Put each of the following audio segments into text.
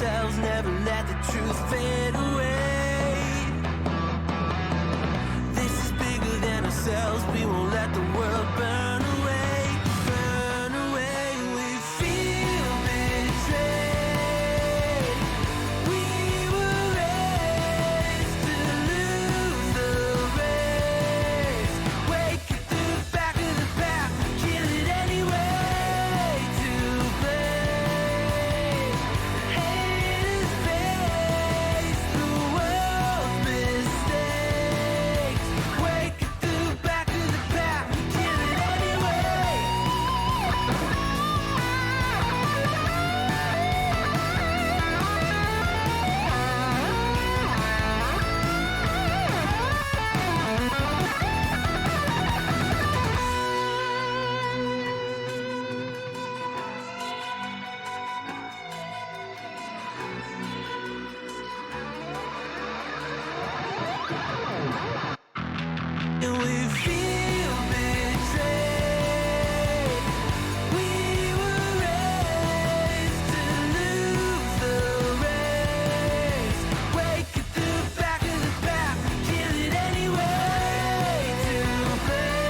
ourselves, never let the truth fade away. This is bigger than ourselves, we won't let the world burn away. Burn away, we feel betrayed. We were raised to lose the race. Wake it through the back of the pack, kill it anyway. To play, haters face the world's mistakes. Wake it through the back of the pack, kill it anyway. And we feel betrayed. We were raised to lose the race. Wake it through the back of the pack, kill it anyway. To play,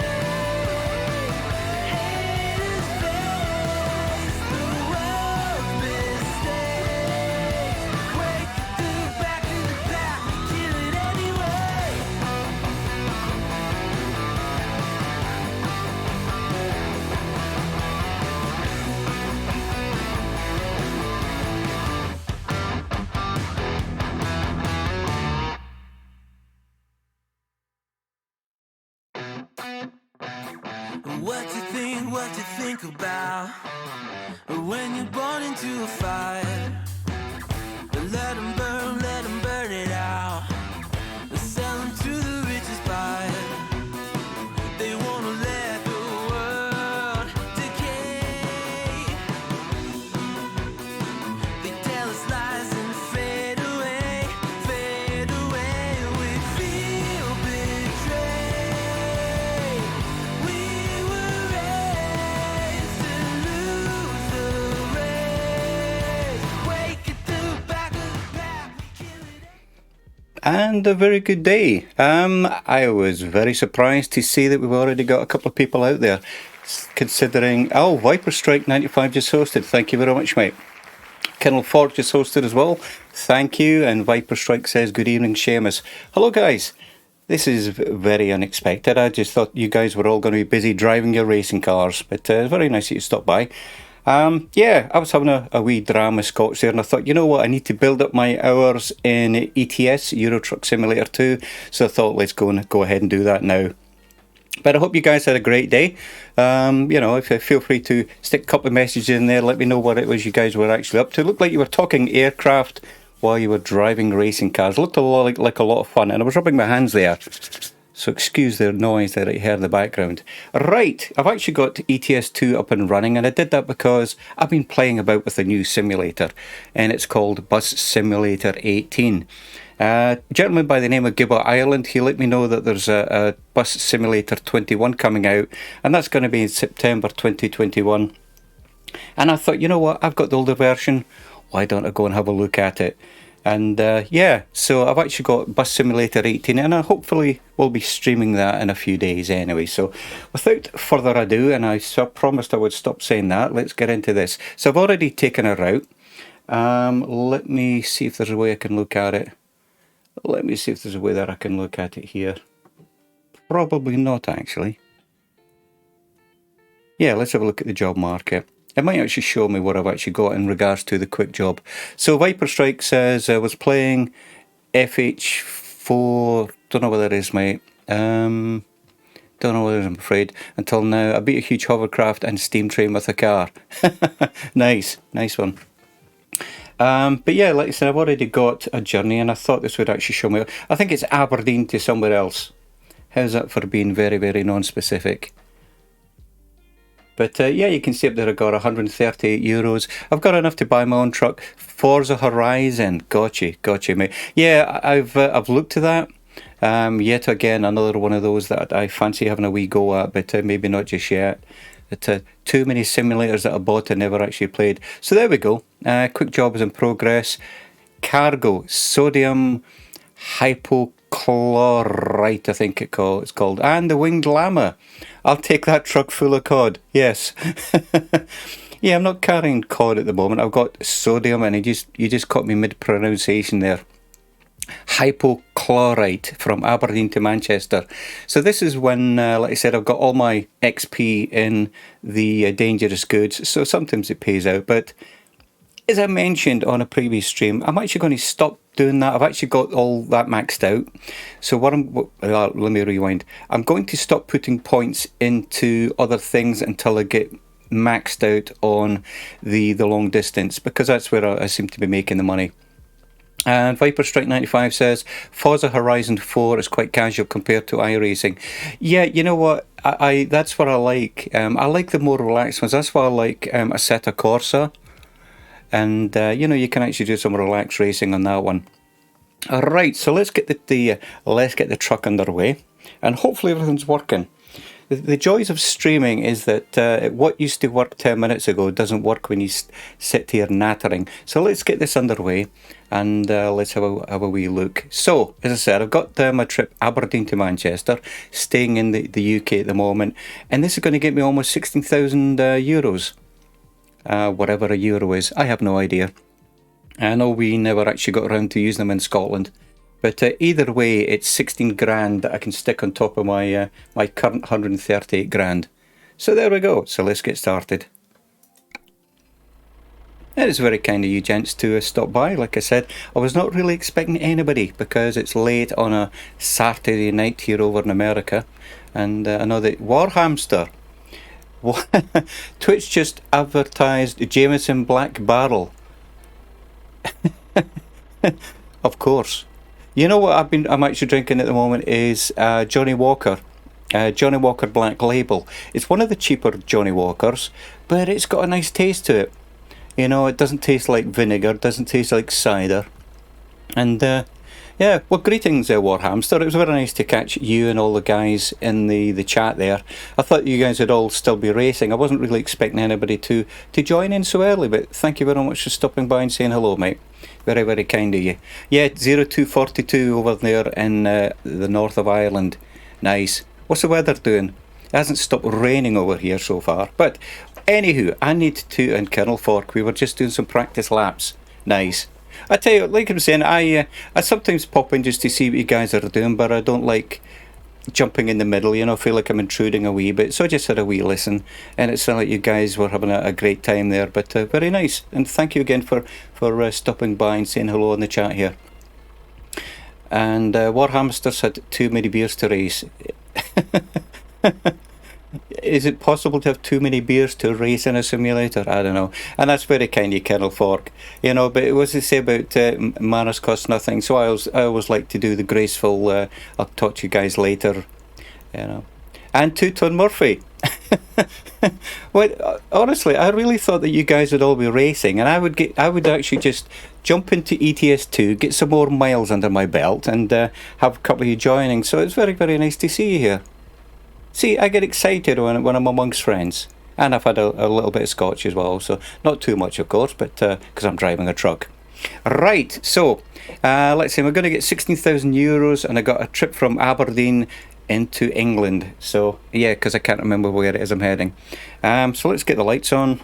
haters face the world's mistakes. Wake it through the back of the pack, kill it anyway. What to think about when you're born into a fire. Let 'em burn it out. Sell 'em to the richest buyer. They wanna let the world decay. They tell us lies and fade away, fade away. We feel betrayed. We were raised to lose the race. Wake it through the back of the pack, kill it. And a very good day. I was very surprised to see that we've already got a couple of people out there considering. Oh, Viper Strike 95 just hosted. Thank you very much, mate. Kennel Ford just hosted as well. Thank you. And Viper Strike says, good evening, Seamus. Hello, guys. This is very unexpected. I just thought you guys were all going to be busy driving your racing cars, but it's very nice that you stopped by. Yeah, I was having a wee drama scotch there, and I thought, you know what, I need to build up my hours in ETS, Euro Truck Simulator 2, so I thought, let's go ahead and do that now. But I hope you guys had a great day. You know, if feel free to stick a couple of messages in there, let me know what it was you guys were actually up to. It looked like you were talking aircraft while you were driving racing cars. It looked a lot like a lot of fun, and I was rubbing my hands there. So excuse the noise that I heard in the background. Right, I've actually got ETS2 up and running, and I did that because I've been playing about with a new simulator, and it's called Bus Simulator 18. A gentleman by the name of Gibber Ireland, he let me know that there's a Bus Simulator 21 coming out, and that's going to be in September 2021. And I thought, you know what, I've got the older version, why don't I go and have a look at it? And yeah, so I've actually got Bus Simulator 18, and I hopefully will be streaming that in a few days anyway. So without further ado, and I promised I would stop saying that, let's get into this. So I've already taken a route. Let me see if there's a way I can look at it. Let me see if there's a way that I can look at it here. Probably not, actually. Yeah, let's have a look at the job market. It might actually show me what I've actually got in regards to the quick job. So Viper Strike says I was playing FH4, don't know what that is, mate. Don't know what it is, I'm afraid. Until now, I beat a huge hovercraft and steam train with a car. Nice one. But yeah, like I said, I've already got a journey, and I thought this would actually show me. I think it's Aberdeen to somewhere else. How's that for being very, very non-specific? But yeah, you can see up there I got €138. I've got enough to buy my own truck. Forza Horizon, gotcha, mate. Yeah, I've looked at that. Yet again, another one of those that I fancy having a wee go at, but maybe not just yet. Too many simulators that I bought and never actually played. So there we go. Quick job is in progress. Cargo, sodium hypochlorite, I think it's called. And the winged llama. I'll take that truck full of cod. Yes. Yeah, I'm not carrying cod at the moment. I've got sodium, and you just caught me mid-pronunciation there. Hypochlorite from Aberdeen to Manchester. So this is when, like I said, I've got all my XP in the dangerous goods. So sometimes it pays out. But as I mentioned on a previous stream, I'm actually going to stop doing that. I've actually got all that maxed out. So let me rewind. I'm going to stop putting points into other things until I get maxed out on the long distance, because that's where I seem to be making the money. And Viper Strike 95 says Forza Horizon 4 is quite casual compared to iRacing. Yeah, you know what? I that's what I like. I like the more relaxed ones. That's why I like Assetto Corsa. And you can actually do some relaxed racing on that one. All right, so let's get the truck underway, and hopefully everything's working. The joys of streaming is that what used to work 10 minutes ago doesn't work when you sit here nattering. So let's get this underway, and let's have a wee look. So, as I said, I've got my trip Aberdeen to Manchester, staying in the UK at the moment, and this is going to get me almost 16,000 euros. Whatever a euro is, I have no idea. I know we never actually got around to using them in Scotland. But either way, it's 16 grand that I can stick on top of my my current 138 grand. So there we go. So let's get started. It is very kind of you gents to stop by. Like I said, I was not really expecting anybody because it's late on a Saturday night here over in America. And I know that Warhamster, Twitch just advertised Jameson Black Barrel. Of course. You know what I'm actually drinking at the moment is Johnny Walker. Johnny Walker Black Label. It's one of the cheaper Johnny Walkers, but it's got a nice taste to it. You know, it doesn't taste like vinegar, doesn't taste like cider. And yeah, well, greetings Warhamster. It was very nice to catch you and all the guys in the chat there. I thought you guys would all still be racing. I wasn't really expecting anybody to join in so early, but thank you very much for stopping by and saying hello, mate. Very, very kind of you. Yeah, 0242 over there in the north of Ireland. Nice. What's the weather doing? It hasn't stopped raining over here so far. But anywho, I need to, and Colonel Fork, we were just doing some practice laps. Nice. I tell you, like I'm saying, I sometimes pop in just to see what you guys are doing, but I don't like jumping in the middle, I feel like I'm intruding a wee bit, so I just had a wee listen, and it sounded like you guys were having a great time there, but very nice, and thank you again for stopping by and saying hello in the chat here. And Warhamsters had too many beers to race. Is it possible to have too many beers to race in a simulator? I don't know. And that's very kind of Colonel Fork. But it was to say about manners cost nothing. So I always like to do the graceful, I'll talk to you guys later, And Two-Ton Murphy. Well, honestly, I really thought that you guys would all be racing, and I would actually just jump into ETS2, get some more miles under my belt, and have a couple of you joining. So it's very, very nice to see you here. See, I get excited when I'm amongst friends. And I've had a little bit of scotch as well, so not too much, of course, but because I'm driving a truck. Right, so let's see, we're going to get 16,000 euros, and I got a trip from Aberdeen into England. So, yeah, because I can't remember where it is I'm heading. So let's get the lights on.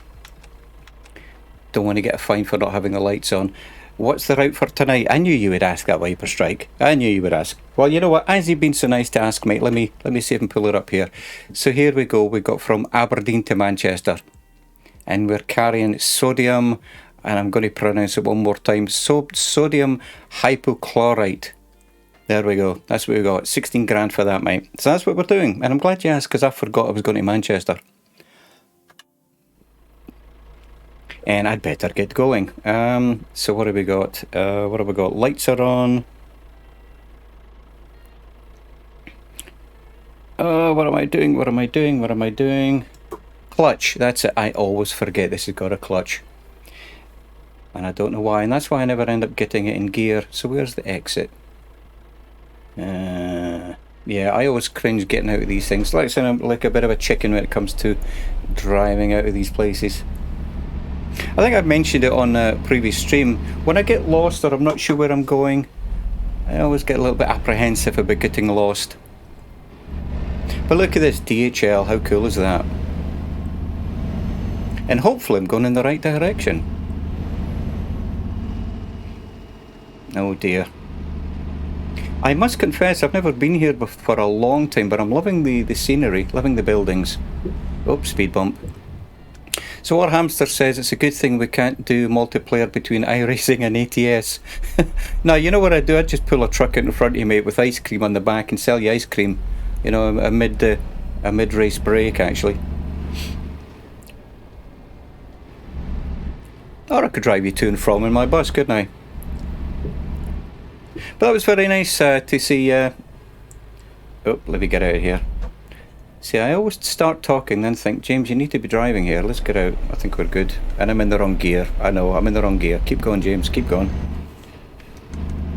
Don't want to get a fine for not having the lights on. What's the route for tonight? I knew you would ask that, Viper Strike. I knew you would ask. Well, you know what? As you've been so nice to ask, mate, let me see if I can pull it up here. So here we go. We got from Aberdeen to Manchester. And we're carrying sodium, and I'm going to pronounce it one more time. Sodium hypochlorite. There we go. That's what we got. 16 grand for that, mate. So that's what we're doing. And I'm glad you asked, because I forgot I was going to Manchester. And I'd better get going. So what have we got? Lights are on. What am I doing? Clutch. That's it. I always forget this has got a clutch. And I don't know why. And that's why I never end up getting it in gear. So where's the exit? Yeah, I always cringe getting out of these things. Like I said, I'm like a bit of a chicken when it comes to driving out of these places. I think I've mentioned it on a previous stream. When I get lost or I'm not sure where I'm going, I always get a little bit apprehensive about getting lost. But look at this DHL, how cool is that? And hopefully I'm going in the right direction. Oh dear. I must confess, I've never been here for a long time, but I'm loving the scenery, loving the buildings. Oops, speed bump. So our hamster says it's a good thing we can't do multiplayer between iRacing and ATS. Now, you know what I'd do? I'd just pull a truck in front of you, mate, with ice cream on the back and sell you ice cream. You know, a mid-race break, actually. Or I could drive you to and from in my bus, couldn't I? But that was very nice to see... Oh, let me get out of here. See, I always start talking, then think, James, you need to be driving here. Let's get out. I think we're good. And I'm in the wrong gear. I know, I'm in the wrong gear. Keep going, James. Keep going.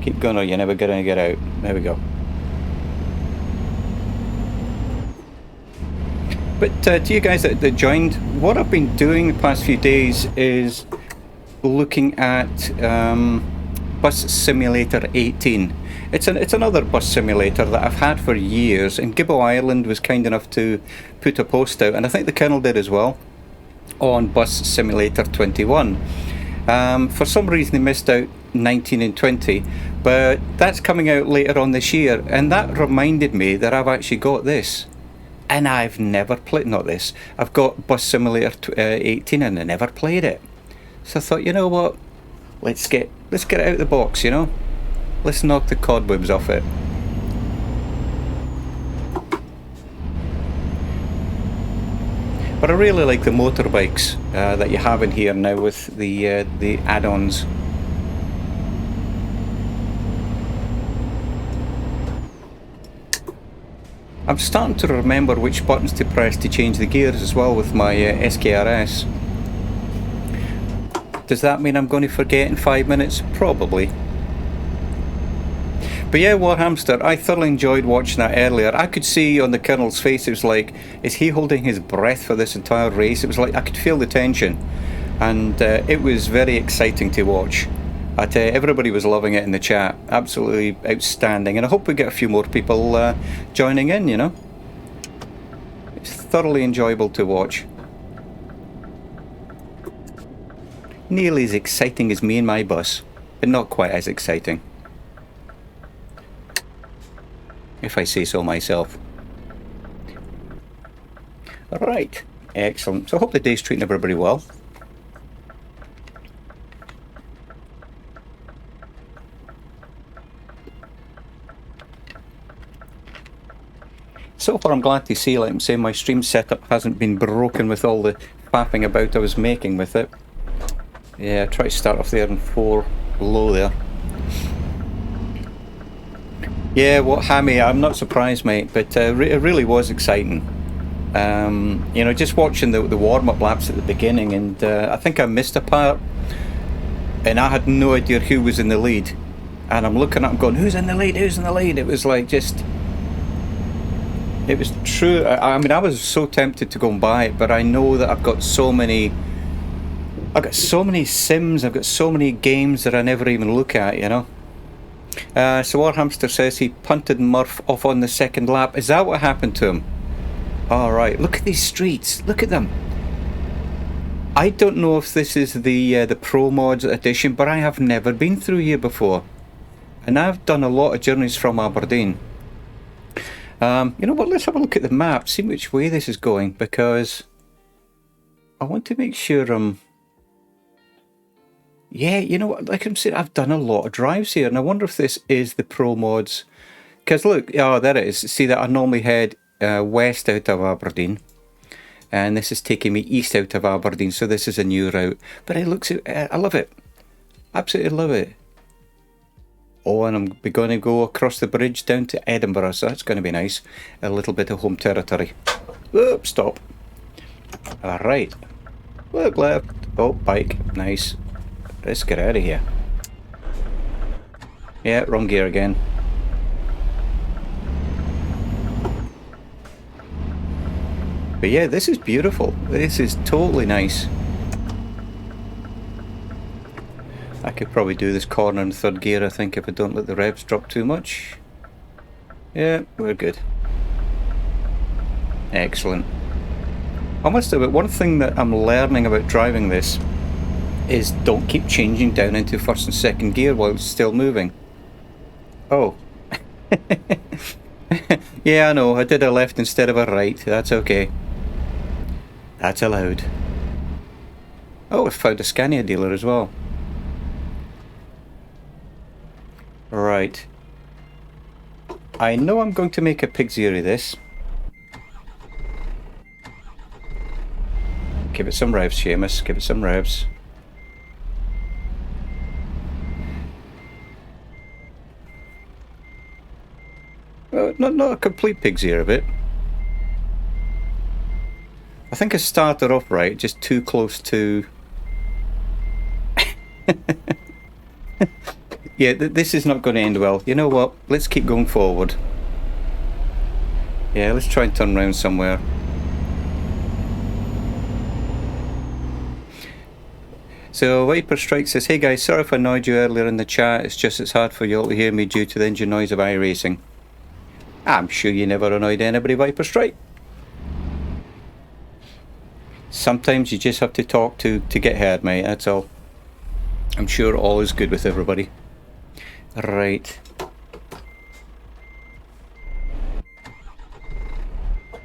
Keep going or you're never going to get out. There we go. But to you guys that joined, what I've been doing the past few days is looking at Bus Simulator 18. It's another bus simulator that I've had for years, and Gibbo Ireland was kind enough to put a post out, and I think the Colonel did as well, on Bus Simulator 21. For some reason they missed out 19 and 20, but that's coming out later on this year, and that reminded me that I've actually got this. And I've never played, not this, I've got Bus Simulator 18 and I never played it. So I thought, you know what, let's get it out of the box, you know. Let's knock the cobwebs off it. But I really like the motorbikes that you have in here now with the add-ons. I'm starting to remember which buttons to press to change the gears as well with my SKRS. Does that mean I'm going to forget in 5 minutes? Probably. But yeah, Warhamster, I thoroughly enjoyed watching that earlier. I could see on the Colonel's face, it was like, is he holding his breath for this entire race? It was like, I could feel the tension. And it was very exciting to watch. Everybody was loving it in the chat. Absolutely outstanding. And I hope we get a few more people joining in, you know. It's thoroughly enjoyable to watch. Nearly as exciting as me and my bus, but not quite as exciting, if I say so myself. Alright, excellent. So I hope the day's treating everybody well. So far I'm glad to see, like I'm saying, my stream setup hasn't been broken with all the faffing about I was making with it. Yeah, try to start off there in 4 low there. Yeah, what Hammy, I'm not surprised, mate, but it really was exciting. You know, just watching the warm-up laps at the beginning, and I think I missed a part, and I had no idea who was in the lead. And I'm looking up and going, who's in the lead, who's in the lead? It was like just... It was true. I mean, I was so tempted to go and buy it, but I know that I've got so many sims, I've got so many games that I never even look at, you know. So our hamster says he punted Murph off on the second lap. Is that what happened to him? Alright, look at these streets, look at them. I don't know if this is the Pro Mods edition, but I have never been through here before. And I've done a lot of journeys from Aberdeen. You know what, let's have a look at the map, see which way this is going, because I want to make sure I'm... Yeah, you know what, like I'm saying, I've done a lot of drives here, and I wonder if this is the Pro Mods. Because look, oh, there it is. See that I normally head west out of Aberdeen, and this is taking me east out of Aberdeen, so this is a new route. But it looks, I love it. Absolutely love it. Oh, and I'm going to go across the bridge down to Edinburgh, so that's going to be nice. A little bit of home territory. Whoop, stop. Alright. Look left. Oh, bike. Nice. Let's get out of here. Yeah, wrong gear again. But yeah, this is beautiful. This is totally nice. I could probably do this corner in third gear, I think, if I don't let the revs drop too much. Yeah, we're good. Excellent. I must admit, one thing that I'm learning about driving this is don't keep changing down into first and second gear while it's still moving. Oh. Yeah, I know, I did a left instead of a right. That's okay. That's allowed. Oh, I found a Scania dealer as well. Right. I know I'm going to make a pig's ear of this. Give it some revs, Seamus. Give it some revs. Well, not a complete pig's ear of it. I think I started off right, just too close to... Yeah, this is not going to end well. You know what? Let's keep going forward. Yeah, let's try and turn around somewhere. So Viper Strike says, "Hey guys, sorry if I annoyed you earlier in the chat. It's hard for you all to hear me due to the engine noise of iRacing." I'm sure you never annoyed anybody, Viper Strike. Sometimes you just have to talk to get heard, mate, that's all. I'm sure all is good with everybody. Right.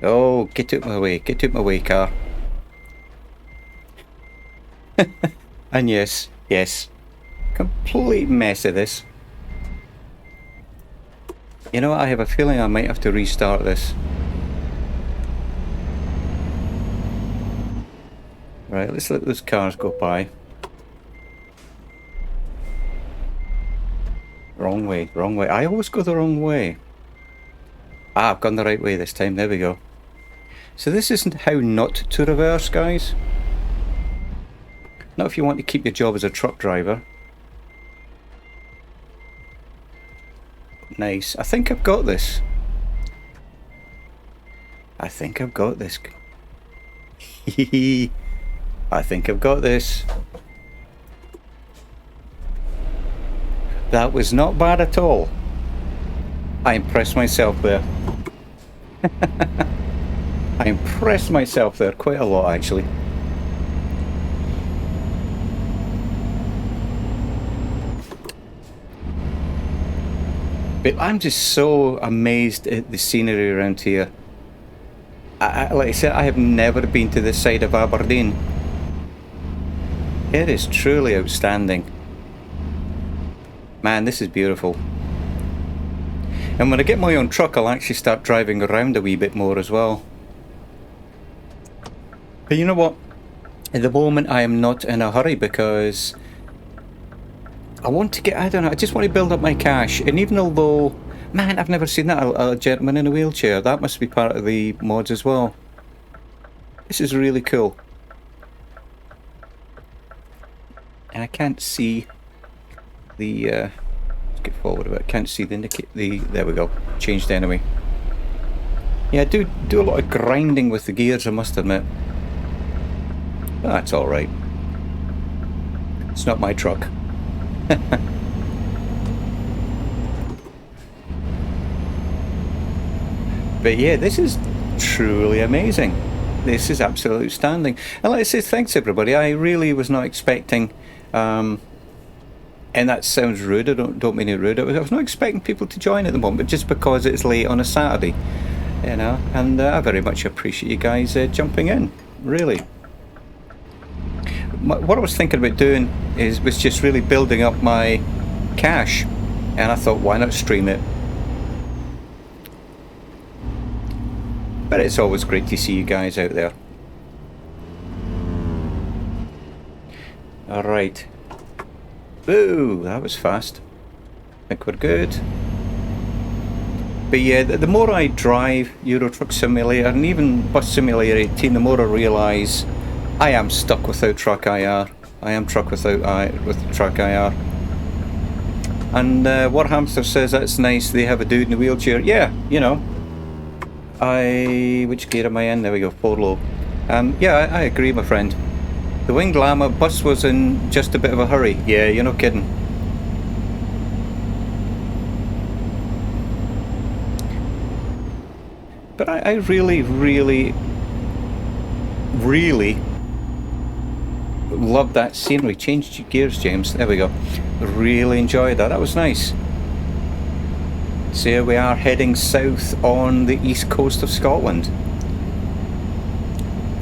Oh, get out my way. Get out my way, car. And yes, complete mess of this. You know what, I have a feeling I might have to restart this. Right, let's let those cars go by. Wrong way, wrong way. I always go the wrong way. Ah, I've gone the right way this time, there we go. So this isn't how not to reverse, guys. Not if you want to keep your job as a truck driver. Nice. I think I've got this. I think I've got this. I think I've got this. That was not bad at all. I impressed myself there. I impressed myself there quite a lot, actually. But I'm just so amazed at the scenery around here. Like I said, I have never been to this side of Aberdeen. It is truly outstanding. Man, this is beautiful. And when I get my own truck, I'll actually start driving around a wee bit more as well. But you know what? At the moment, I am not in a hurry because I want to get, I don't know, I just want to build up my cash. And even although, man, I've never seen that, a gentleman in a wheelchair. That must be part of the mods as well. This is really cool. And I can't see the, let's get forward a bit. I can't see the there we go. Changed anyway. Yeah, I do a lot of grinding with the gears, I must admit. But that's alright. It's not my truck. But yeah, this is truly amazing. This is absolutely outstanding. And like I say, thanks everybody. I really was not expecting, and that sounds rude, I don't mean it rude, I was not expecting people to join at the moment, just because it's late on a Saturday, you know, and I very much appreciate you guys jumping in, really. What I was thinking about doing was just really building up my cash, and I thought, why not stream it? But it's always great to see you guys out there. Alright. Ooh, that was fast. I think we're good. But yeah, the more I drive Euro Truck Simulator and even Bus Simulator 18, the more I realise I am stuck without Truck IR. I am truck with Truck IR. And Warhamster says that's nice, they have a dude in a wheelchair. Yeah, you know. Which gear am I in? There we go, 4 low. Yeah, I agree, my friend. The Winged Llama bus was in just a bit of a hurry. Yeah, you're not kidding. But I really, really, really love that scenery. Changed your gears, James. There we go. Really enjoyed that. That was nice. So here we are heading south on the east coast of Scotland.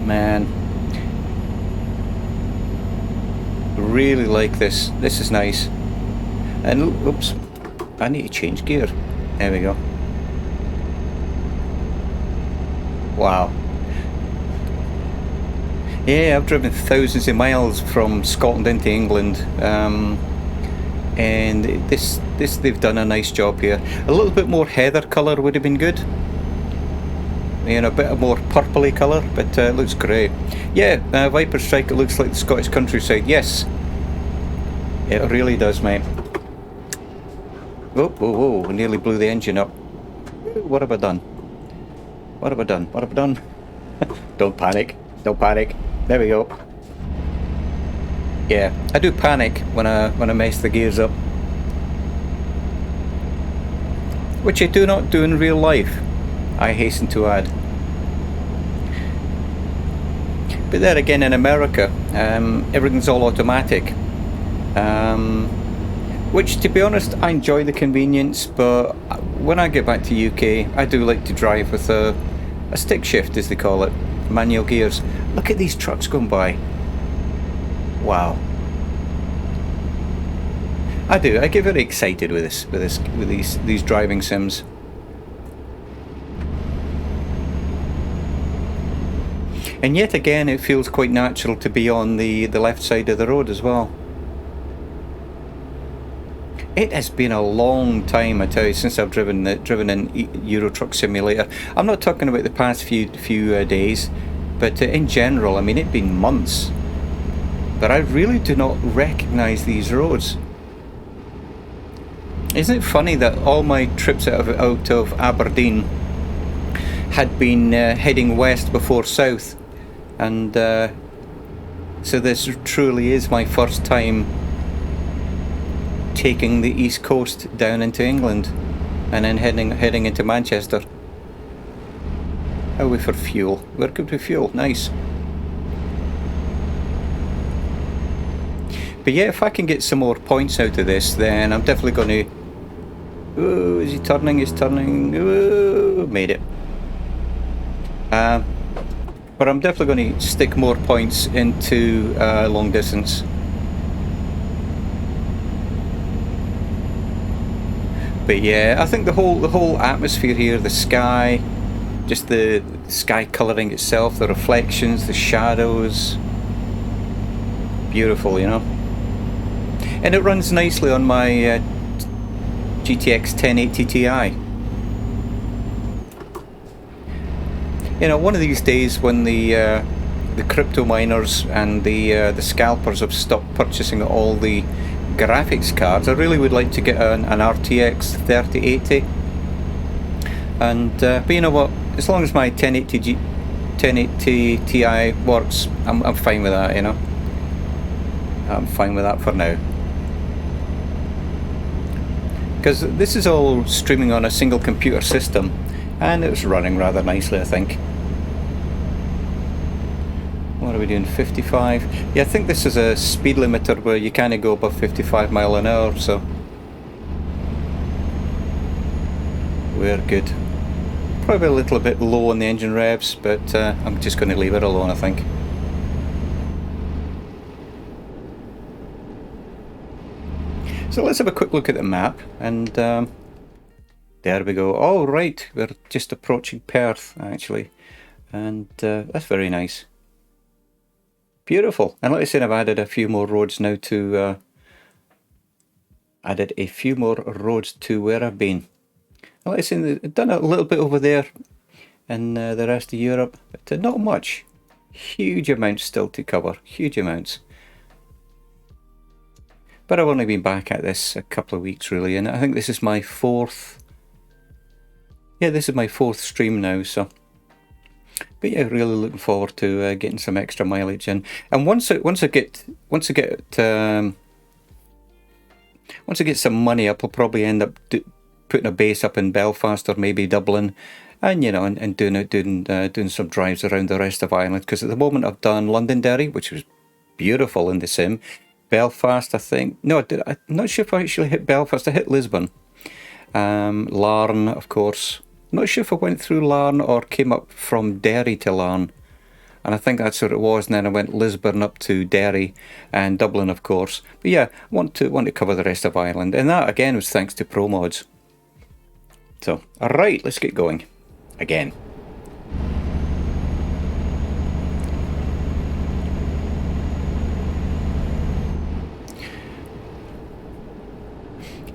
Man. Really like this. This is nice. And oops, I need to change gear. There we go. Wow. Yeah, I've driven thousands of miles from Scotland into England, and this they've done a nice job here. A little bit more heather colour would have been good. You know, a bit more purpley colour, but it looks great. Yeah, Viper Strike, it looks like the Scottish countryside. Yes, it really does, mate. Oh, whoa, whoa, nearly blew the engine up. What have I done? What have I done? What have I done? Don't panic. Don't panic. There we go. Yeah, I do panic when I mess the gears up, which I do not do in real life, I hasten to add. But there again, in America, everything's all automatic. Which, to be honest, I enjoy the convenience, but when I get back to UK, I do like to drive with a stick shift, as they call it, manual gears. Look at these trucks going by. Wow. I do. I get very excited with these driving sims. And yet again, it feels quite natural to be on the left side of the road as well. It has been a long time, I tell you, since I've driven in Euro Truck Simulator. I'm not talking about the past few days, but in general, I mean, it's been months. But I really do not recognise these roads. Isn't it funny that all my trips out of Aberdeen had been heading west before south, and so this truly is my first time taking the east coast down into England, and then heading into Manchester. How are we for fuel? We're good with fuel. Nice. But yeah, if I can get some more points out of this, then I'm definitely going to... Oh, is he turning? He's turning. Oh, made it. But I'm definitely going to stick more points into long distance. But yeah, I think the whole atmosphere here, the sky, just the sky colouring itself, the reflections, the shadows, beautiful, you know. And it runs nicely on my GTX 1080 Ti. You know, one of these days when the crypto miners and the scalpers have stopped purchasing all the graphics cards, I really would like to get an RTX 3080. And but you know what? As long as my 1080 Ti works, I'm fine with that. You know, I'm fine with that for now. Because this is all streaming on a single computer system, and it's running rather nicely, I think. What are we doing? 55? Yeah, I think this is a speed limiter where you can't go above 55 mile an hour, so we're good. Probably a little bit low on the engine revs, but I'm just going to leave it alone, I think. So let's have a quick look at the map, and there we go. Oh right, we're just approaching Perth actually, and that's very nice. Beautiful. And like I said, I've added a few more roads now to where I've been. And like I said, I've done a little bit over there in the rest of Europe, but not much. Huge amounts still to cover, huge amounts. But I've only been back at this a couple of weeks really, and I think this is my fourth yeah, this is my 4th stream now, so. But yeah, really looking forward to getting some extra mileage in. And once I get some money up, I'll probably end up putting a base up in Belfast or maybe Dublin, and you know, and doing some drives around the rest of Ireland. Because at the moment I've done Londonderry, which was beautiful in the sim. Belfast, I think. No, I'm not sure if I actually hit Belfast. I hit Lisbon. Larne, of course. Not sure if I went through Larne or came up from Derry to Larne. And I think that's what it was. And then I went Lisbon up to Derry and Dublin, of course. But yeah, I want to cover the rest of Ireland. And that, again, was thanks to Pro Mods. So, alright, let's get going. Again.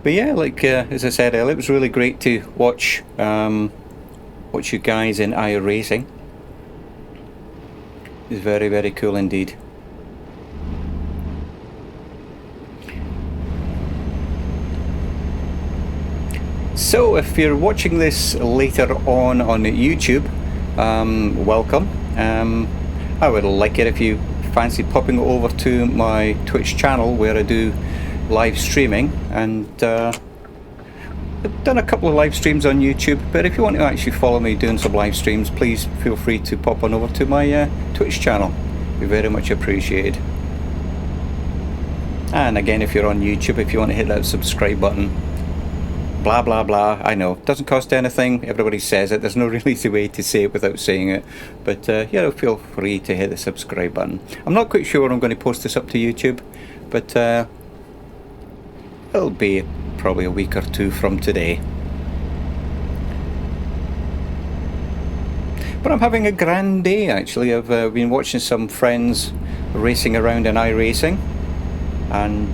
But yeah, like as I said earlier, it was really great to watch you guys in iRacing. It's very, very cool indeed. So if you're watching this later on YouTube, welcome. I would like it if you fancy popping over to my Twitch channel where I do live streaming, and I've done a couple of live streams on YouTube, but if you want to actually follow me doing some live streams, please feel free to pop on over to my Twitch channel. It'd be very much appreciated. And again, if you're on YouTube, if you want to hit that subscribe button, blah blah blah, I know, it doesn't cost anything, everybody says it, there's no really easy way to say it without saying it, but yeah, feel free to hit the subscribe button. I'm not quite sure when I'm going to post this up to YouTube, but it'll be probably a week or two from today. But I'm having a grand day actually. I've been watching some friends racing around in iRacing, and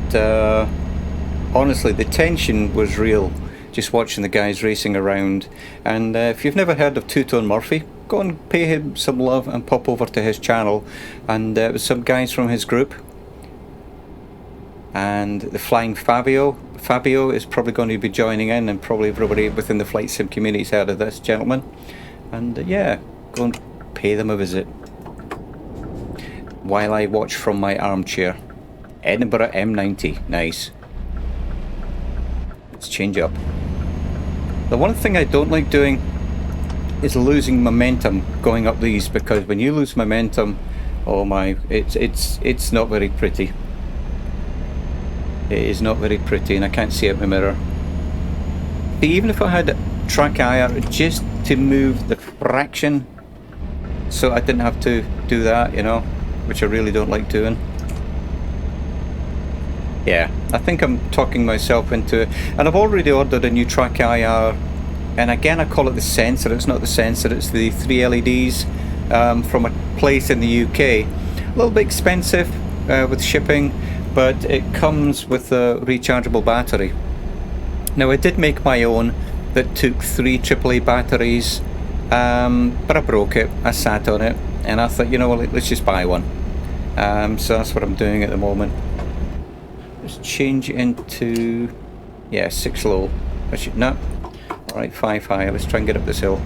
honestly the tension was real just watching the guys racing around. And if you've never heard of Two-Tone Murphy, go and pay him some love and pop over to his channel, and it was some guys from his group. And the Flying Fabio is probably going to be joining in, and probably everybody within the flight sim community's heard of this gentleman. And yeah, go and pay them a visit while I watch from my armchair. Edinburgh M90, nice. Let's change up. The one thing I don't like doing is losing momentum going up these, because when you lose momentum, oh my, it's not very pretty. It is not very pretty, and I can't see out my mirror. But even if I had track IR just to move the fraction so I didn't have to do that, you know, which I really don't like doing. Yeah, I think I'm talking myself into it. And I've already ordered a new track IR, and again I call it the sensor. It's not the sensor, it's the 3 LEDs from a place in the UK. A little bit expensive with shipping, but it comes with a rechargeable battery. Now I did make my own that took 3 AAA batteries, but I broke it, I sat on it, and I thought, you know what, let's just buy one. So that's what I'm doing at the moment. Let's change it into, yeah, 6 low. No, alright, 5 high. Let's try and get up this hill.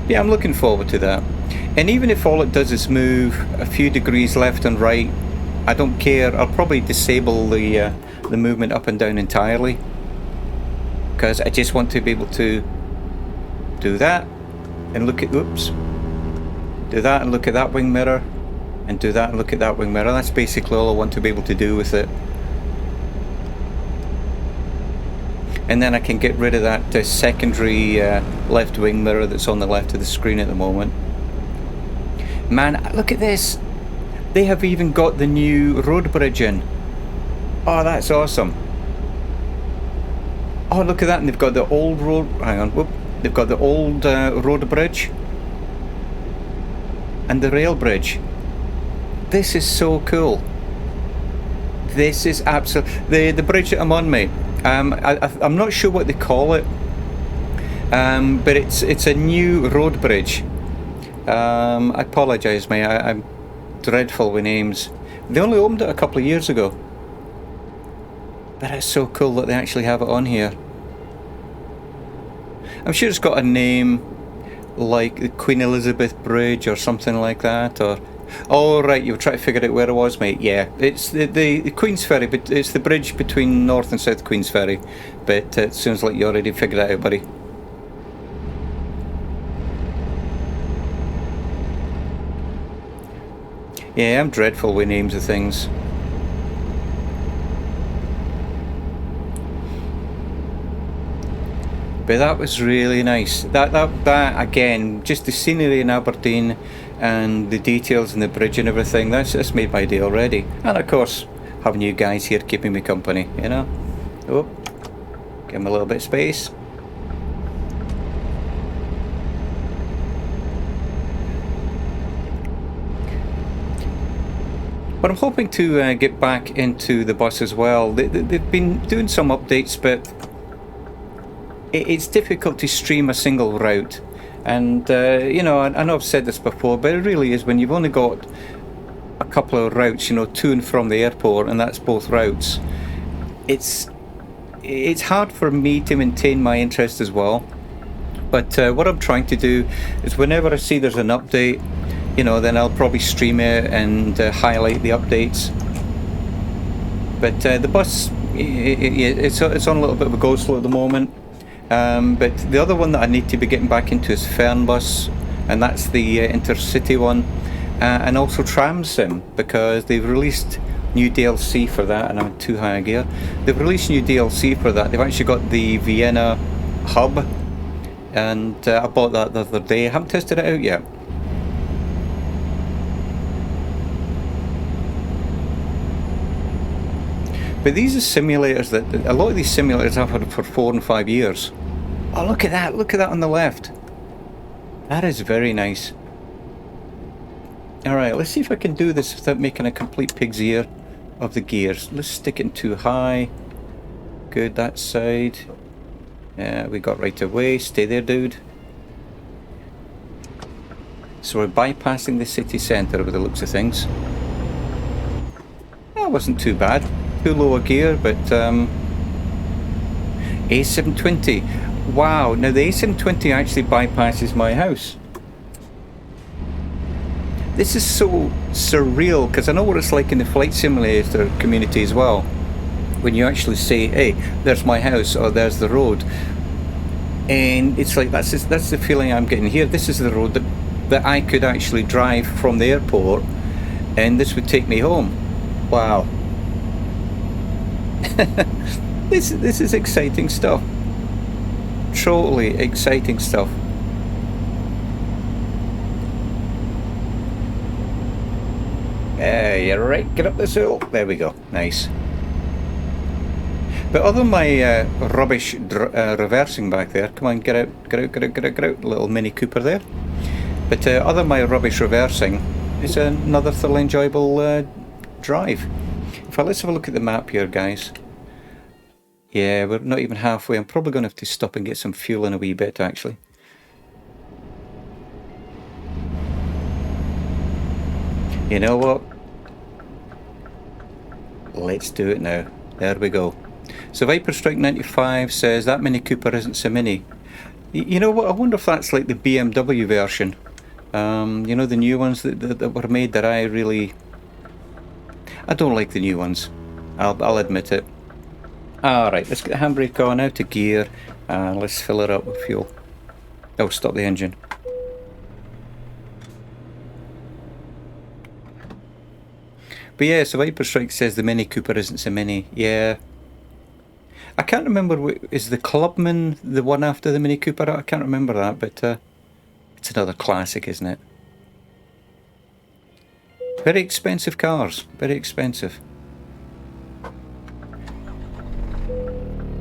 Yeah, I'm looking forward to that. And even if all it does is move a few degrees left and right, I don't care. I'll probably disable the movement up and down entirely, because I just want to be able to do that and look at, oops, do that and look at that wing mirror, and do that and look at that wing mirror. That's basically all I want to be able to do with it. And then I can get rid of that secondary left wing mirror that's on the left of the screen at the moment. Man, look at this. They have even got the new road bridge in. Oh, that's awesome. Oh, look at that. And they've got the old road, hang on, whoop. They've got the old road bridge and the rail bridge. This is so cool. This is absolutely the bridge that I'm on, mate. I'm not sure what they call it, but it's a new road bridge. I apologise, mate. I'm dreadful with names. They only opened it a couple of years ago, but it's so cool that they actually have it on here. I'm sure it's got a name like the Queen Elizabeth Bridge or something like that, or... Oh, right, you were trying to figure out where it was, mate. Yeah, it's the Queen's Ferry, but it's the bridge between North and South Queen's Ferry. But it sounds like you already figured that out, buddy. Yeah, I'm dreadful with names of things. But that was really nice. That again, just the scenery in Aberdeen and the details in the bridge and everything, that's made my day already. And of course, having you guys here keeping me company, you know. Oh, give him a little bit of space. But I'm hoping to get back into the bus as well. They've been doing some updates, but it's difficult to stream a single route. And, you know, I know I've said this before, but it really is when you've only got a couple of routes, you know, to and from the airport, and that's both routes. It's hard for me to maintain my interest as well. But what I'm trying to do is whenever I see there's an update, you know, then I'll probably stream it and highlight the updates. But the bus, it's on a little bit of a go slow at the moment. But the other one that I need to be getting back into is Fernbus, and that's the intercity one, and also Tramsim, because they've released new DLC for that, and I'm too high a gear. They've released new DLC for that. They've actually got the Vienna hub, and I bought that the other day. I haven't tested it out yet. But these are simulators that a lot of these simulators I've had for 4 and 5 years. Oh, look at that! Look at that on the left. That is very nice. Alright, let's see if I can do this without making a complete pig's ear of the gears. Let's stick it too high. Good, that side. Yeah, we got right away. Stay there, dude. So we're bypassing the city centre with the looks of things. That wasn't too bad. Too low a gear, but A720. Wow, now the A720 actually bypasses my house. This is so surreal, because I know what it's like in the flight simulator community as well. When you actually say, hey, there's my house, or there's the road. And it's like, that's the feeling I'm getting here. This is the road that I could actually drive from the airport, and this would take me home. Wow. This is exciting stuff. Totally exciting stuff. You're right, get up this hill. There we go, nice. But other than my rubbish reversing back there, come on, get out, little Mini Cooper there. But other than my rubbish reversing, it's another thoroughly enjoyable drive. In fact, let's have a look at the map here, guys. Yeah, we're not even halfway. I'm probably going to have to stop and get some fuel in a wee bit, actually. You know what? Let's do it now. There we go. So Viper Strike 95 says that Mini Cooper isn't so mini. You know what? I wonder if that's like the BMW version. You know, the new ones that were made that I don't like the new ones. I'll admit it. Alright, let's get the handbrake on, out of gear, and let's fill it up with fuel. Oh, stop the engine. But yeah, so Viper Strike says the Mini Cooper isn't so mini. Yeah. I can't remember, is the Clubman the one after the Mini Cooper? I can't remember that, but it's another classic, isn't it? Very expensive cars, very expensive.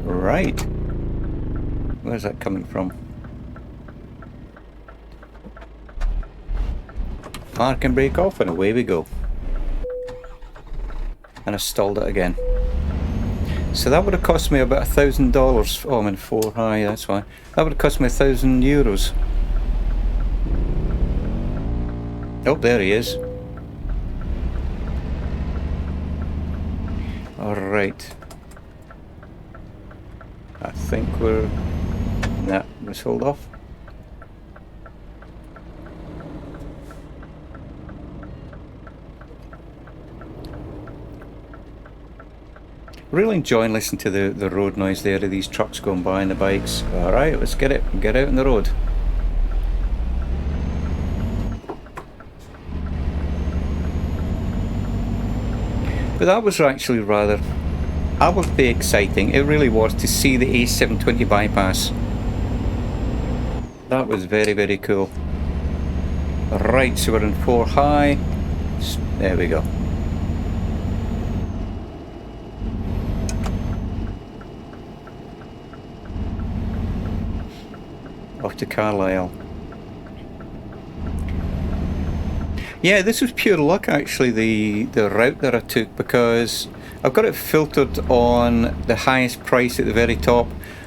Right. Where's that coming from? Park and brake off, and away we go. And I stalled it again. So that would have cost me about $1,000. Oh, I'm in 4 high, that's why. That would have cost me €1,000. Oh, there he is. Alright. I think we're Nah, let's hold off. Really enjoying listening to the road noise there of these trucks going by and the bikes. Alright, let's get out on the road. But that was actually rather, I would say, exciting. It really was, to see the A720 bypass. That was very, very cool. Right, so we're in 4 high. There we go. Off to Carlisle. Yeah, this was pure luck actually, the route that I took, because I've got it filtered on the highest price at the very top,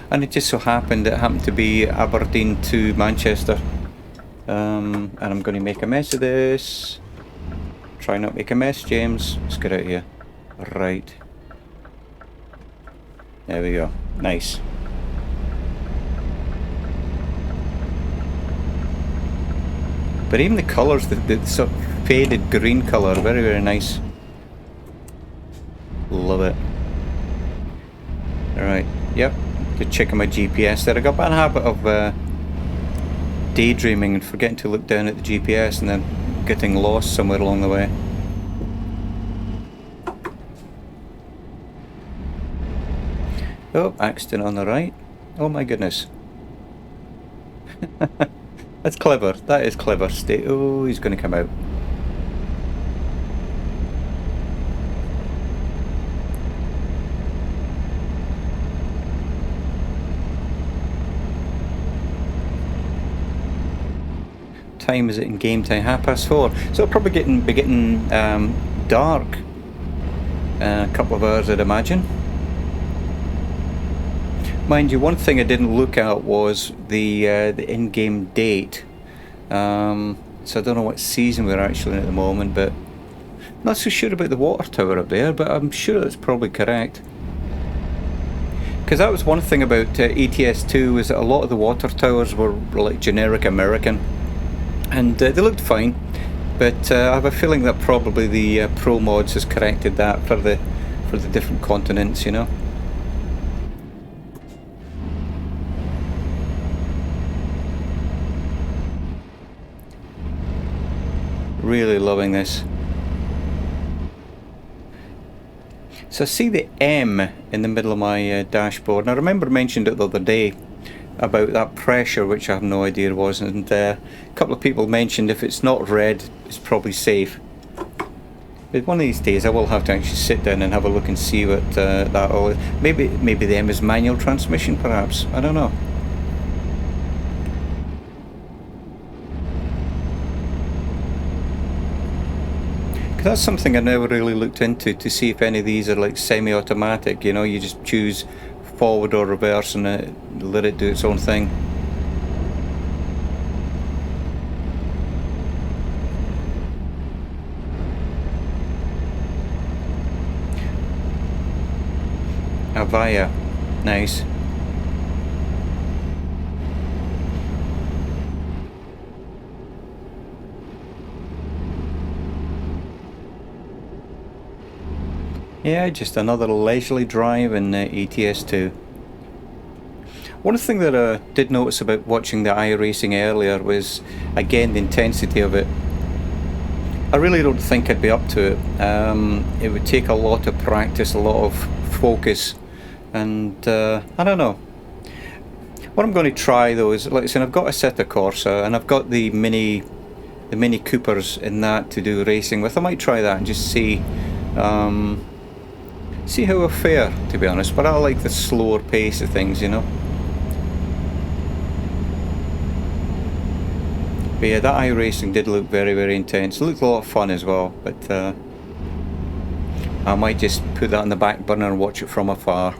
and it just so happened it happened to be Aberdeen to Manchester. And I'm going to make a mess of this. Try not make a mess, James. Let's get out of here. Right. There we go. Nice. But even the colours, the sort of faded green colour, very, very nice. Love it. Alright, yep. Just checking my GPS there. I got a bad habit of daydreaming and forgetting to look down at the GPS and then getting lost somewhere along the way. Oh, accident on the right. Oh my goodness. That's clever. That is clever. Oh, he's going to come out. Time is it in game time? 4:30. So it'll probably be getting dark in a couple of hours, I'd imagine. Mind you, one thing I didn't look at was the in-game date. So I don't know what season we're actually in at the moment, but not so sure about the water tower up there, but I'm sure that's probably correct. Because that was one thing about ETS2, is that a lot of the water towers were like generic American, and they looked fine, but I have a feeling that probably the Pro Mods has corrected that for the different continents, you know. Really loving this. So I see the M in the middle of my dashboard, and I remember I mentioned it the other day about that pressure, which I have no idea it was, and a couple of people mentioned if it's not red, it's probably safe. But one of these days I will have to actually sit down and have a look and see what that all is. Maybe the M is manual transmission, perhaps. I don't know. That's something I never really looked into, to see if any of these are like semi-automatic, you know, you just choose forward or reverse and let it do its own thing. Avaya, nice. Yeah, just another leisurely drive in ETS2. One thing that I did notice about watching the iRacing earlier was, again, the intensity of it. I really don't think I'd be up to it. It would take a lot of practice, a lot of focus, and I don't know. What I'm going to try though is, like I said, I've got a Assetto Corsa and I've got the Mini Coopers in that to do racing with. I might try that and just see see how I fare, to be honest, but I like the slower pace of things, you know. But yeah, that iRacing did look very, very intense. It looked a lot of fun as well, but I might just put that on the back burner and watch it from afar.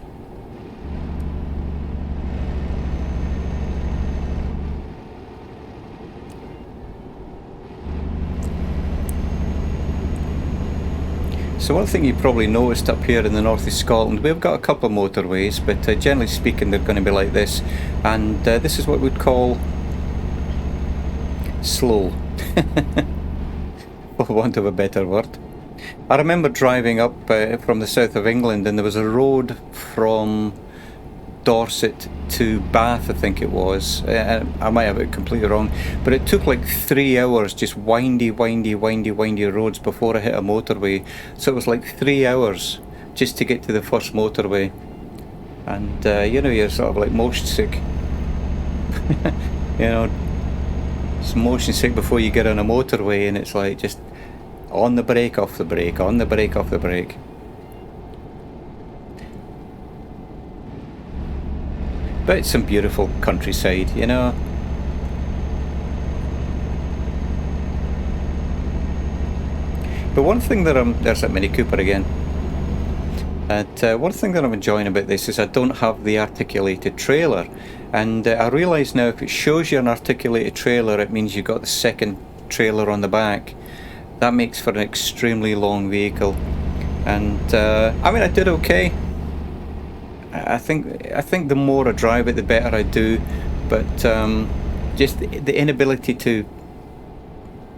So one thing you probably noticed up here in the north of Scotland, we've got a couple of motorways, but generally speaking they're going to be like this, and this is what we'd call slow, for want of a better word. I remember driving up from the south of England, and there was a road from Dorset to Bath, I think it was. I might have it completely wrong, but it took like 3 hours, just windy roads before I hit a motorway. So it was like 3 hours just to get to the first motorway, and you know, you're sort of like motion sick. You know, it's motion sick before you get on a motorway, and it's like just on the brake, off the brake, on the brake, off the brake. But it's some beautiful countryside, you know. But one thing that there's that Mini Cooper again. And one thing that I'm enjoying about this is I don't have the articulated trailer. And I realise now if it shows you an articulated trailer, it means you've got the second trailer on the back. That makes for an extremely long vehicle. And I mean, I did okay. I think the more I drive it, the better I do. But just the inability to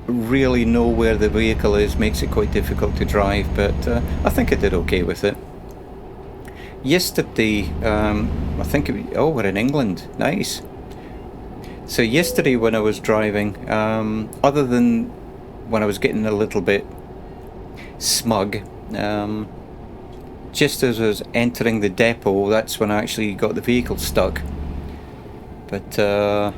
really know where the vehicle is makes it quite difficult to drive. But I think I did okay with it. Yesterday, I think we're in England. Nice. So yesterday when I was driving, other than when I was getting a little bit smug, just as I was entering the depot, that's when I actually got the vehicle stuck. But other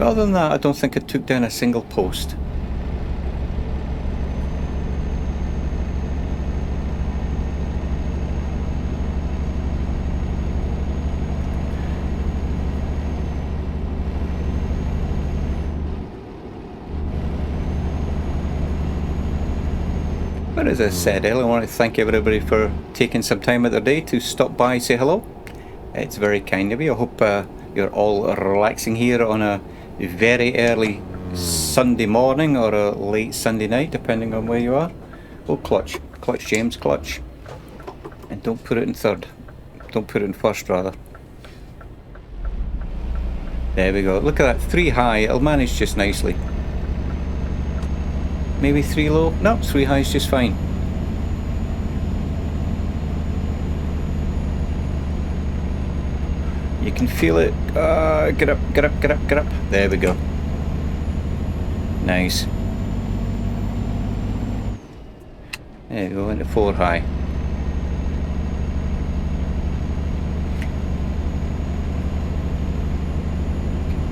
than that, I don't think I took down a single post. But as I said earlier, I want to thank everybody for taking some time out of their day to stop by and say hello. It's very kind of you. I hope you're all relaxing here on a very early Sunday morning or a late Sunday night, depending on where you are. Oh, clutch, James, clutch. And don't put it in third. Don't put it in first, rather. There we go. Look at that, 3 high. It'll manage just nicely. Maybe 3 low? No, 3 high is just fine. You can feel it. Get up, get up, get up, get up. There we go. Nice. There we go, into 4 high.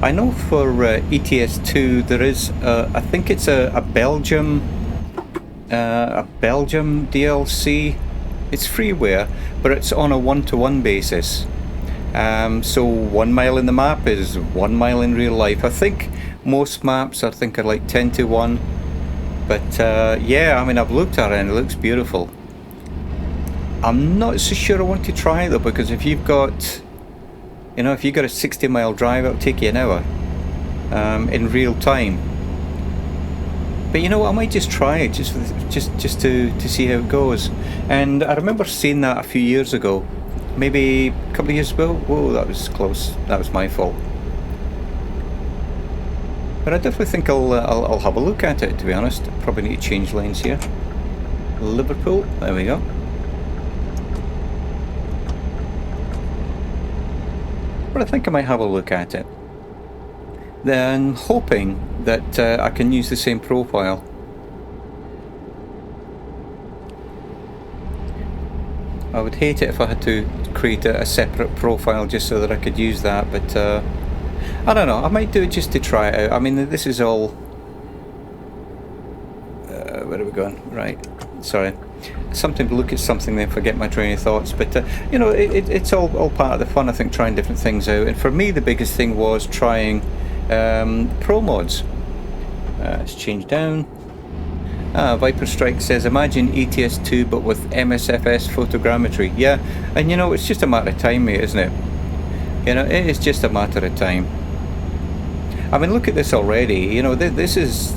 I know for ETS2 there is, I think it's a Belgium DLC. It's freeware, but it's on a 1-to-1 basis. So 1 mile in the map is 1 mile in real life. I think most maps are like 10-to-1. But yeah, I mean, I've looked at it and it looks beautiful. I'm not so sure I want to try it though, because if you've got, you know, if you got a 60-mile drive, it'll take you an hour in real time. But you know what, I might just try it just to see how it goes. And I remember seeing that a few years ago, maybe a couple of years ago. Whoa, that was close. That was my fault. But I definitely think I'll have a look at it, to be honest. Probably need to change lanes here. Liverpool, there we go. But I think I might have a look at it. Then hoping that I can use the same profile. I would hate it if I had to create a separate profile just so that I could use that, but I don't know, I might do it just to try it out. I mean, this is all... where are we going? Right, sorry. Sometimes look at something then forget my train of thoughts, but you know, it's all part of the fun, I think, trying different things out. And for me the biggest thing was trying pro mods. Let's change down. Viper Strike says, imagine ETS2 but with MSFS photogrammetry. Yeah, and you know, it's just a matter of time, mate, isn't it? You know, it is just a matter of time. I mean, look at this already. You know, this is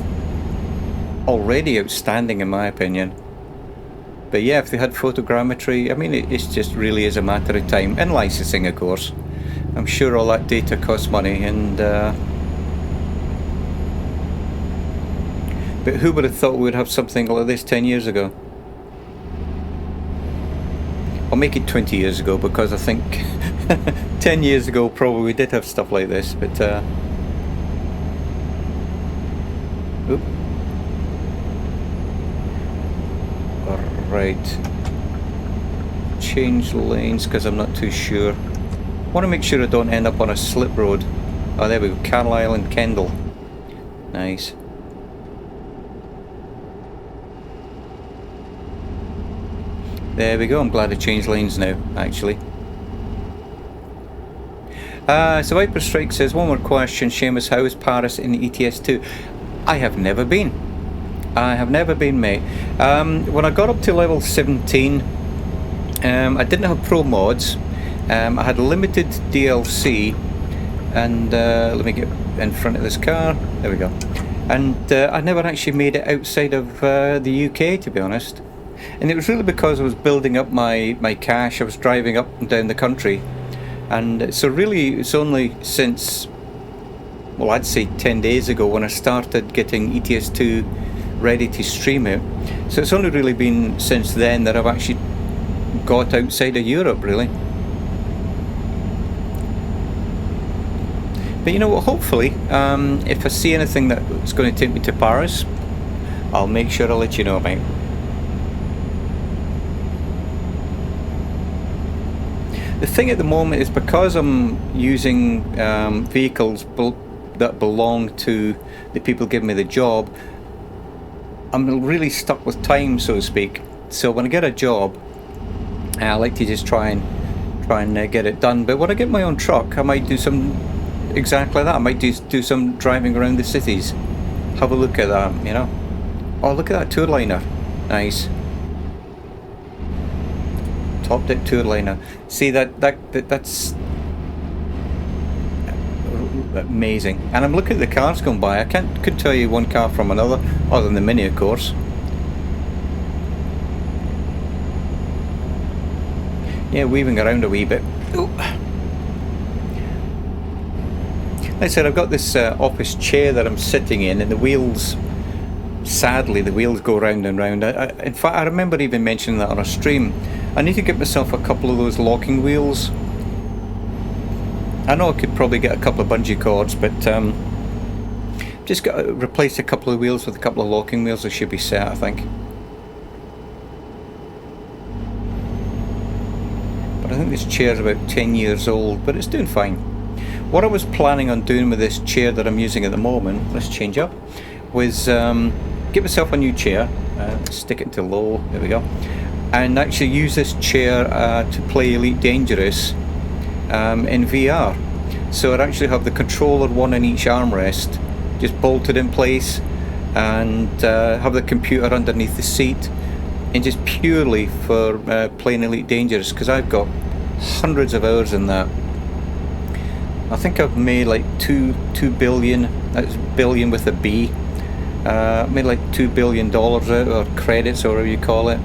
already outstanding in my opinion. But yeah, if they had photogrammetry, I mean, it just really is a matter of time. And licensing, of course. I'm sure all that data costs money, and but who would have thought we would have something like this 10 years ago? I'll make it 20 years ago, because I think 10 years ago probably we did have stuff like this, but oop. Alright, change lanes because I'm not too sure. Want to make sure I don't end up on a slip road. Oh, there we go, Carlisle and Kendal. Nice. There we go, I'm glad I changed lanes now, actually. So Viper Strike says, one more question, Seamus, how is Paris in ETS2? I have never been. I have never been, mate. When I got up to level 17, I didn't have pro mods. I had limited DLC, and let me get in front of this car. There we go. And I never actually made it outside of the UK, to be honest. And it was really because I was building up my cash. I was driving up and down the country, and so really it's only since, well, I'd say 10 days ago when I started getting ETS2 ready to stream it. So it's only really been since then that I've actually got outside of Europe, really. But you know what, hopefully if I see anything that's going to take me to Paris, I'll make sure I'll let you know, mate. The thing at the moment is, because I'm using vehicles that belong to the people giving me the job, I'm really stuck with time, so to speak. So when I get a job, I like to just try and get it done. But when I get my own truck, I might do some exactly that. I might do some driving around the cities. Have a look at that, you know. Oh, look at that tour liner. Nice. Top deck tour liner. See that's amazing. And I'm looking at the cars going by. I couldn't tell you one car from another, other than the Mini, of course. Yeah, weaving around a wee bit. Ooh. Like I said, I've got this office chair that I'm sitting in, and the wheels, sadly, the wheels go round and round. In fact, I remember even mentioning that on a stream. I need to get myself a couple of those locking wheels. I know I could probably get a couple of bungee cords, but just got to replace a couple of wheels with a couple of locking wheels. I should be set, I think. But I think this chair's about 10 years old, but it's doing fine. What I was planning on doing with this chair that I'm using at the moment, let's change up, was get myself a new chair, stick it to low, there we go, and actually use this chair to play Elite Dangerous in VR. So I'd actually have the controller, one in each armrest, just bolted in place, and have the computer underneath the seat, and just purely for playing Elite Dangerous, because I've got hundreds of hours in that. I think I've made like 2 billion, that's billion with a B, made like $2 billion out, or credits, or whatever you call it.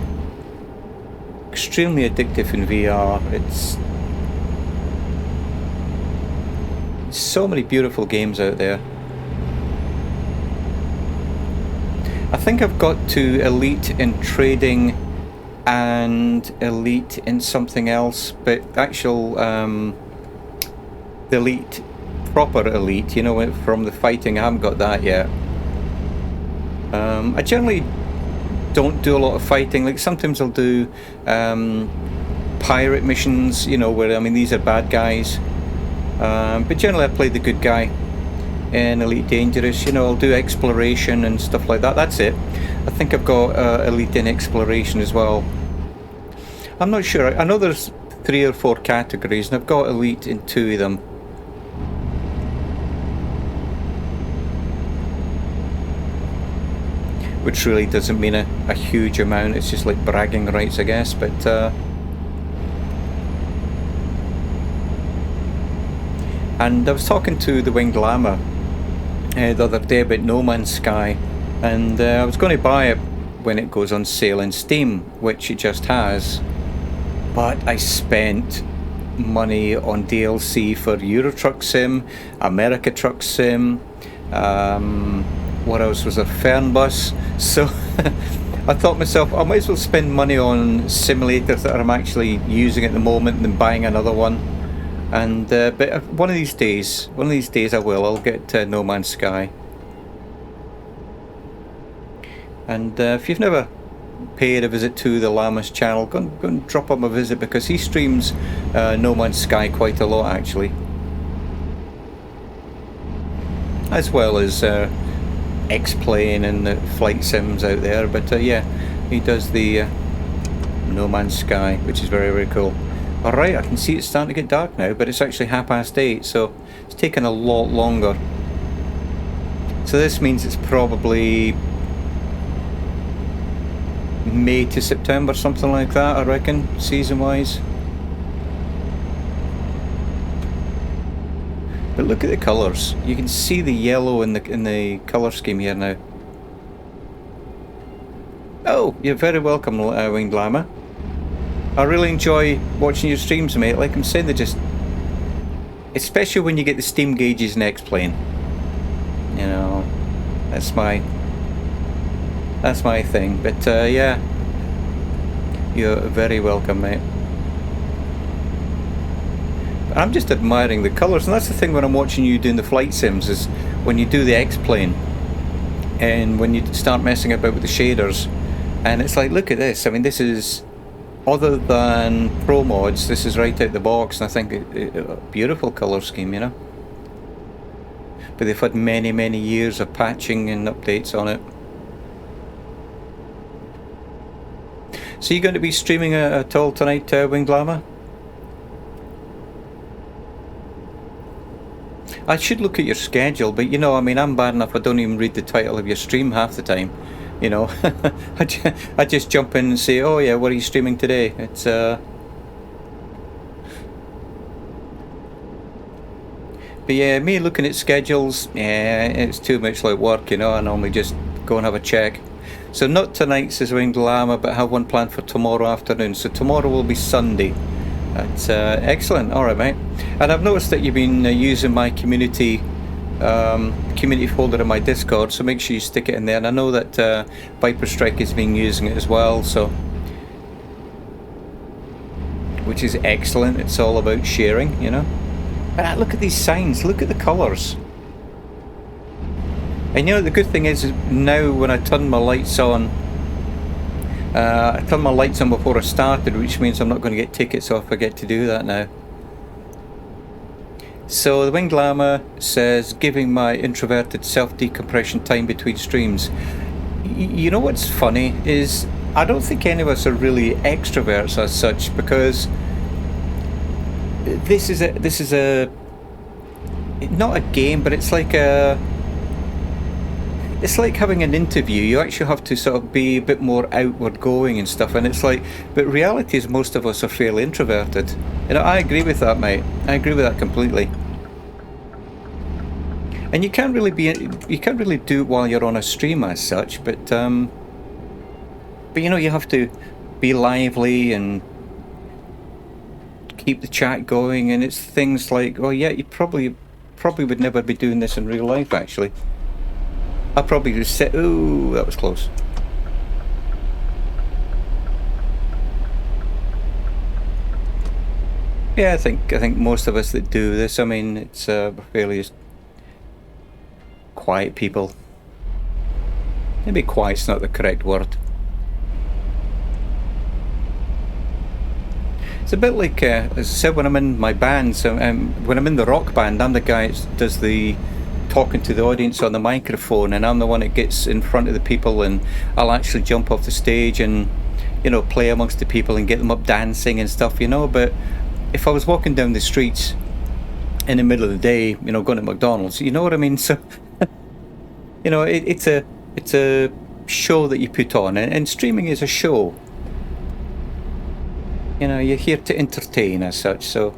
Extremely addictive in VR. It's so many beautiful games out there. I think I've got to Elite in trading and Elite in something else, but actual the Elite, proper Elite, you know, from the fighting, I haven't got that yet. I generally don't do a lot of fighting. Like sometimes I'll do pirate missions, you know, where, I mean, these are bad guys, but generally I play the good guy in Elite Dangerous. You know, I'll do exploration and stuff like that. That's it. I think I've got Elite in exploration as well. I'm not sure. I know there's 3 or 4 categories, and I've got Elite in 2 of them. Which really doesn't mean a huge amount. It's just like bragging rights, I guess. But and I was talking to the Winged Llama the other day about No Man's Sky, And I was going to buy it when it goes on sale in Steam, which it just has, but I spent money on DLC for Euro Truck Sim, America Truck Sim, what else was there, Fernbus, so I thought to myself, I might as well spend money on simulators that I'm actually using at the moment than buying another one. And but one of these days I will. I'll get No Man's Sky. And if you've never paid a visit to the Llamas channel, go and drop him a visit, because he streams No Man's Sky quite a lot actually, as well as X-Plane and the flight sims out there. But yeah, he does the No Man's Sky, which is very, very cool. Alright, I can see it's starting to get dark now, but it's actually 8:30, so it's taken a lot longer. So this means it's probably May to September, something like that, I reckon, season-wise. But look at the colours. You can see the yellow in the colour scheme here now. Oh, you're very welcome, Winged Llama. I really enjoy watching your streams, mate. Like I'm saying, they're just... especially when you get the steam gauges in X-Plane. You know, that's my thing. But yeah, you're very welcome, mate. I'm just admiring the colours, and that's the thing when I'm watching you doing the flight sims, is when you do the X-Plane and when you start messing about with the shaders, and it's like, look at this. I mean, this is, other than pro mods, this is right out the box, and I think a beautiful colour scheme, you know. But they've had many, many years of patching and updates on it. So you're going to be streaming at all tonight, Winged Llama? I should look at your schedule, but you know, I mean, I'm bad enough, I don't even read the title of your stream half the time, you know. I just jump in and say, oh yeah, what are you streaming today? It's but yeah, me looking at schedules, yeah, it's too much like work, you know. I normally just go and have a check. So not tonight, says Winged Llama, but I have one planned for tomorrow afternoon. So tomorrow will be Sunday. That's excellent. All right, mate. And I've noticed that you've been using my community folder in my Discord, so make sure you stick it in there. And I know that Viper Strike has been using it as well, so, which is excellent. It's all about sharing, you know. But look at these signs. Look at the colours. And you know, the good thing is now when I turn my lights on, I turned my lights on before I started, which means I'm not going to get tickets if I forget to do that now. So the Winged Llama says, giving my introverted self-decompression time between streams. You know what's funny is, I don't think any of us are really extroverts as such, because this is a not a game, but it's like having an interview. You actually have to sort of be a bit more outward going and stuff, and it's like, but reality is most of us are fairly introverted. You know, I agree with that, mate. I agree with that completely. And you can't really do it while you're on a stream as such, but you know, you have to be lively and keep the chat going, and it's things like, oh yeah, you probably would never be doing this in real life actually. I probably just sit. Ooh, that was close. Yeah, I think most of us that do this, I mean, it's fairly quiet people. Maybe quiet's not the correct word. It's a bit like, as I said, when I'm in my band, so when I'm in the rock band, I'm the guy that does the talking to the audience on the microphone, and I'm the one that gets in front of the people, and I'll actually jump off the stage and, you know, play amongst the people and get them up dancing and stuff, you know. But if I was walking down the streets in the middle of the day, you know, going to McDonald's, you know what I mean? So, you know, it's a show that you put on, and streaming is a show. You know, you're here to entertain as such, so.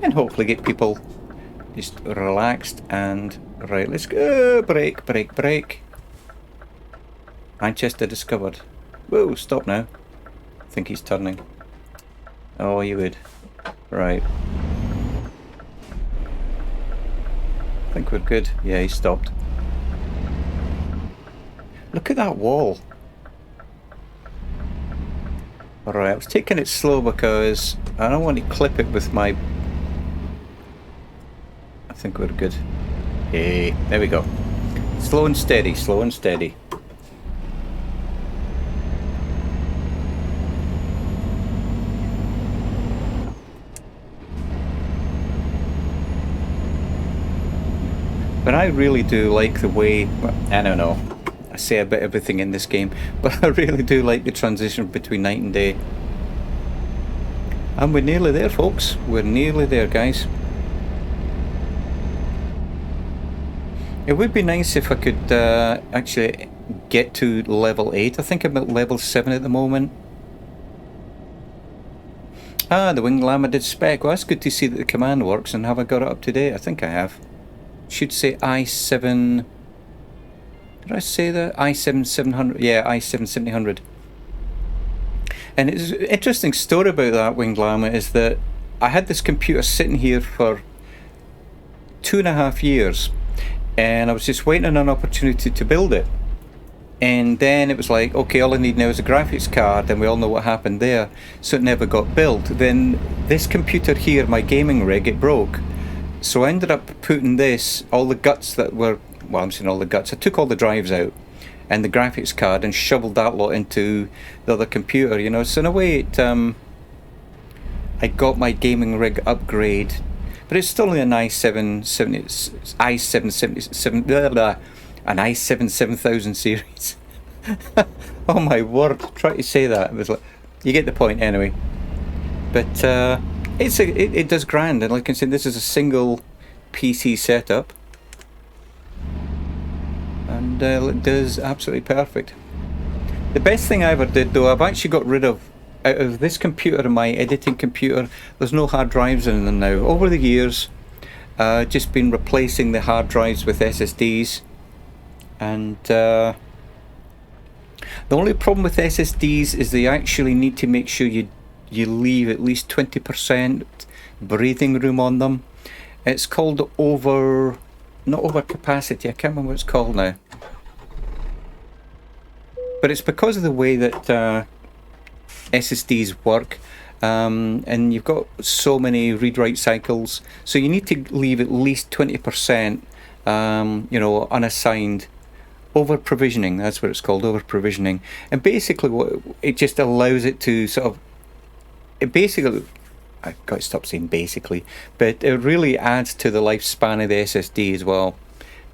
And hopefully get people Just relaxed and right, let's go. Brake, brake, brake. Manchester discovered. Whoa, stop now. I think he's turning. Oh, you would. Right. I think we're good. Yeah, he stopped. Look at that wall. Alright, I was taking it slow because I don't want to clip it with my... I think we're good. Hey, there we go. Slow and steady, slow and steady. But I really do like the way, well, I don't know, I say a bit everything in this game, but I really do like the transition between night and day. And we're nearly there, folks. We're nearly there, guys. It would be nice if I could actually get to level 8. I think I'm at level 7 at the moment. Ah, the Winged Llama did spec. Well, that's good to see that the command works, and have I got it up to date? I think I have. Should say i7... Did I say that? i7 700? Yeah, i7 7000. And it's an interesting story about that Winged Llama is that I had this computer sitting here for 2.5 years, and I was just waiting on an opportunity to build it. And then it was like, okay, all I need now is a graphics card, and we all know what happened there. So it never got built. Then this computer here, my gaming rig, it broke. So I ended up putting this, all the guts that were, well, I'm saying all the guts, I took all the drives out and the graphics card and shoveled that lot into the other computer, you know. So in a way, it, I got my gaming rig upgrade, but it's still only an i7 7000 series. Oh my word, try to say that. It was like, you get the point anyway. But it does grand, and like I said, this is a single PC setup, and it does absolutely perfect. The best thing I ever did, though, I've actually got rid of, out of this computer and my editing computer, there's no hard drives in them now. Over the years, just been replacing the hard drives with SSDs, and the only problem with SSDs is they actually need to make sure you leave at least 20% breathing room on them. It's called not over capacity, I can't remember what it's called now. But it's because of the way that SSDs work, and you've got so many read-write cycles, so you need to leave at least 20%, you know, unassigned. Over provisioning, that's what it's called, over provisioning. And basically what it just allows it to sort of, it basically, I've got to stop saying basically, but it really adds to the lifespan of the SSD as well.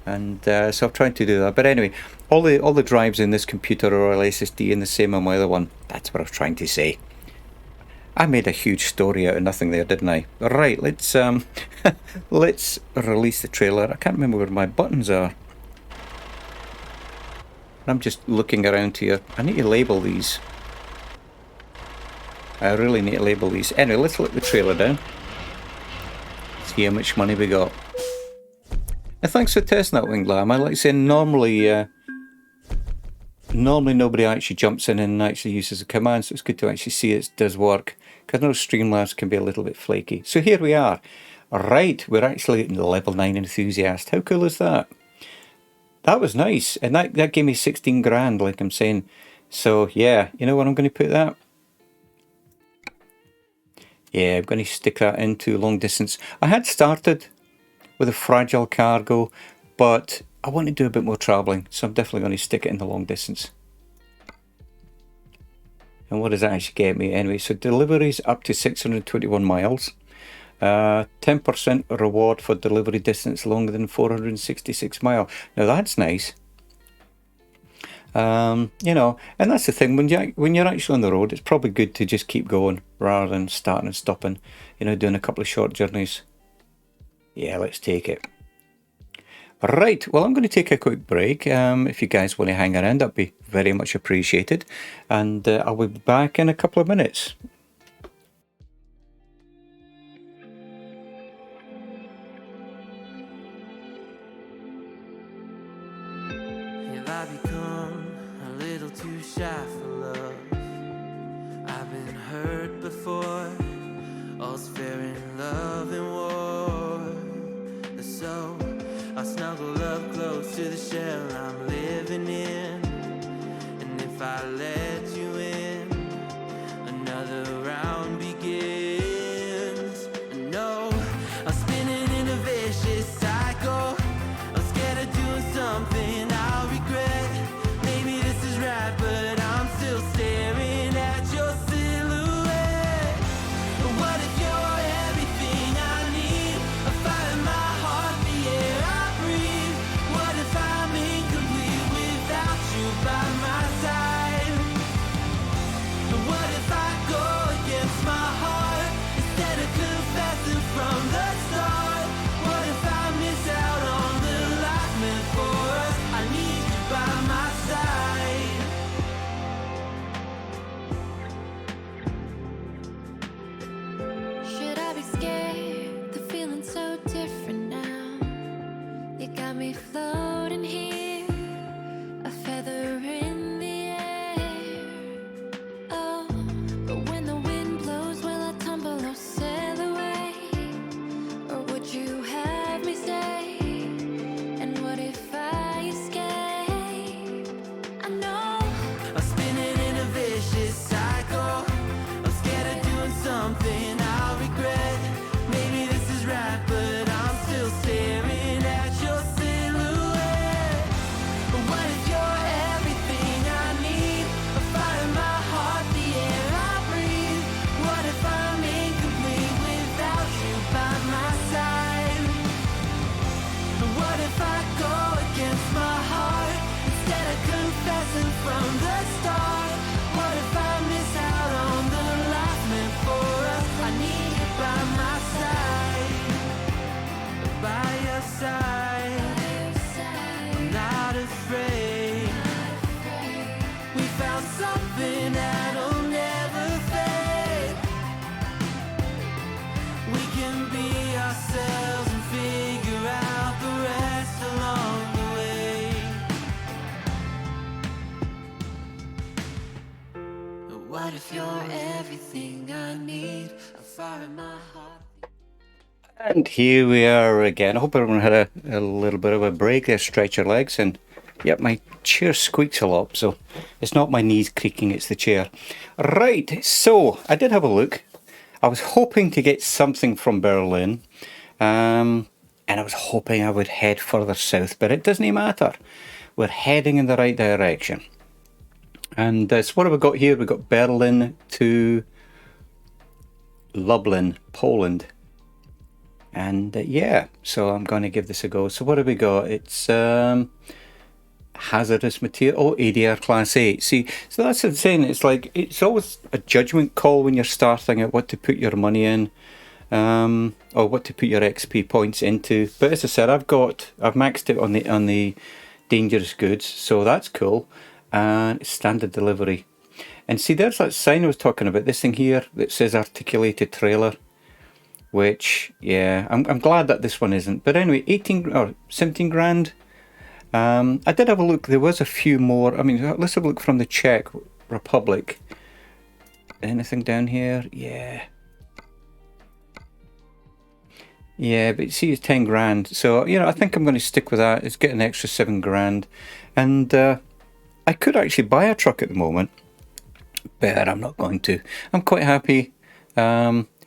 And so I've tried to do that. But anyway, all the drives in this computer are all SSD, and the same on my other one. That's what I was trying to say. I made a huge story out of nothing there, didn't I? Right, let's let's release the trailer. I can't remember where my buttons are. I'm just looking around here. I need to label these. I really need to label these. Anyway, let's let the trailer down. See how much money we got. And thanks for testing that, Winged Llama. Like I say, normally nobody actually jumps in and actually uses a command, so it's good to actually see it does work. Because I know Streamlabs can be a little bit flaky. So here we are. Right, we're actually at the level 9 enthusiast. How cool is that? That was nice, and that gave me 16 grand, like I'm saying. So yeah, you know what I'm going to put that? Yeah, I'm going to stick that into long distance. I had started with a fragile cargo, but I want to do a bit more travelling, so I'm definitely going to stick it in the long distance. And what does that actually get me anyway? So deliveries up to 621 miles. 10% reward for delivery distance longer than 466 miles. Now that's nice. You know, and that's the thing, when you're actually on the road, it's probably good to just keep going rather than starting and stopping, you know, doing a couple of short journeys. Yeah, let's take it. Right, well, I'm going to take a quick break. If you guys want to hang around, that'd be very much appreciated, and I'll be back in a couple of minutes. Have I become a little too shy for love? I've been hurt before. All's fair in love and war. So I snuggle up close to the shell I'm living in. And if I let you in, another round begins. No, I'm spinning in a vicious cycle. I'm scared of doing something I'll regret. Maybe this is right, but I'm still staring at your silhouette. What if you're everything I need? A fire in my heart, the air I breathe. What if I'm incomplete without you by my side? What if I go against my heart instead of confessing from the start? What if I miss out on the life meant for us? I need you by my side. Should I be scared? The feeling's so different now. You got me floating here, a feather in the air. Oh, but when the wind blows, will I tumble or sail away? Or would you have me stay? And what if I escape? I know I'm spinning in a vicious cycle. I'm scared of doing something I'll regret. Maybe this is right, but I'm still staring at your silhouette. What if you're everything I need? A fire in my heart, the air I breathe. What if I'm incomplete without you by my side? What if I go against my heart instead of confessing from the start? What if I miss out on the life meant for us? I need you by my side, by your side. I'm not afraid. We found something that'll never fade. We can be ourselves and figure out the rest along the way. What if you're everything I need? A fire in my heart. And here we are again. I hope everyone had a little bit of a break there, stretch your legs. And yep, my chair squeaks a lot, so it's not my knees creaking, it's the chair. Right, so I did have a look. I was hoping to get something from Berlin, and I was hoping I would head further south, but it doesn't matter. We're heading in the right direction. And so what have we got here? We've got Berlin to Lublin, Poland. And yeah, so I'm going to give this a go. So what have we got? It's hazardous material. Oh, ADR class 8. See, so that's the thing. It's like, it's always a judgment call when you're starting at what to put your money in, or what to put your XP points into. But as I said, I've maxed it on the dangerous goods, so that's cool. And standard delivery. And see, there's that sign I was talking about. This thing here that says articulated trailer. Which, yeah, I'm glad that this one isn't. But anyway, 18 or 17 grand. I did have a look. There was a few more. I mean, let's have a look from the Czech Republic. Anything down here? Yeah. Yeah, but see, it's 10 grand. So, you know, I think I'm going to stick with that. It's getting an extra 7 grand. And I could actually buy a truck at the moment. But I'm not going to. I'm quite happy.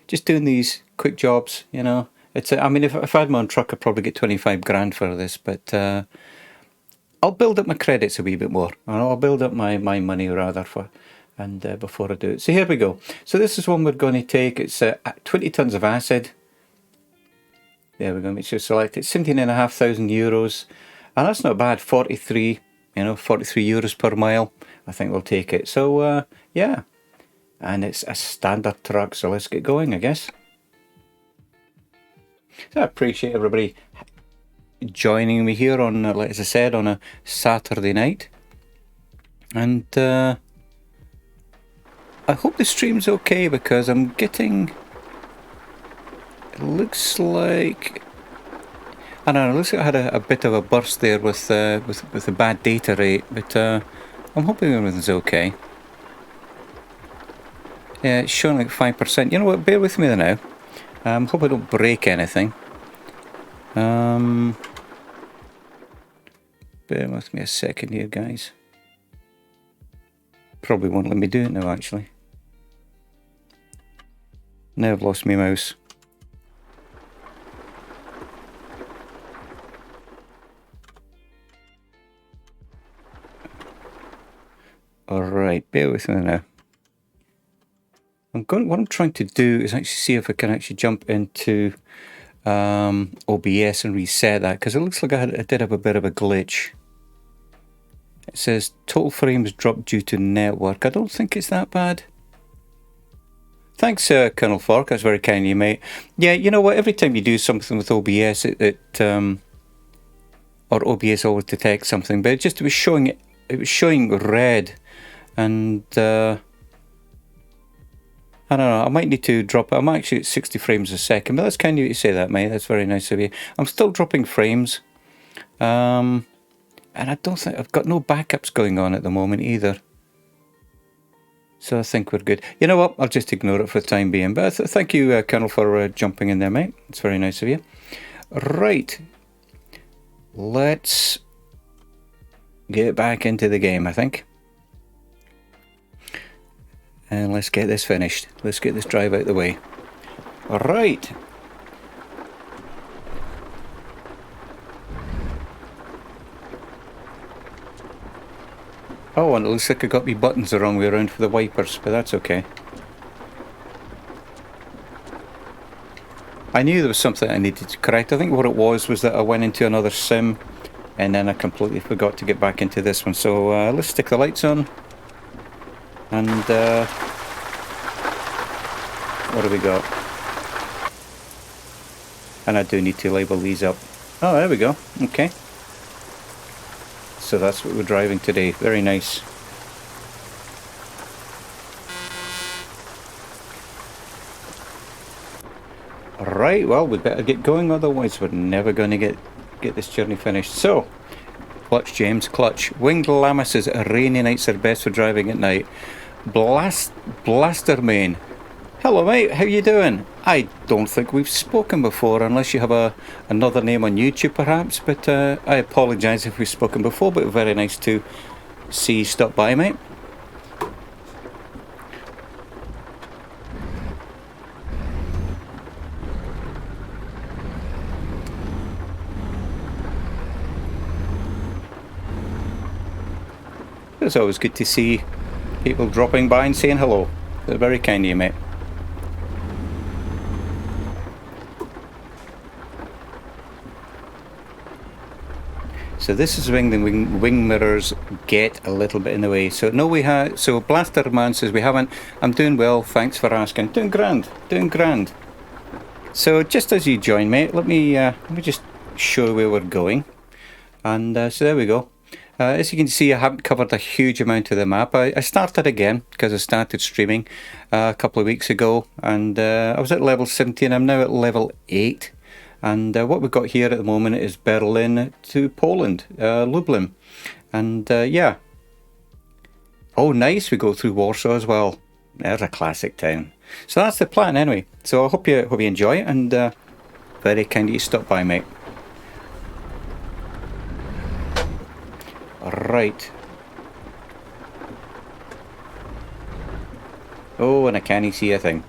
Just doing these quick jobs, you know. I mean, if I had my own truck, I'd probably get 25 grand for this, but I'll build up my credits a wee bit more. I'll build up my money rather before I do it. So here we go. So this is one we're going to take. It's 20 tons of acid. There we go. Make sure to select it. 17,500 euros, and that's not bad. 43 euros per mile. I think we'll take it. So yeah. And it's a standard truck, so let's get going, I guess. So I appreciate everybody joining me here on, as I said, on a Saturday night. And I hope the stream's okay, because I'm getting... It looks like... I don't know, it looks like I had a bit of a burst there with the bad data rate, but I'm hoping everything's okay. Yeah, it's showing like 5%. You know what, bear with me now. Hope I don't break anything. Bear with me a second here, guys. Probably won't let me do it now, actually. Now I've lost my mouse. Alright, bear with me now. What I'm trying to do is actually see if I can actually jump into OBS and reset that, because it looks like I did have a bit of a glitch. It says total frames dropped due to network. I don't think it's that bad. Thanks, Colonel Fork. That's very kind of you, mate. Yeah, you know what? Every time you do something with OBS, or OBS always detects something, but it was showing red, and I don't know, I might need to drop it. I'm actually at 60 frames a second, but that's kind of you to say that, mate. That's very nice of you. I'm still dropping frames. And I don't think I've got no backups going on at the moment either. So I think we're good. You know what? I'll just ignore it for the time being. But thank you, Colonel, for jumping in there, mate. It's very nice of you. Right. Let's get back into the game, I think. And let's get this finished. Let's get this drive out of the way. Alright. Oh, and it looks like I got my buttons the wrong way around for the wipers, but that's okay. I knew there was something I needed to correct. I think what it was that I went into another sim and then I completely forgot to get back into this one. So let's stick the lights on. And what have we got? And I do need to label these up. Oh, there we go. Okay. So that's what we're driving today. Very nice. Right, well, we'd better get going, otherwise we're never going to get this journey finished. So, clutch, James, clutch. Winged Llama says rainy nights are best for driving at night. Blaster Main. Hello, mate. How you doing? I don't think we've spoken before, unless you have another name on YouTube, perhaps. But I apologise if we've spoken before. But very nice to see you stop by, mate. It's always good to see people dropping by and saying hello. They're very kind of you, mate. So this is when the wing mirrors get a little bit in the way. So no, we have. So Blaster Man says we haven't. I'm doing well. Thanks for asking. Doing grand. Doing grand. So just as you join, mate, let me just show where we're going. And so there we go. As you can see, I haven't covered a huge amount of the map. I started again because I started streaming a couple of weeks ago, and I was at level 17. I'm now at level 8. And what we've got here at the moment is Berlin to Poland, Lublin. And yeah. Oh, nice. We go through Warsaw as well. There's a classic town. So that's the plan anyway. So I hope you enjoy it, and very kind of you stop by, mate. Right. Oh, and I can't see a thing.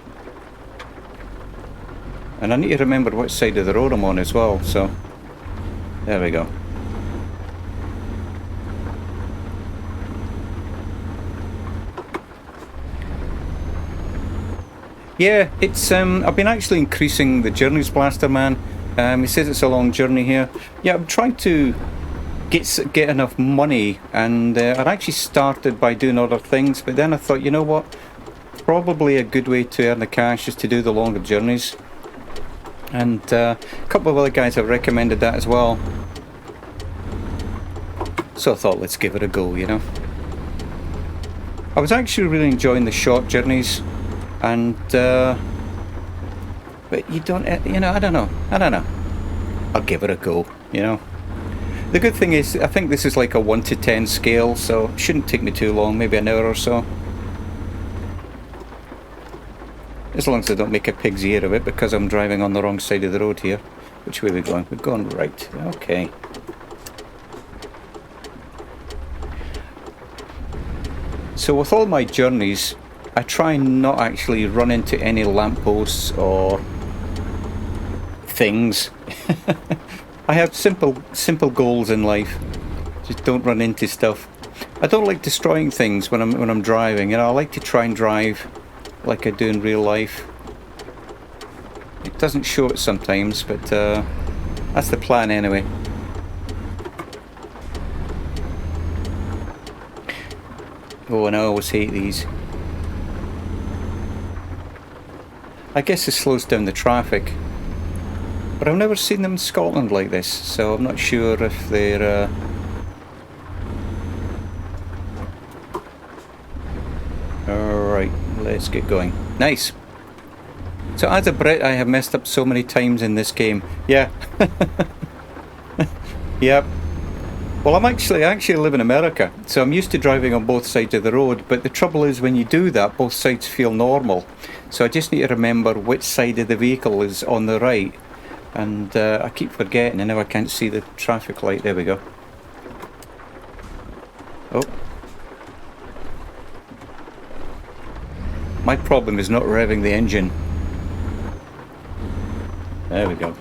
And I need to remember which side of the road I'm on as well, so there we go. Yeah, it's I've been actually increasing the journeys, Blaster Man. He says it's a long journey here. Yeah, I'm trying to get enough money, and I'd actually started by doing other things, but then I thought, you know what, probably a good way to earn the cash is to do the longer journeys. And a couple of other guys have recommended that as well. So I thought, let's give it a go, you know. I was actually really enjoying the short journeys, and but you don't, you know, I don't know. I'll give it a go, you know. The good thing is, I think this is like a 1 to 10 scale, so it shouldn't take me too long, maybe an hour or so. As long as I don't make a pig's ear of it, because I'm driving on the wrong side of the road here. Which way are we going? We're going right. Okay. So with all my journeys, I try not actually run into any lampposts or things. I have simple goals in life. Just don't run into stuff. I don't like destroying things when I'm driving. You know, I like to try and drive like I do in real life. It doesn't show it sometimes, but that's the plan anyway. Oh, and I always hate these. I guess it slows down the traffic. But I've never seen them in Scotland like this, so I'm not sure if they're... Alright, let's get going. Nice! So as a Brit, I have messed up so many times in this game. Yeah. Yep. Well, I actually live in America, so I'm used to driving on both sides of the road, but the trouble is when you do that, both sides feel normal. So I just need to remember which side of the vehicle is on the right. And I keep forgetting, and now I can't see the traffic light. There we go. Oh. My problem is not revving the engine. There we go.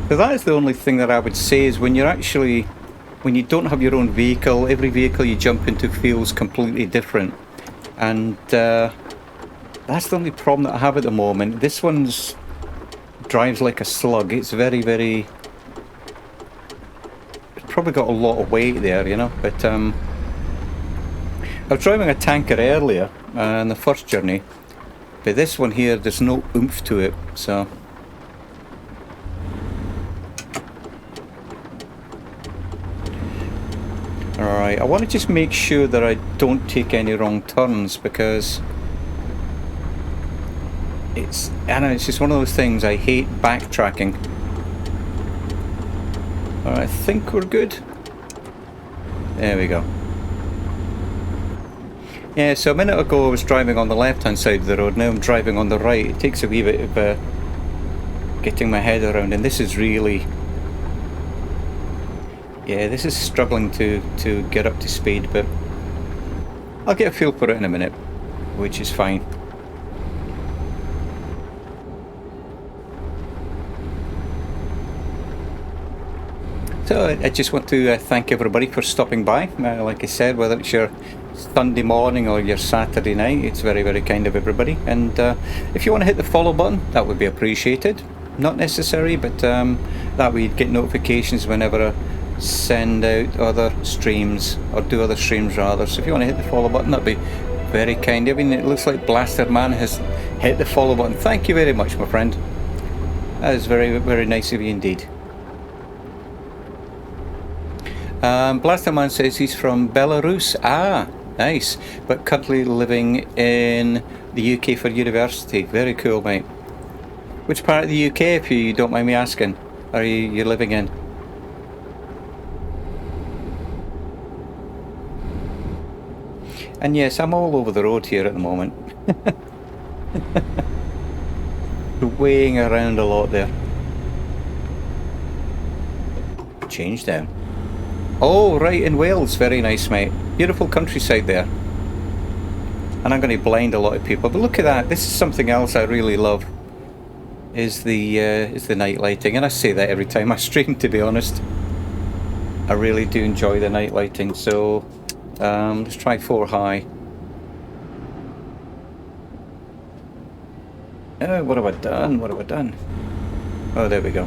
So that is the only thing that I would say is when you don't have your own vehicle, every vehicle you jump into feels completely different. And that's the only problem that I have at the moment. This one's drives like a slug. It's very, very... It's probably got a lot of weight there, you know, but I was driving a tanker earlier on the first journey, but this one here, there's no oomph to it, so... Alright, I want to just make sure that I don't take any wrong turns, because... I know, it's just one of those things. I hate backtracking. Alright, I think we're good. There we go. Yeah, so a minute ago I was driving on the left hand side of the road, now I'm driving on the right. It takes a wee bit of getting my head around, and this is really... Yeah, this is struggling to get up to speed, but I'll get a feel for it in a minute, which is fine. So I just want to thank everybody for stopping by. Like I said, whether it's your Sunday morning or your Saturday night, it's very, very kind of everybody. And if you want to hit the follow button, that would be appreciated. Not necessary, but that way you'd get notifications whenever I send out other streams, or do other streams rather. So if you want to hit the follow button, that'd be very kind. I mean, it looks like Blaster Man has hit the follow button. Thank you very much, my friend. That is very, very nice of you indeed. Blasterman says he's from Belarus. Ah, nice. But currently living in the UK for university. Very cool, mate. Which part of the UK, if you don't mind me asking, are you living in? And yes, I'm all over the road here at the moment. Weighing around a lot there. Change down. Oh, right, in Wales. Very nice, mate. Beautiful countryside there. And I'm going to blind a lot of people. But look at that. This is something else I really love. Is the night lighting. And I say that every time I stream, to be honest. I really do enjoy the night lighting. So, let's try 4 high. Oh, what have I done? What have I done? Oh, there we go.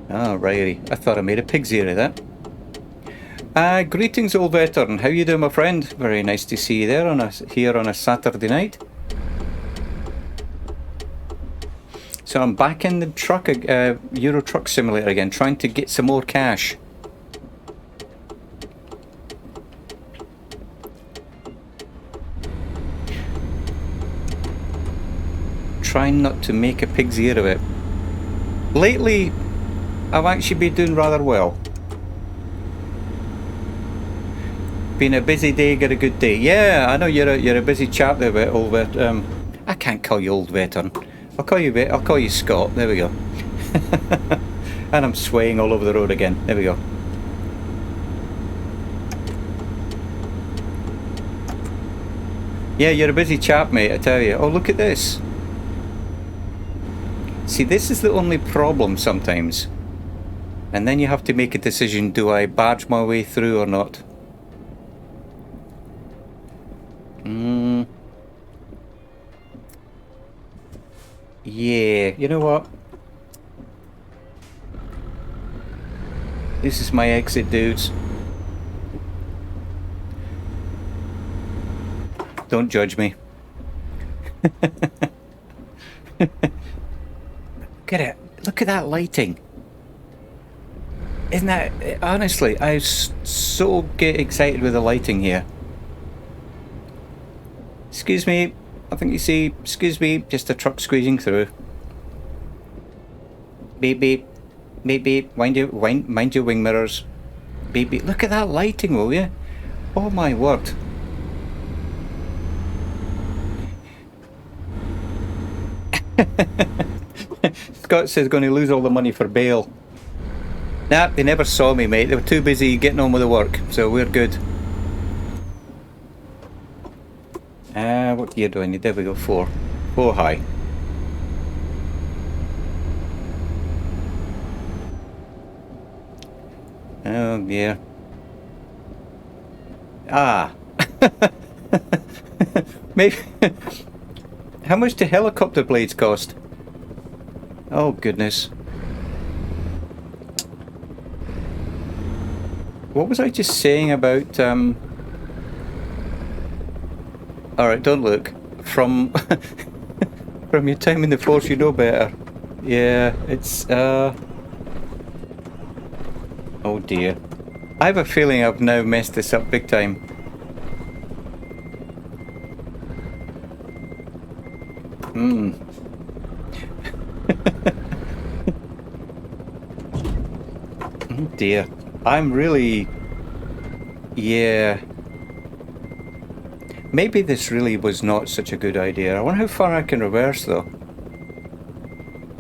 Alrighty, I thought I made a pig's ear of that. Greetings, old veteran. How you doing, my friend? Very nice to see you there here on a Saturday night. So I'm back in the truck, Euro Truck Simulator again, trying to get some more cash. trying not to make a pig's ear of it. Lately, I've actually been doing rather well. Been a busy day, got a good day. Yeah, I know you're a busy chap there, old vet. I can't call you old veteran. I'll call you Scott. There we go. And I'm swaying all over the road again. There we go. Yeah, you're a busy chap, mate, I tell you. Oh, look at this. See, this is the only problem sometimes. And then you have to make a decision, do I barge my way through or not? Yeah, you know what? This is my exit, dudes. Don't judge me. Look at it. Look at that lighting. Isn't that... Honestly, I so get excited with the lighting here. Excuse me. I think you see... Excuse me. Just a truck squeezing through. Beep beep. Beep beep. Mind your wing mirrors. Beep beep. Look at that lighting, will you? Oh my word. Scott says going to lose all the money for bail. Nah, they never saw me, mate. They were too busy getting on with the work, so we're good. What gear do I need? There we go, 4. 4 high. Oh, yeah. Ah. Maybe... How much do helicopter blades cost? Oh, goodness. What was I just saying about... Alright, don't look. From... From your time in the force, you know better. Yeah, it's... Oh, dear. I have a feeling I've now messed this up big time. Oh dear. I'm really... Yeah. Maybe this really was not such a good idea. I wonder how far I can reverse though.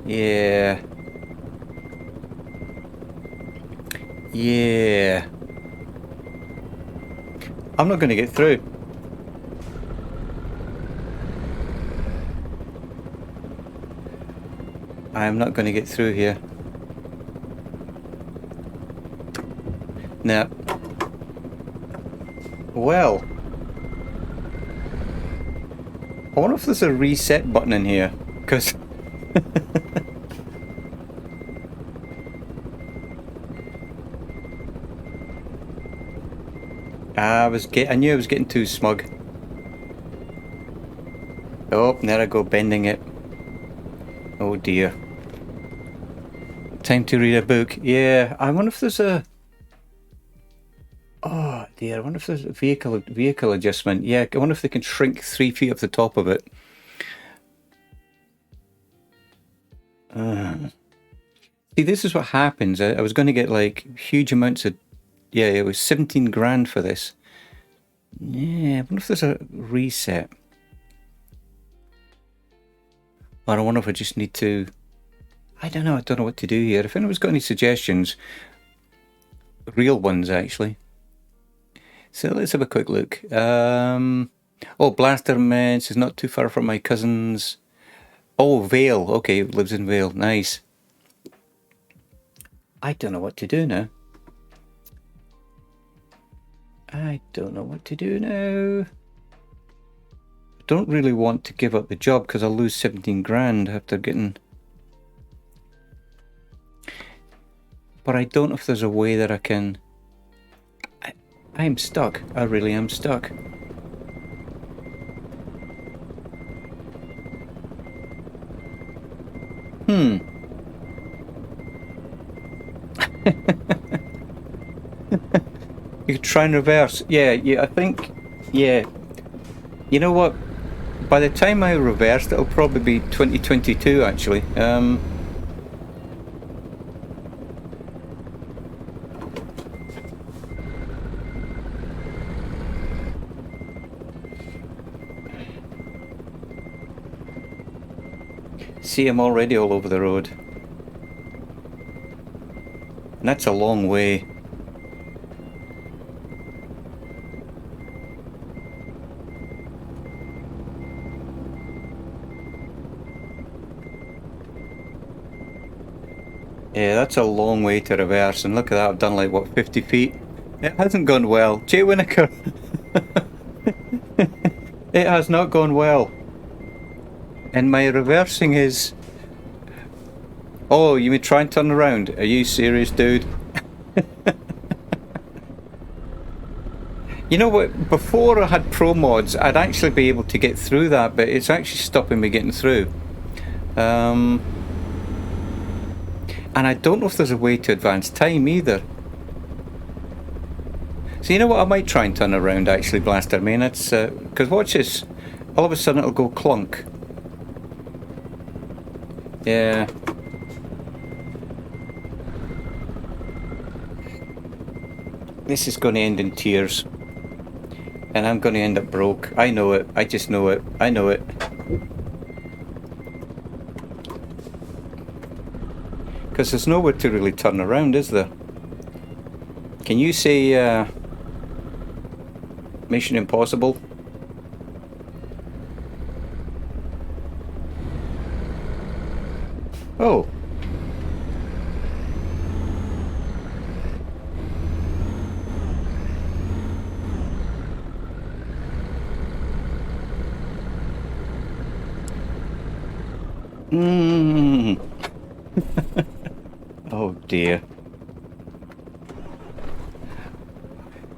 Yeah. Yeah. I'm not going to get through. I am not going to get through here. No. Well. I wonder if there's a reset button in here, because... I knew I was getting too smug. Oh, there I go, bending it. Oh dear. Time to read a book. Yeah, I wonder if there's a... Oh dear, I wonder if there's a vehicle adjustment. Yeah, I wonder if they can shrink 3 feet off the top of it. See, this is what happens. I was going to get like huge amounts of... Yeah, it was 17 grand for this. Yeah, I wonder if there's a reset. Or I wonder if I just need to... I don't know what to do here. If anyone's got any suggestions, real ones actually. So let's have a quick look. Oh, Blasterman is not too far from my cousin's. Oh, Vale. Okay, lives in Vale. Nice. I don't know what to do now. I don't really want to give up the job because I'll lose 17 grand after getting... But I don't know if there's a way that I can... I'm stuck. I really am stuck. You could try and reverse. Yeah, I think... Yeah. You know what? By the time I reversed, it'll probably be 2022 actually. See, I'm already all over the road. And that's a long way. Yeah, that's a long way to reverse, and look at that, I've done like, what, 50 feet? It hasn't gone well. Jay Winokur! It has not gone well. And my reversing is... Oh, you mean try and turn around? Are you serious, dude? You know what, before I had pro mods, I'd actually be able to get through that, but it's actually stopping me getting through. And I don't know if there's a way to advance time either. So you know what, I might try and turn around actually, Blaster. I mean, it's... because watch this. All of a sudden it'll go clunk. Yeah. This is going to end in tears. And I'm going to end up broke. I know it. I just know it. I know it. Because there's nowhere to really turn around, is there? Can you say Mission Impossible? Oh. Oh dear.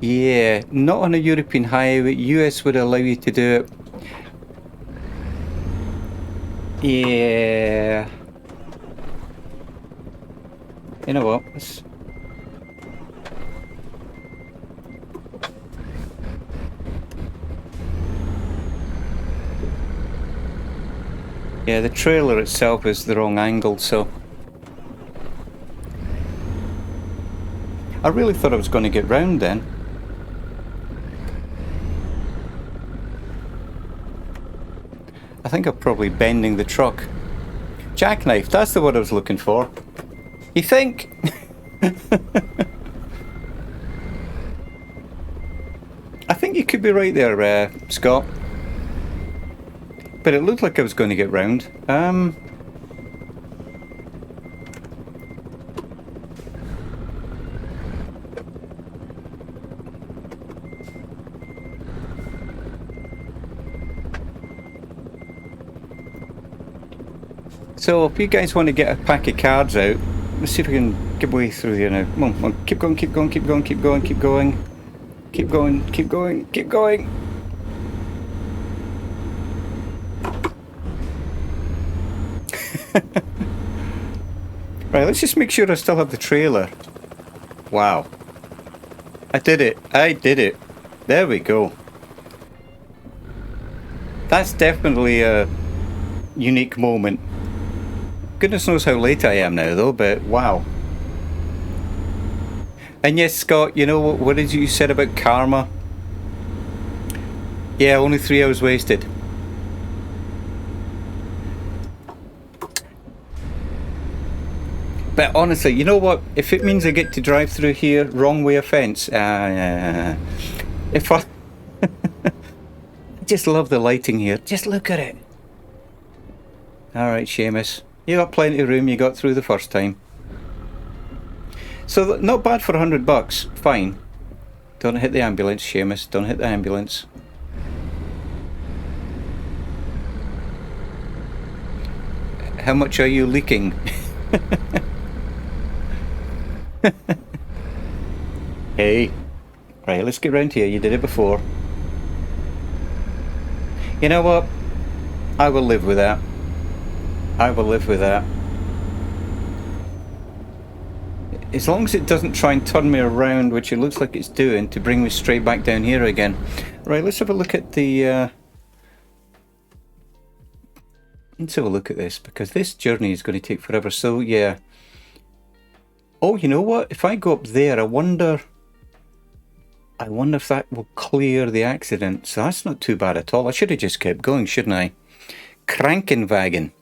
Yeah, not on a European highway. US would allow you to do it. Yeah. You know what? Yeah, the trailer itself is the wrong angle, so... I really thought I was going to get round then. I think I'm probably bending the truck. Jackknife, that's the word I was looking for. You think? I think you could be right there, Scott. But it looked like I was going to get round. So if you guys want to get a pack of cards out, let's see if we can get way through here now. Come on, come on, keep going, keep going, keep going, keep going, keep going. Keep going, keep going, keep going. Right, let's just make sure I still have the trailer. Wow. I did it. I did it. There we go. That's definitely a unique moment. Goodness knows how late I am now though, but wow. And yes, Scott, you know what did you said about karma? Yeah, only 3 hours wasted. But honestly, you know what? If it means I get to drive through here, wrong way of fence. If I... I just love the lighting here. Just look at it. Alright, Seamus. You got plenty of room, you got through the first time. So, not bad for $100. Fine. Don't hit the ambulance, Seamus. Don't hit the ambulance. How much are you leaking? Hey. Right, let's get round here. You did it before. You know what? I will live with that. I will live with that. As long as it doesn't try and turn me around, which it looks like it's doing, to bring me straight back down here again. Right, let's have a look at the let's have a look at this, because this journey is going to take forever. So yeah. Oh, you know what? If I go up there, I wonder if that will clear the accident. So that's not too bad at all. I should have just kept going, shouldn't I? Krankenwagen.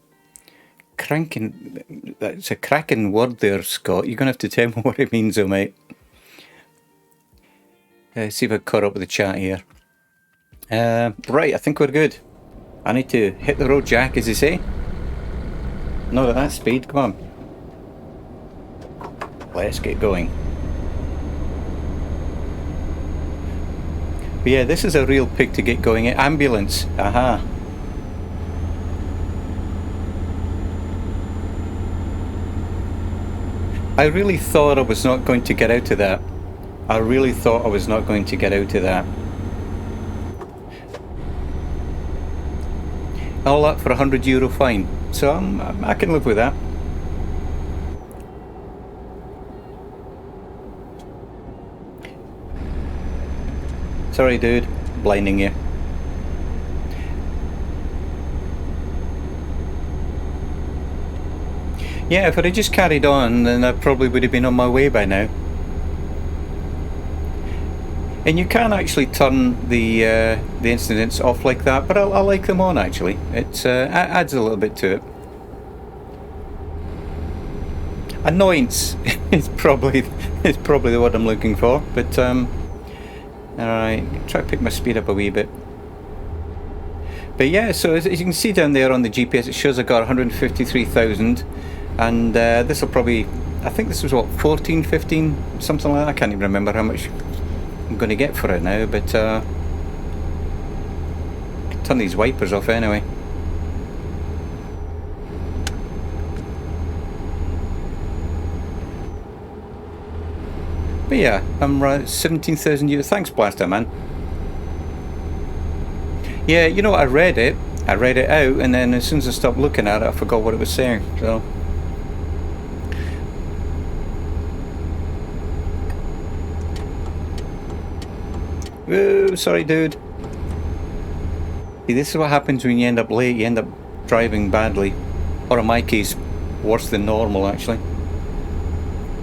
That's a cracking word there, Scott. You're going to have to tell me what it means, though, mate. See if I caught up with the chat here. Right, I think we're good. I need to hit the road, Jack, as they say. Not at that speed, come on. Let's get going. But yeah, this is a real pig to get going. Ambulance, aha. I really thought I was not going to get out of that. I really thought I was not going to get out of that. All that for €100 fine. So I can live with that. Sorry, dude, blinding you. Yeah, if I'd have just carried on, then I probably would have been on my way by now. And you can actually turn the incidents off like that, but I like them on actually. It adds a little bit to it. Annoyance is probably the word I'm looking for. But alright, try to pick my speed up a wee bit. But yeah, so as you can see down there on the GPS, it shows I got 153,000, and this will probably, I think this was what, 14, 15, something like that. I can't even remember how much I'm going to get for it now, but turn these wipers off anyway. But yeah, I'm right, 17,000 euros. Thanks, Blaster Man. Yeah, you know, I read it out, and then as soon as I stopped looking at it, I forgot what it was saying. So. Whoa, sorry, dude. See, this is what happens when you end up late. You end up driving badly, or in my case, worse than normal, actually.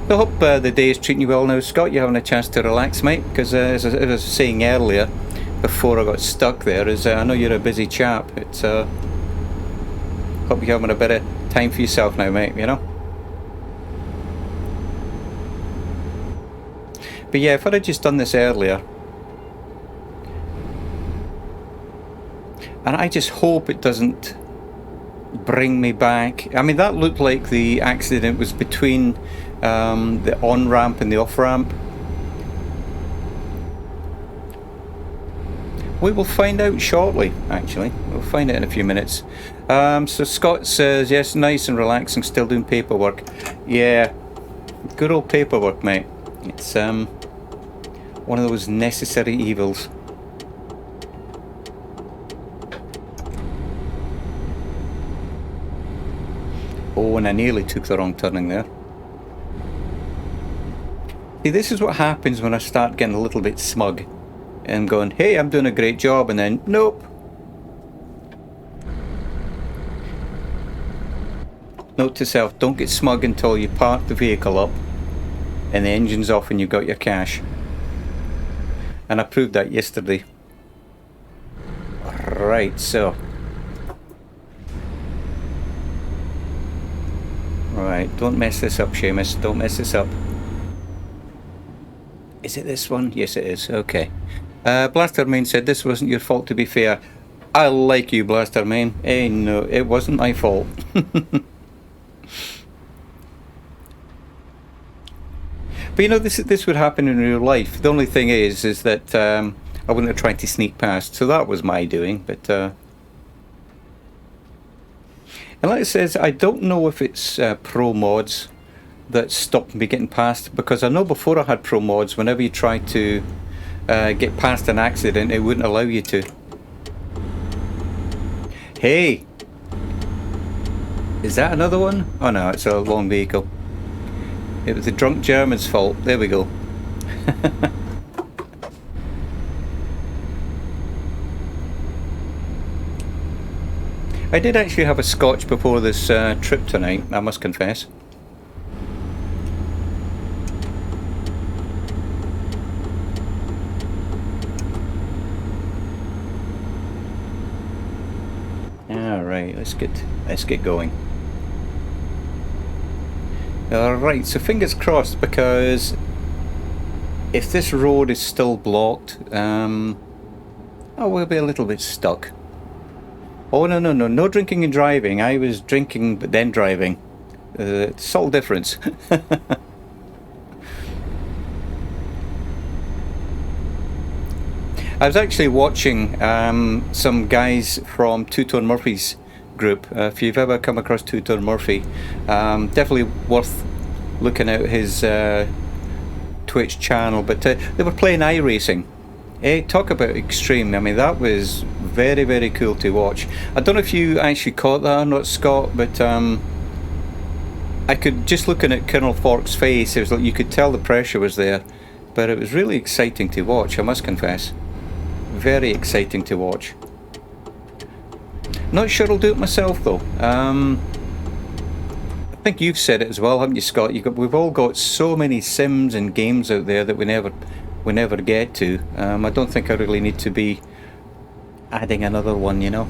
I hope the day is treating you well now, Scott. You're having a chance to relax, mate. Because as I was saying earlier, before I got stuck there, is I know you're a busy chap. It's hope you're having a bit of time for yourself now, mate. You know. But yeah, if I'd have just done this earlier, and I just hope it doesn't bring me back. I mean, that looked like the accident was between the on-ramp and the off-ramp. We will find out shortly, actually. We'll find out in a few minutes. So Scott says, yes, nice and relaxing, still doing paperwork. Yeah, good old paperwork, mate. It's one of those necessary evils. Oh, and I nearly took the wrong turning there. See, this is what happens when I start getting a little bit smug and going, hey, I'm doing a great job, and then, nope. Note to self, don't get smug until you park the vehicle up and the engine's off and you've got your cash. And I proved that yesterday. Right, so. Right, don't mess this up, Seamus. Don't mess this up. Is it this one? Yes, it is. Okay. Blaster Main said this wasn't your fault, to be fair. I like you, Blaster Main. Eh, no, it wasn't my fault. But you know, this would happen in real life. The only thing is that I wouldn't have tried to sneak past. So that was my doing, but... And like it says, I don't know if it's pro mods that stopped me getting past, because I know before I had pro mods, whenever you tried to get past an accident, it wouldn't allow you to. Hey! Is that another one? Oh no, it's a long vehicle. It was the drunk German's fault. There we go. I did actually have a scotch before this trip tonight, I must confess. Alright, let's get going. Alright, so fingers crossed, because if this road is still blocked, we'll be a little bit stuck. Oh, no drinking and driving. I was drinking but then driving. Subtle difference. I was actually watching some guys from Two Tone Murphy's group. If you've ever come across Two Tone Murphy, definitely worth looking out his Twitch channel. But they were playing iRacing. Talk about extreme. I mean, that was very, very cool to watch. I don't know if you actually caught that or not, Scott, but I could, just looking at Colonel Fork's face, it was like you could tell the pressure was there, but it was really exciting to watch, I must confess. Very exciting to watch. Not sure I'll do it myself though. I think you've said it as well, haven't you, Scott? We've all got so many sims and games out there that we never get to. I don't think I really need to be adding another one, you know.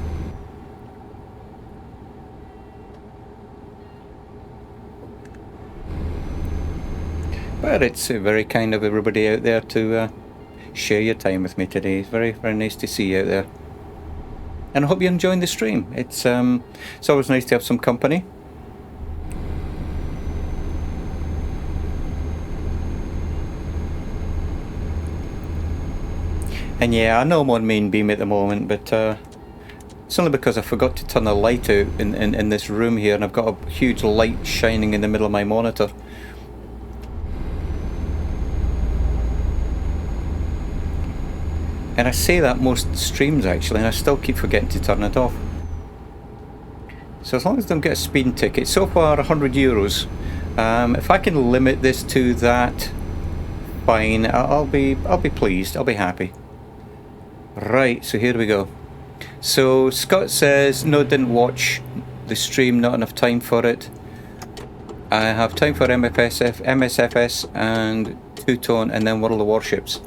But it's very kind of everybody out there to share your time with me today. It's very, very nice to see you out there. And I hope you're enjoying the stream. It's always nice to have some company. And yeah, I know I'm on main beam at the moment, but it's only because I forgot to turn the light out in this room here, and I've got a huge light shining in the middle of my monitor. And I say that most streams actually, and I still keep forgetting to turn it off. So as long as I don't get a speeding ticket, so far €100. If I can limit this to that, fine. I'll be pleased. I'll be happy. Right, so here we go. So Scott says, no, didn't watch the stream, not enough time for it. I have time for MSFS and Two Tone and then World of Warships.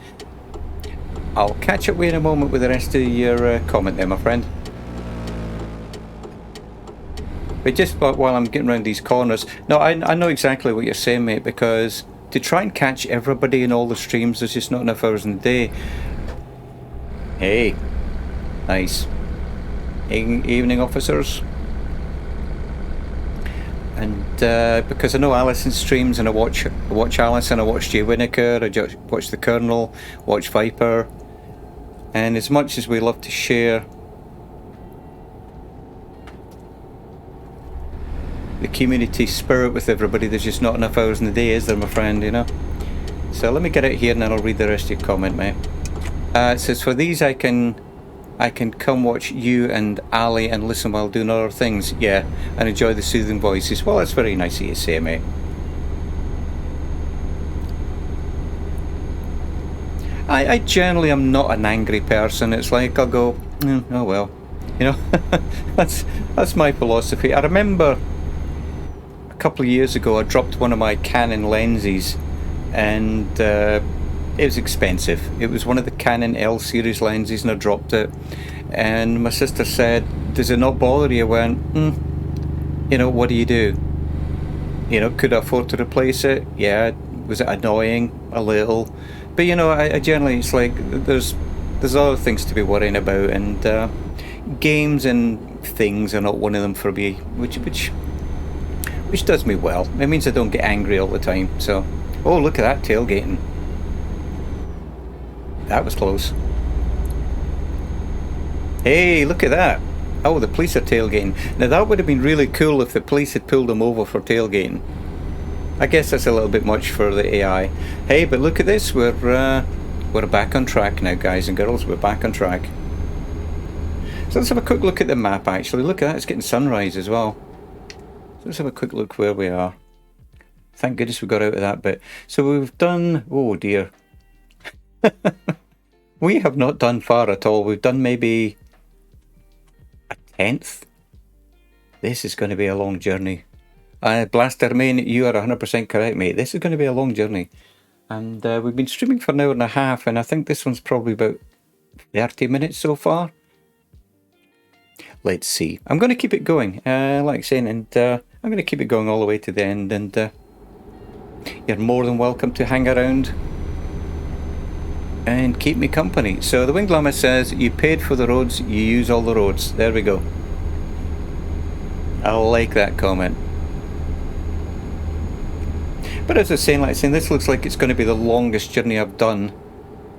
I'll catch up with you in a moment with the rest of your comment there, my friend. But just while I'm getting around these corners, no, I know exactly what you're saying, mate, because to try and catch everybody in all the streams, there's just not enough hours in the day. Hey, nice. Evening, officers. And because I know Alison streams, and I watch Alison, I watch Jay Winokur, I watch the Colonel, watch Viper, and as much as we love to share the community spirit with everybody, there's just not enough hours in the day, is there, my friend, you know? So let me get out here and then I'll read the rest of your comment, mate. It says, for these I can come watch you and Ali and listen while doing other things. Yeah, and enjoy the soothing voices. Well, that's very nice of you to say, mate. I generally am not an angry person. It's like I'll go, oh well, you know. that's my philosophy. I remember a couple of years ago I dropped one of my Canon lenses, and it was expensive. It was one of the Canon L series lenses, and I dropped it. And my sister said, "Does it not bother you?" I went, you know, what do you do? You know, could I afford to replace it? Yeah. Was it annoying? A little. But you know, I generally, it's like there's other things to be worrying about, and games and things are not one of them for me, which does me well. It means I don't get angry all the time. So, oh, look at that tailgating. That was close. Hey, look at that. Oh, the police are tailgating. Now that would have been really cool if the police had pulled them over for tailgating. I guess that's a little bit much for the AI. Hey, but look at this. We're back on track now, guys and girls. We're back on track. So let's have a quick look at the map, actually. Look at that. It's getting sunrise as well. So let's have a quick look where we are. Thank goodness we got out of that bit. So we've done... Oh, dear. We have not done far at all. We've done maybe a tenth This is going to be a long journey. Blaster Main, you are 100% correct, mate. This is going to be a long journey. And we've been streaming for an hour and a half, and I think this one's probably about 30 minutes so far. Let's see. I'm going to keep it going, like saying, and I'm going to keep it going all the way to the end, and you're more than welcome to hang around and keep me company. So the Winged Llama says, you paid for the roads, you use all the roads. There we go. I like that comment. But as I was saying, this looks like it's going to be the longest journey I've done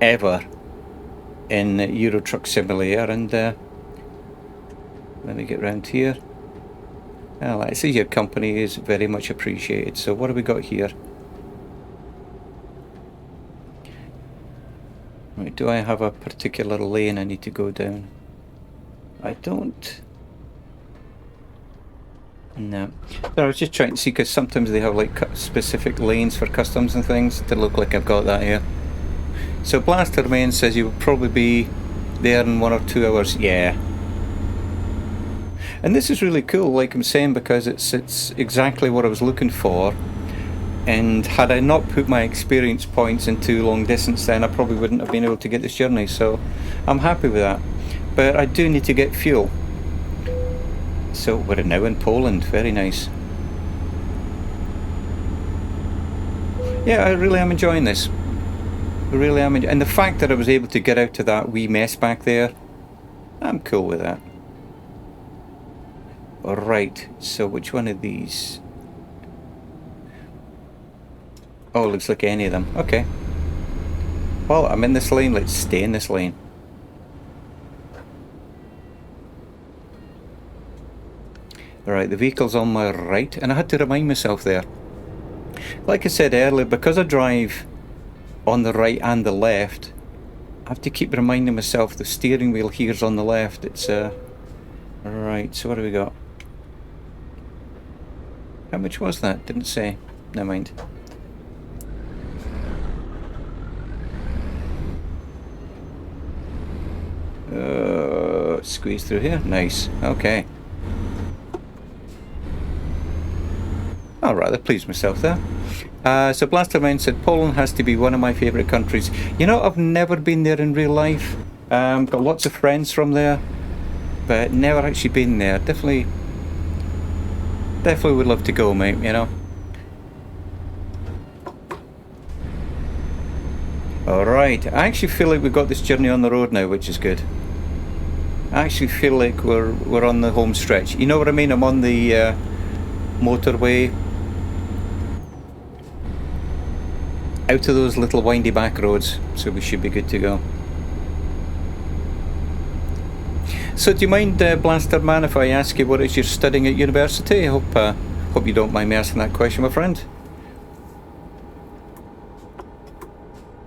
ever in Euro Truck Simulator. And let me get round here. Well, like I say, your company is very much appreciated. So what have we got here? Right, do I have a particular lane I need to go down? I don't. No. I was just trying to see, because sometimes they have like specific lanes for customs and things. To look like I've got that here. So Blaster Main says you will probably be there in 1 or 2 hours. Yeah. And this is really cool, like I'm saying, because it's exactly what I was looking for. And had I not put my experience points into long distance, then I probably wouldn't have been able to get this journey. So I'm happy with that. But I do need to get fuel. So we're now in Poland. Very nice. Yeah, I really am enjoying this. I really am. And the fact that I was able to get out to that wee mess back there, I'm cool with that. Alright, so which one of these? Oh, looks like any of them. Okay. Well, I'm in this lane. Let's stay in this lane. Alright, the vehicle's on my right, and I had to remind myself there. Like I said earlier, because I drive on the right and the left, I have to keep reminding myself the steering wheel here's on the left. It's right, so what do we got? How much was that? Didn't say. Never mind. Squeeze through here. Nice. Okay. I'll rather please myself there. So Blasterman said Poland has to be one of my favourite countries. You know, I've never been there in real life. Got lots of friends from there, but never actually been there. Definitely would love to go, mate, you know. Alright, I actually feel like we've got this journey on the road now, which is good. I actually feel like we're on the home stretch. You know what I mean? I'm on the motorway. Out of those little windy back roads, so we should be good to go. So do you mind, Blaster Man, if I ask you what it is you're studying at university? I hope you don't mind me asking that question, my friend.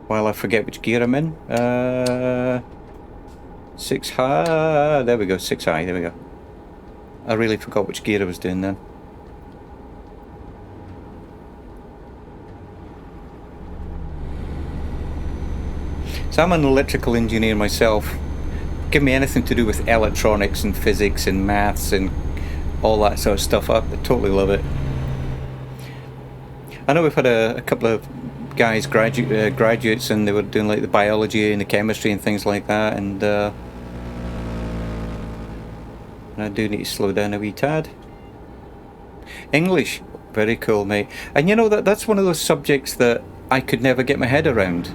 While I forget which gear I'm in. 6 high. There we go, 6 high, there we go. I really forgot which gear I was doing then. So I'm an electrical engineer myself. Give me anything to do with electronics and physics and maths and all that sort of stuff. I totally love it. I know we've had a couple of guys, graduates, and they were doing like the biology and the chemistry and things like that, and I do need to slow down a wee tad. English, very cool, mate. And you know, that's one of those subjects that I could never get my head around.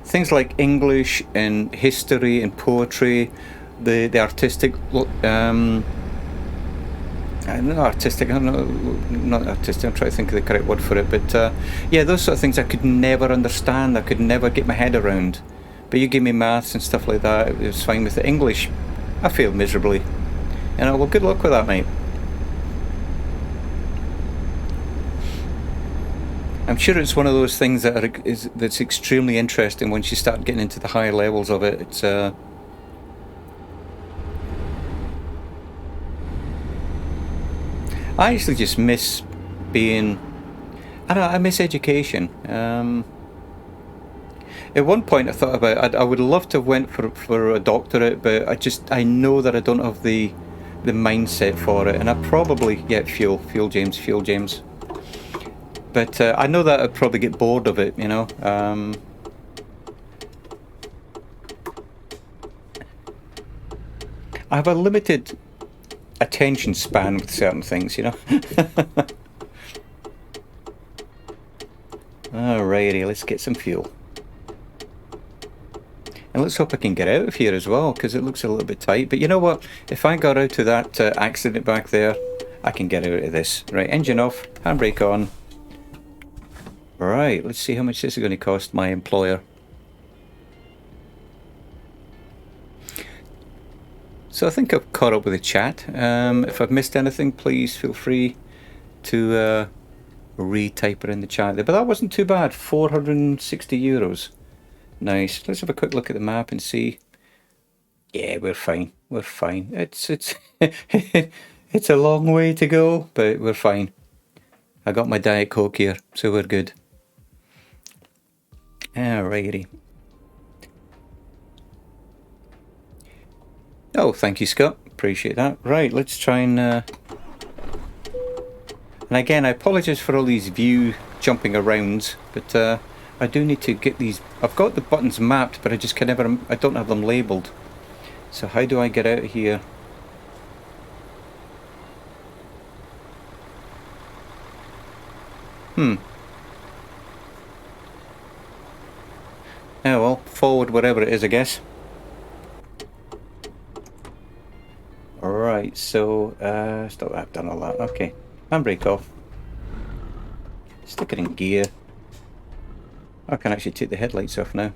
Things like English and history and poetry, the artistic, not artistic, not artistic, I'm trying to think of the correct word for it, but yeah, those sort of things I could never understand, I could never get my head around. But you give me maths and stuff like that, it was fine with it. English, I failed miserably. You know, well, good luck with that, mate. I'm sure it's one of those things that's extremely interesting once you start getting into the higher levels of it. It's I actually just miss being, I don't know, I miss education. At one point I thought about I would love to have went for a doctorate, but I know that I don't have the the mindset for it, and I probably get fuel, James. But I know that I'd probably get bored of it, you know. I have a limited attention span with certain things, you know. Alrighty, let's get some fuel. And let's hope I can get out of here as well, because it looks a little bit tight. But you know what? If I got out of that accident back there, I can get out of this. Right, engine off, handbrake on. Right, let's see how much this is going to cost my employer. So I think I've caught up with the chat. If I've missed anything, please feel free to retype it in the chat there. But that wasn't too bad, 460 euros. Nice. Let's have a quick look at the map and see. Yeah, we're fine. We're fine. It's it's a long way to go, but we're fine. I got my Diet Coke here, so we're good. Alrighty. Oh, thank you, Scott. Appreciate that. Right, let's try and again, I apologise for all these view jumping around, but I do need to get these. I've got the buttons mapped, but I just can never. I don't have them labelled. So how do I get out of here? Oh well, forward whatever it is, I guess. Alright, so stop. I've done all that. Okay, handbrake off. Stick it in gear. I can actually take the headlights off now.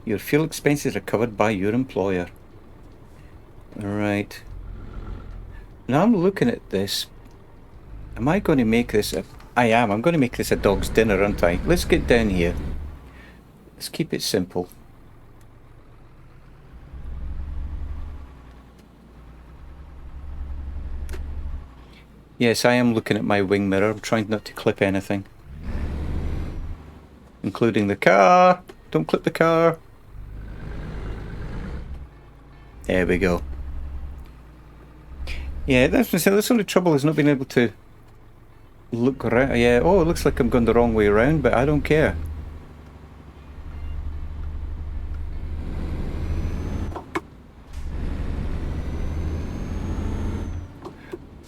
Your fuel expenses are covered by your employer. Alright. Now I'm looking at this. Am I going to make this a... I am. I'm going to make this a dog's dinner, aren't I? Let's get down here. Let's keep it simple. Yes, I am looking at my wing mirror. I'm trying not to clip anything. Including the car. Don't clip the car. There we go. Yeah, that's the only trouble is not being able to look around. Yeah, oh, it looks like I'm going the wrong way around, but I don't care.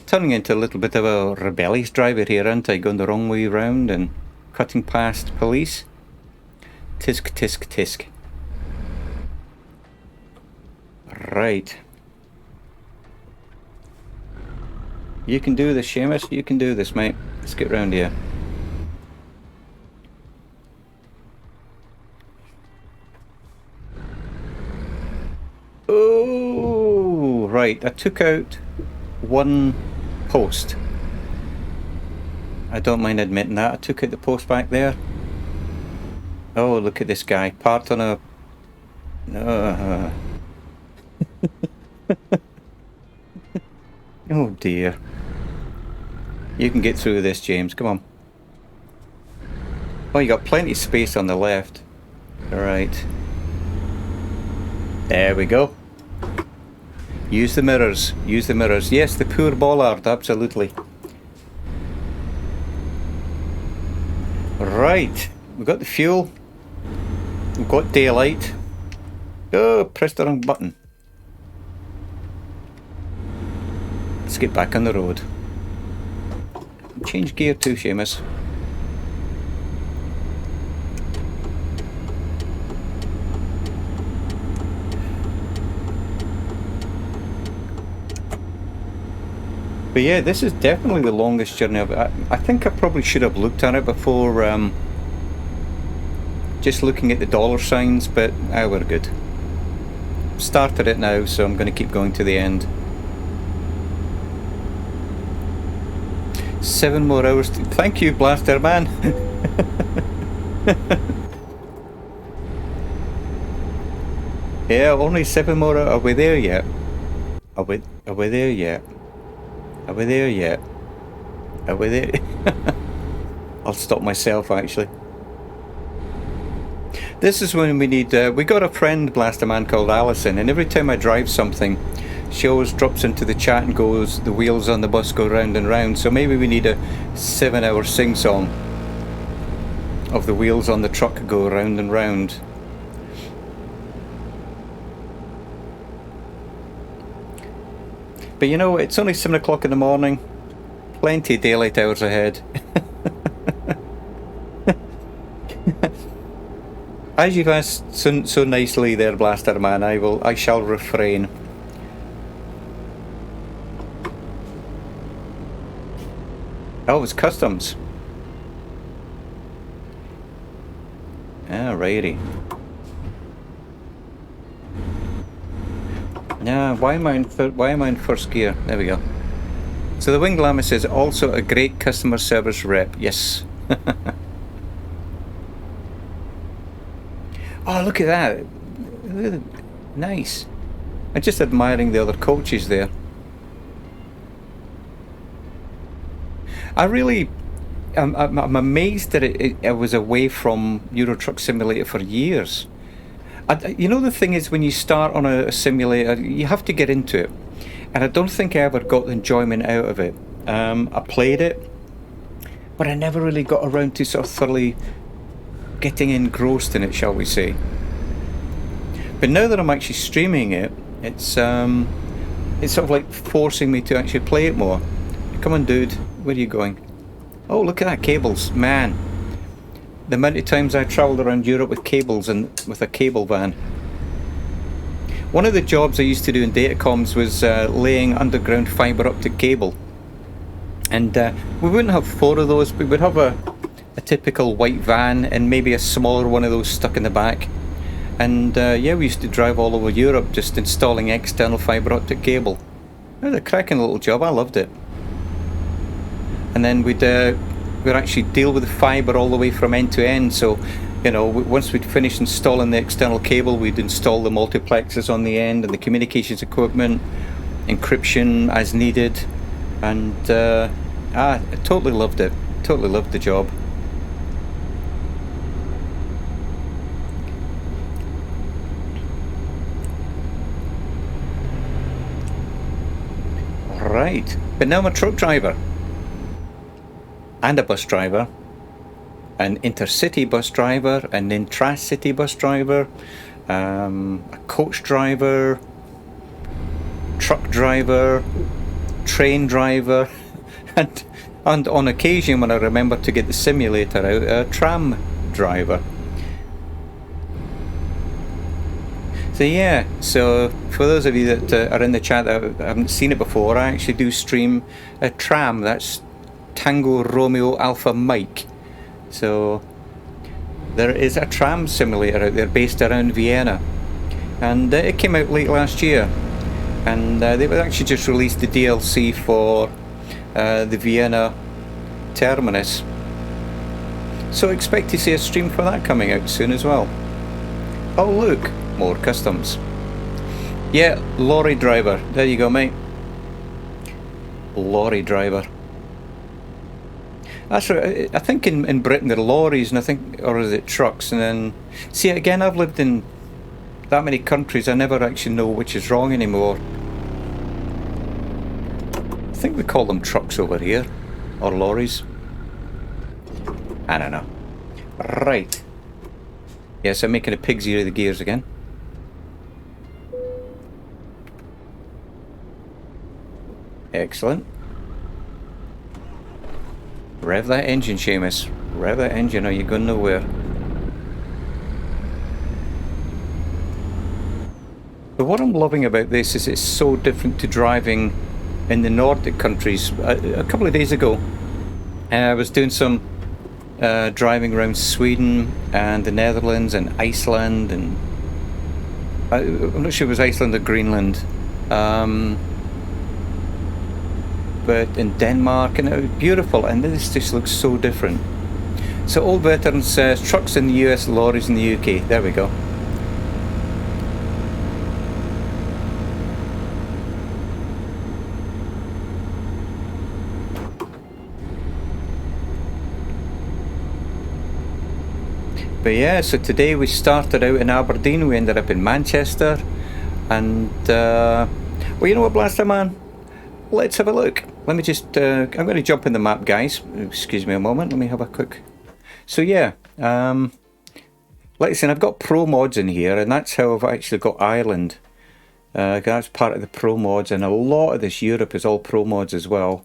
Turning into a little bit of a rebellious driver here, aren't I? Going the wrong way round and cutting past police. Tisk, tisk, tisk. Right. You can do this, Seamus. You can do this, mate. Let's get round here. Oh, right. I took out one post. I don't mind admitting that. I took out the post back there. Oh, look at this guy. Parked on a... Oh dear. You can get through this, James. Come on. Oh, you got plenty of space on the left. Alright. There we go. Use the mirrors. Use the mirrors. Yes, the poor bollard. Absolutely. Right. We've got the fuel. We've got daylight. Oh, pressed the wrong button. Let's get back on the road. Change gear too, Seamus. But yeah, this is definitely the longest journey I think I probably should have looked at it before just looking at the dollar signs, but we're good. Started it now, so I'm going to keep going to the end. 7 more hours to... Thank you, Blaster Man. Yeah, only 7 more. Are we there yet? Are we there yet? Are we there yet? Are we there? I'll stop myself, actually. This is when we need, we got a friend, Blaster Man, called Alison, and every time I drive something, she always drops into the chat and goes, the wheels on the bus go round and round. So maybe we need a 7-hour sing-song of the wheels on the truck go round and round. But you know, it's only 7 o'clock in the morning, plenty of daylight hours ahead. As you've asked so nicely there, Blaster Man, I shall refrain. Oh, it's customs. Alrighty. Yeah, why am I in first gear? There we go. So the Wing Llamas is also a great customer service rep. Yes. Oh, look at that. Nice. I'm just admiring the other coaches there. I'm amazed that it was away from Euro Truck Simulator for years. You know, the thing is, when you start on a simulator, you have to get into it. And I don't think I ever got the enjoyment out of it. I played it, but I never really got around to sort of thoroughly getting engrossed in it, shall we say. But now that I'm actually streaming it, it's sort of like forcing me to actually play it more. Come on, dude, where are you going? Oh, look at that, cables, man. The amount of times I travelled around Europe with cables and with a cable van. One of the jobs I used to do in Datacomms was laying underground fibre optic cable. And we wouldn't have 4 of those, we would have a typical white van and maybe a smaller one of those stuck in the back. And yeah, we used to drive all over Europe just installing external fibre optic cable. It was a cracking little job, I loved it. And then we'd actually deal with the fibre all the way from end to end. So, you know, once we'd finished installing the external cable, we'd install the multiplexers on the end and the communications equipment, encryption as needed. And I totally loved it. Totally loved the job. Right, but now I'm a truck driver. And a bus driver, an intercity bus driver, an intra-city bus driver, a coach driver, truck driver, train driver, and on occasion, when I remember to get the simulator out, a tram driver. So yeah, so for those of you that are in the chat that haven't seen it before, I actually do stream a tram. That's Tango Romeo Alpha Mike. So there is a tram simulator out there based around Vienna, and it came out late last year, and they actually just released the DLC for the Vienna terminus, so expect to see a stream for that coming out soon as well. Oh look, more customs. Yeah, lorry driver, there you go mate. Lorry driver. That's right. I think in Britain there are lorries, and I think, or is it trucks? And then, see, again, I've lived in that many countries, I never actually know which is wrong anymore. I think we call them trucks over here, or lorries. I don't know. Right. Yes, I'm making a pig's ear of the gears again. Excellent. Rev that engine, Seamus. Rev that engine or you're going nowhere. But what I'm loving about this is it's so different to driving in the Nordic countries. A couple of days ago, I was doing some driving around Sweden and the Netherlands and Iceland, and I'm not sure if it was Iceland or Greenland. But in Denmark, and it was beautiful, and this just looks so different. So Old Veteran says trucks in the US, lorries in the UK. There we go. But yeah, so today we started out in Aberdeen, we ended up in Manchester, and well, you know what, Blaster Man? Let's have a look. Let me just, I'm going to jump in the map, guys. Excuse me a moment, let me have a quick... So yeah, like I said, I've got pro mods in here, and that's how I've actually got Ireland. That's part of the pro mods, and a lot of this Europe is all pro mods as well.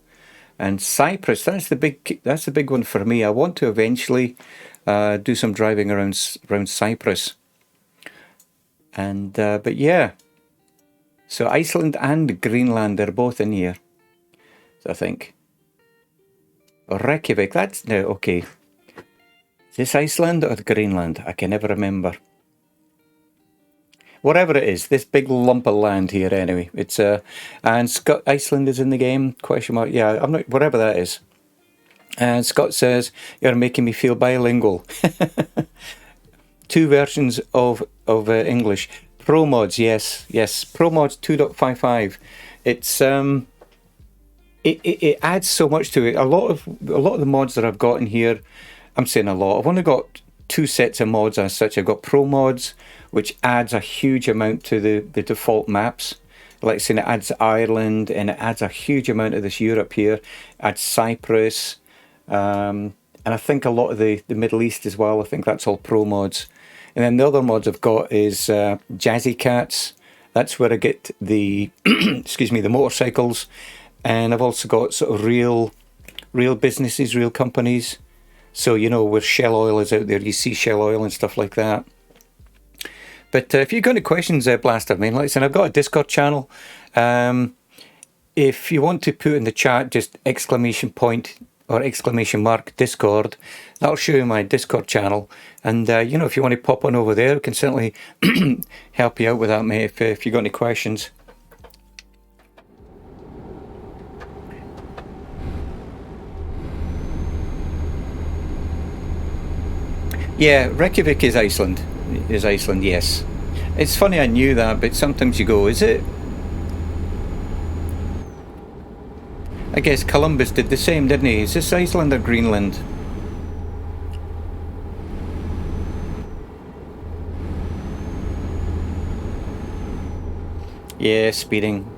And Cyprus, that's the big one for me. I want to eventually do some driving around Cyprus. And but yeah, so Iceland and Greenland, they're both in here, I think. Reykjavik, that's now okay. Is this Iceland or Greenland? I can never remember. Whatever it is, this big lump of land here anyway. It's and Iceland is in the game, question mark. Yeah, I'm not, whatever that is. And Scott says, you're making me feel bilingual. 2 versions of English. Pro mods, yes. Pro mods 2.55. It's it adds so much to it. A lot of the mods that I've got in here, I'm saying a lot. I've only got 2 sets of mods as such. I've got pro mods, which adds a huge amount to the default maps. Like saying, it adds Ireland, and it adds a huge amount of this Europe here. Adds Cyprus, and I think a lot of the Middle East as well. I think that's all pro mods. And then the other mods I've got is Jazzy Cats. That's where I get the excuse me, the motorcycles. And I've also got sort of real businesses, real companies. So, you know, where Shell Oil is out there, you see Shell Oil and stuff like that. But if you've got any questions, Blaster, I mean, like I said, I've got a Discord channel. If you want to put in the chat just exclamation point or exclamation mark Discord, that'll show you my Discord channel. And, you know, if you want to pop on over there, we can certainly help you out with that, mate, if you've got any questions. Yeah, Reykjavik is Iceland. Yes. It's funny, I knew that, but sometimes you go, is it? I guess Columbus did the same, didn't he? Is this Iceland or Greenland? Yeah, speeding.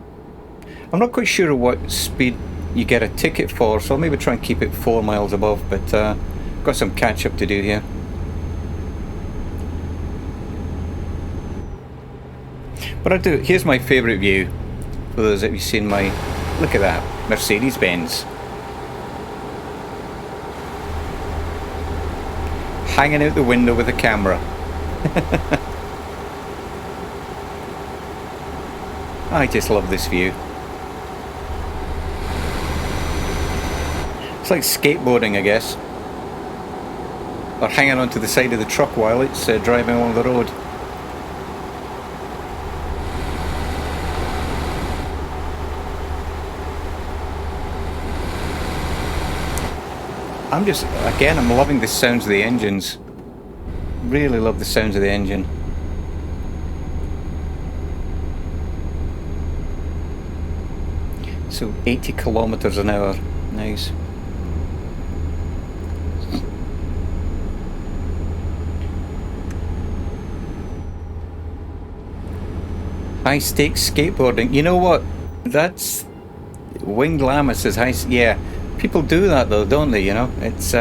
I'm not quite sure what speed you get a ticket for, so I'll maybe try and keep it 4 miles above, but got some catch up to do here. But I do, here's my favourite view. For those that have seen my, look at that, Mercedes-Benz. Hanging out the window with a camera. I just love this view. It's like skateboarding, I guess. Or hanging onto the side of the truck while it's driving along the road. I'm loving the sounds of the engines. Really love the sounds of the engine. So 80 kilometers an hour. Nice. High stakes skateboarding. You know what? That's Winged Llama says high. Yeah. People do that though, don't they, you know? It's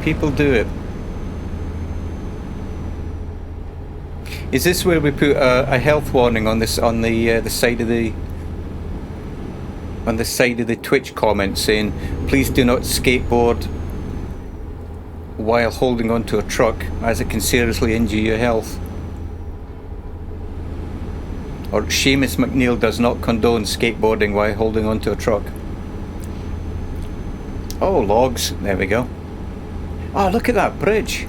people do it. Is this where we put a health warning on this, on the side of the Twitch comment saying please do not skateboard while holding onto a truck as it can seriously injure your health? Or Seamus McNeil does not condone skateboarding while holding onto a truck. Oh, logs. There we go. Oh, look at that bridge.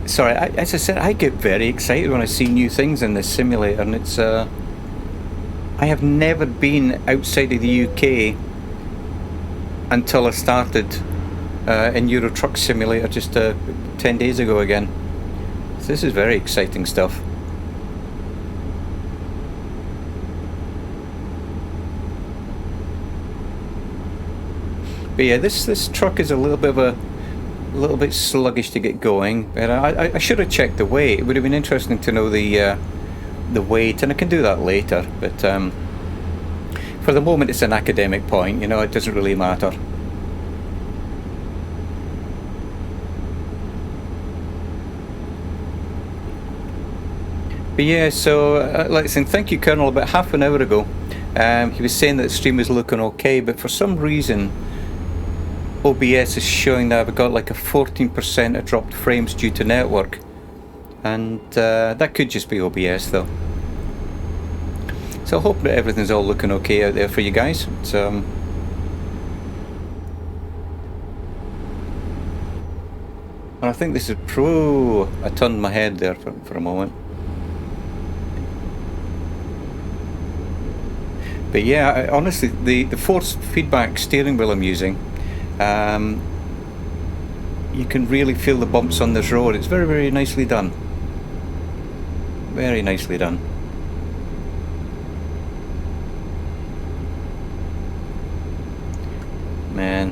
Sorry, as I said, I get very excited when I see new things in this simulator, and it's I have never been outside of the UK until I started in Euro Truck Simulator just 10 days ago again. So this is very exciting stuff. But yeah, this truck is a little bit sluggish to get going. But I should have checked the weight. It would have been interesting to know the weight, and I can do that later. But for the moment, it's an academic point. You know, it doesn't really matter. But yeah, so like I said, thank you, Colonel. About half an hour ago, he was saying that the stream was looking okay, but for some reason, OBS is showing that I've got like a 14% of dropped frames due to network, and that could just be OBS though. So I hope that everything's all looking okay out there for you guys. It's, and I think this is pro. I turned my head there for a moment. But yeah, honestly, the force feedback steering wheel I'm using, you can really feel the bumps on this road. It's very, very nicely done. Very nicely done. Man.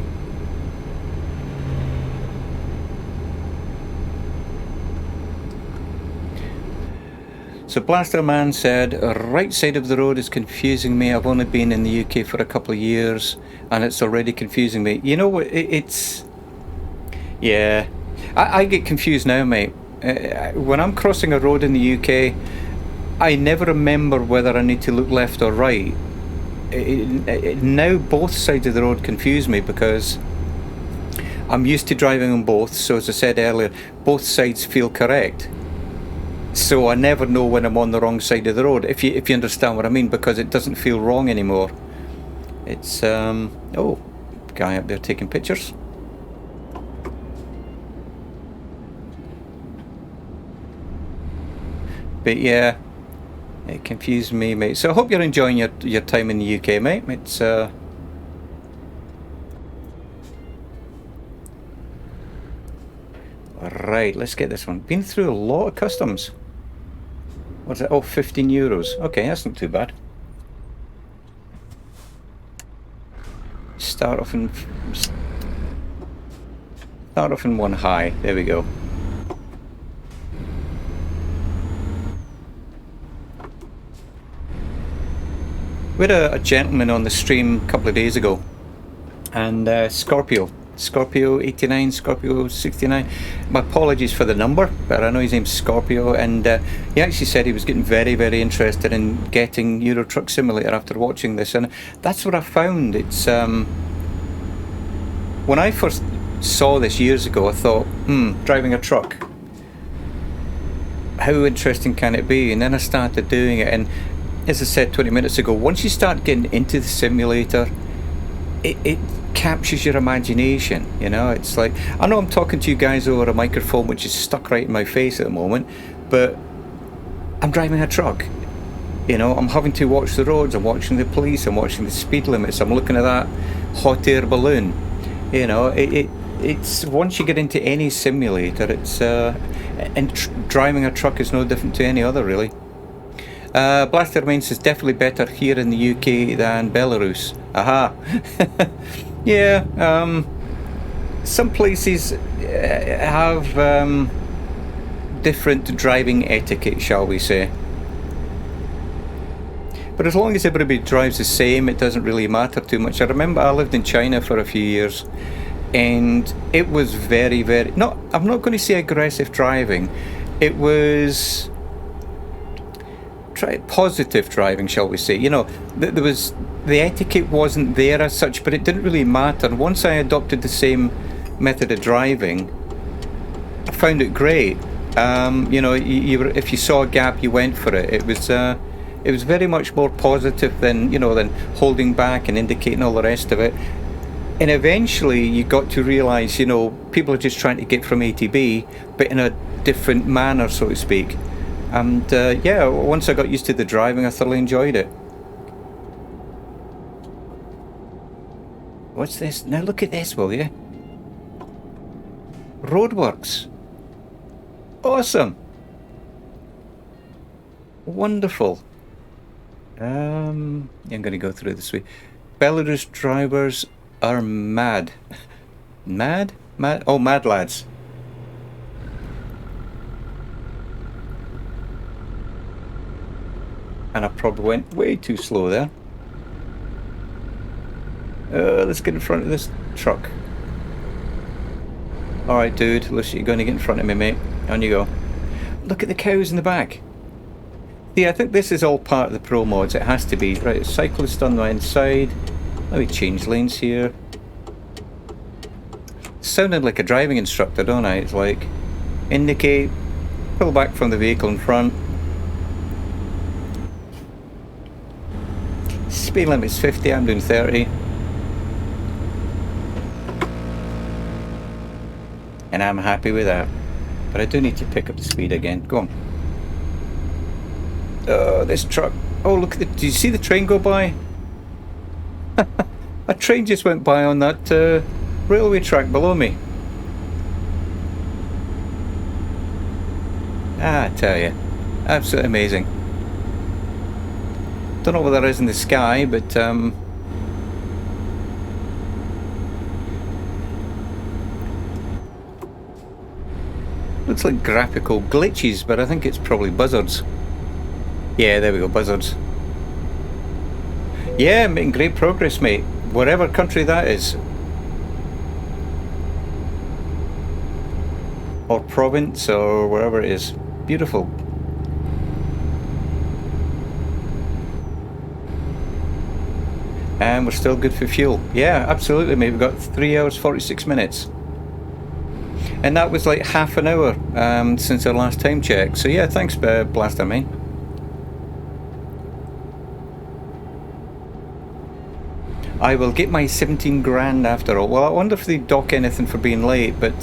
So Blaster Man said, right side of the road is confusing me. I've only been in the UK for a couple of years and it's already confusing me. You know what, it's... Yeah, I get confused now, mate. When I'm crossing a road in the UK, I never remember whether I need to look left or right. Now both sides of the road confuse me because I'm used to driving on both. So as I said earlier, both sides feel correct. So I never know when I'm on the wrong side of the road, if you understand what I mean, because it doesn't feel wrong anymore. It's oh, guy up there taking pictures. But yeah, it confused me, mate. So I hope you're enjoying your time in the UK, mate. It's right, let's get this one. Been through a lot of customs. What's that? Oh, 15 euros. Okay, that's not too bad. Start off in one high. There we go. We had a gentleman on the stream a couple of days ago, and Scorpio 89, Scorpio 69. My apologies for the number, but I know his name's Scorpio, and he actually said he was getting very, very interested in getting Euro Truck Simulator after watching this, and that's what I found. It's when I first saw this years ago, I thought, driving a truck, how interesting can it be? And then I started doing it, and as I said 20 minutes ago, once you start getting into the simulator, it captures your imagination. You know, it's like, I know I'm talking to you guys over a microphone which is stuck right in my face at the moment, but I'm driving a truck. You know, I'm having to watch the roads, I'm watching the police, I'm watching the speed limits, I'm looking at that hot air balloon. You know, it's once you get into any simulator, it's driving a truck is no different to any other, really. Blaster Mains is definitely better here in the UK than Belarus. Aha. Yeah, some places have different driving etiquette, shall we say. But as long as everybody drives the same, it doesn't really matter too much. I remember I lived in China for a few years, and it was very, very... I'm not going to say aggressive driving. It was... positive driving, shall we say. You know, there was... The etiquette wasn't there as such, but it didn't really matter. Once I adopted the same method of driving, I found it great. You know, if you saw a gap, you went for it. It was very much more positive than holding back and indicating all the rest of it. And eventually, you got to realise, you know, people are just trying to get from A to B, but in a different manner, so to speak. And yeah, once I got used to the driving, I thoroughly enjoyed it. What's this? Now look at this, will you? Roadworks. Awesome. Wonderful. I'm going to go through this way. Belarus drivers are mad. Mad? Mad? Oh, mad lads. And I probably went way too slow there. Let's get in front of this truck. Alright, dude. Listen, you're going to get in front of me, mate. On you go. Look at the cows in the back. Yeah, I think this is all part of the pro mods. It has to be. Right, cyclist on the inside. Let me change lanes here. Sounded like a driving instructor, don't I? It's like, indicate, pull back from the vehicle in front. Speed limit's 50, I'm doing 30. And I'm happy with that. But I do need to pick up the speed again. Go on. Oh, this truck. Oh, look at the... Did you see the train go by? A train just went by on that railway track below me. Ah, I tell you. Absolutely amazing. Don't know what there is in the sky, but looks like graphical glitches, but I think it's probably buzzards. Yeah, there we go, buzzards. Yeah, making great progress, mate. Whatever country that is. Or province, or wherever it is. Beautiful. And we're still good for fuel. Yeah, absolutely, mate. We've got 3 hours, 46 minutes. And that was like half an hour since our last time check. So yeah, thanks, Blaster, mate. I will get my 17 grand after all. Well, I wonder if they dock anything for being late, but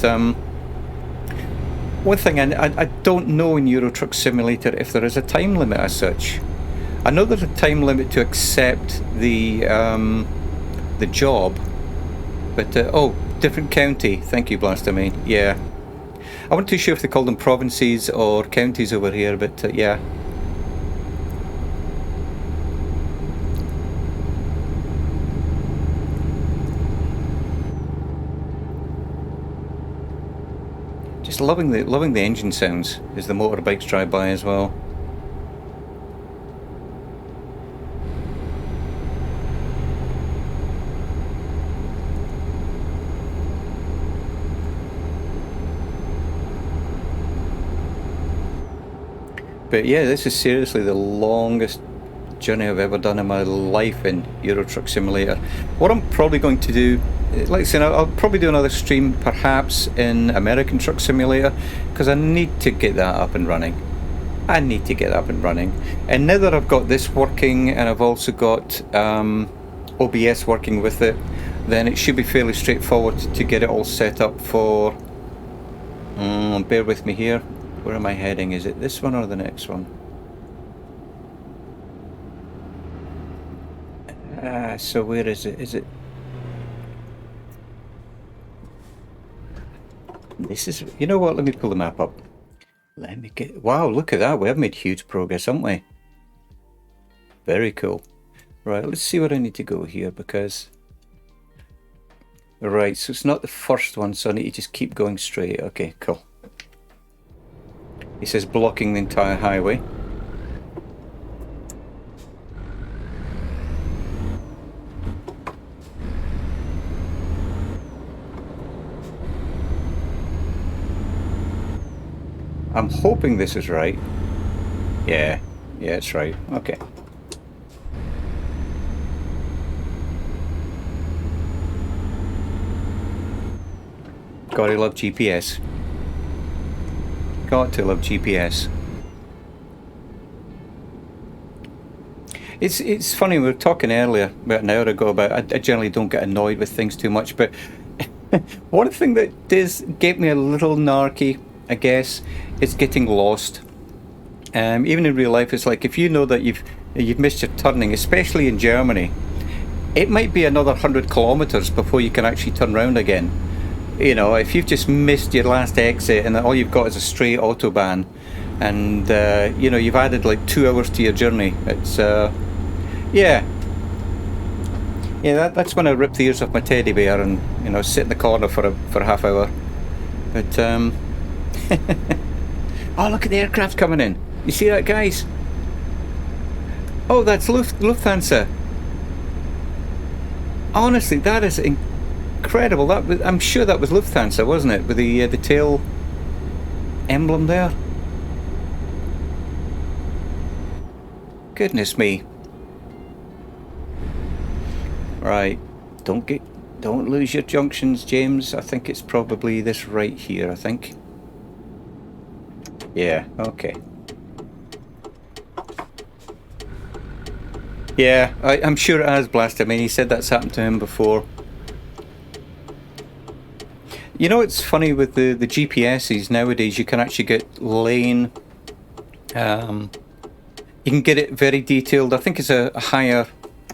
one thing I don't know in Euro Truck Simulator if there is a time limit as such. I know there's a time limit to accept the job, but oh, different county. Thank you, Blaster mate. Yeah, I wasn't too sure if they call them provinces or counties over here, but yeah. Just loving the engine sounds as the motorbikes drive by as well. But yeah, this is seriously the longest journey I've ever done in my life in Euro Truck Simulator. What I'm probably going to do, like I said, I'll probably do another stream perhaps in American Truck Simulator, because I need to get that up and running. I need to get up and running. And now that I've got this working and I've also got OBS working with it, then it should be fairly straightforward to get it all set up for... bear with me here. Where am I heading? Is it this one or the next one? So where is it? Is it... This is... You know what? Let me pull the map up. Let me get... Wow, look at that. We have made huge progress, haven't we? Very cool. Right, let's see where I need to go here, because... Right, so it's not the first one, so I need to just keep going straight. Okay, cool. It says blocking the entire highway. I'm hoping this is right. Yeah, it's right. Okay. Gotta love GPS. Got to love GPS. It's funny, we were talking earlier, about an hour ago, about I generally don't get annoyed with things too much, but one thing that does get me a little narky, I guess, is getting lost. Even in real life, it's like if you know that you've missed your turning, especially in Germany, it might be another 100 kilometers before you can actually turn around again. You know, if you've just missed your last exit and all you've got is a straight autobahn, and you know, you've added like 2 hours to your journey, it's yeah, Yeah, that's when I ripped the ears off my teddy bear and, you know, sit in the corner for a half hour. But oh, look at the aircraft coming in. You see that, guys? Oh, that's Lufthansa. Honestly, that is incredible. That was, I'm sure that was Lufthansa, wasn't it? With the tail emblem there. Goodness me. Right. Don't lose your junctions, James. I think it's probably this right here, I think. Yeah, okay. Yeah, I'm sure it has, Blast. I mean, he said that's happened to him before. You know, it's funny with the GPSs nowadays, you can actually get lane... you can get it very detailed. I think it's a higher...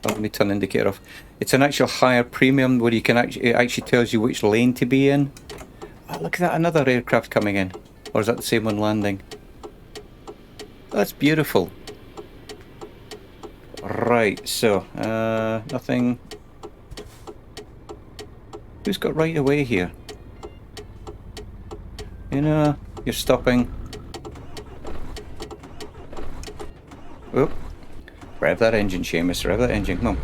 Oh, let me turn the indicator off. It's an actual higher premium where you can it actually tells you which lane to be in. Oh, look at that, another aircraft coming in. Or is that the same one landing? That's beautiful. Right, so, nothing. Who's got right away here? You know, you're stopping. Oh, rev that engine, Seamus, rev that engine, come on.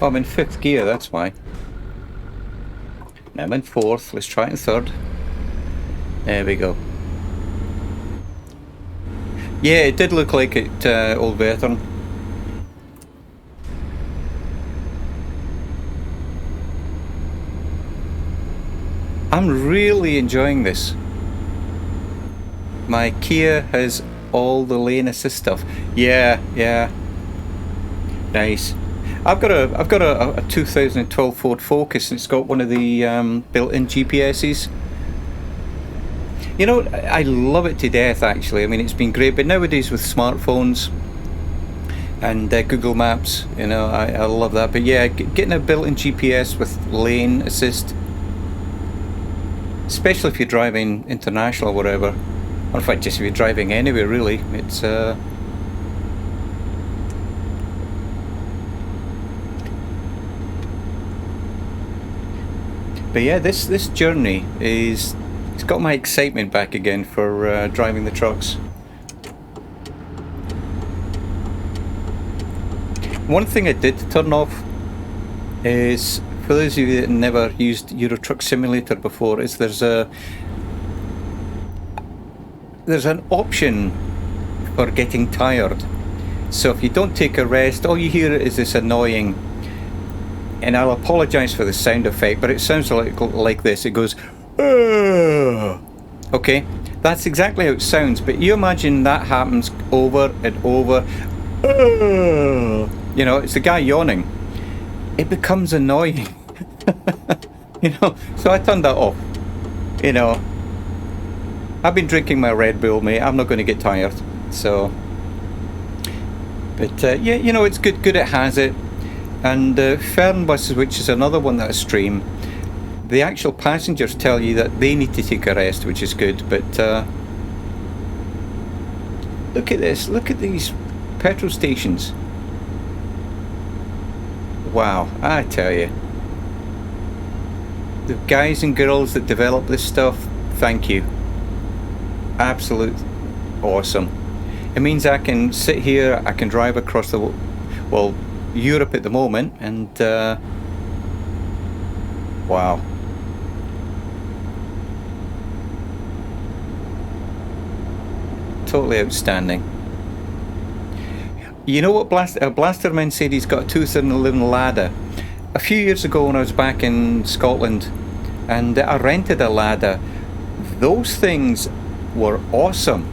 Oh, I'm in 5th gear, that's why. Now I'm in 4th, let's try it in 3rd. There we go. Yeah, it did look like it, Old Veteran. I'm really enjoying this. My Kia has all the lane assist stuff. Yeah, yeah. Nice. I've got a 2012 Ford Focus, and it's got one of the built-in GPSs. You know, I love it to death, actually. I mean, it's been great, but nowadays with smartphones and Google Maps, you know, I love that. But yeah, getting a built-in GPS with lane assist, especially if you're driving international or whatever, or in fact, just if you're driving anywhere, really, it's But yeah, this journey is, it's got my excitement back again for driving the trucks. One thing I did turn off is, for those of you that never used Euro Truck Simulator before, is there's an option for getting tired. So if you don't take a rest, all you hear is this annoying, and I'll apologise for the sound effect, but it sounds like this. It goes, "Ugh." Okay, that's exactly how it sounds, but you imagine that happens over and over. "Ugh." You know, it's the guy yawning. It becomes annoying. You know, so I turned that off. You know, I've been drinking my Red Bull, mate. I'm not going to get tired. So, but yeah, you know, it's good it has it. And Fernbus, which is another one that I stream, the actual passengers tell you that they need to take a rest, which is good. But look at this, look at these petrol stations. Wow, I tell you, the guys and girls that develop this stuff, thank you. Absolute awesome. It means I can sit here, I can drive across the, well, Europe at the moment, and wow. Totally outstanding. You know what Blasterman said he's got a 2011 Lada. A few years ago when I was back in Scotland and I rented a Lada, those things were awesome.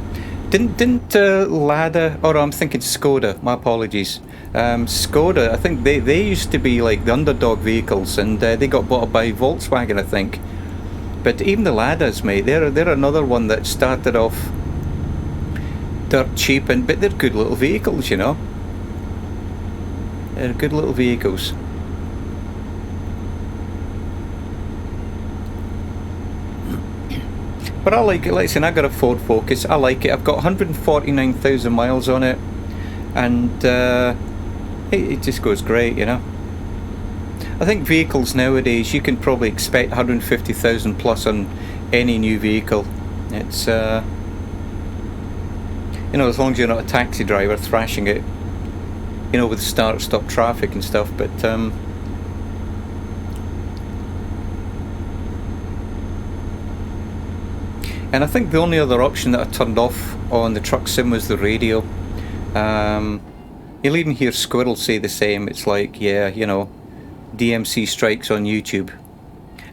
Didn't Lada, or I'm thinking Skoda, my apologies. Skoda, I think they used to be like the underdog vehicles, and they got bought up by Volkswagen, I think. But even the Ladas, mate, they're another one that started off dirt cheap, but they're good little vehicles, you know. They're good little vehicles. But I like it. Listen, I got a Ford Focus. I like it. I've got 149,000 miles on it, and it just goes great, you know. I think vehicles nowadays, you can probably expect 150,000 plus on any new vehicle. It's, you know, as long as you're not a taxi driver thrashing it, you know, with start-stop traffic and stuff, but, and I think the only other option that I turned off on the truck sim was the radio. You'll even hear Squirrel say the same. It's like, yeah, you know, DMC strikes on YouTube.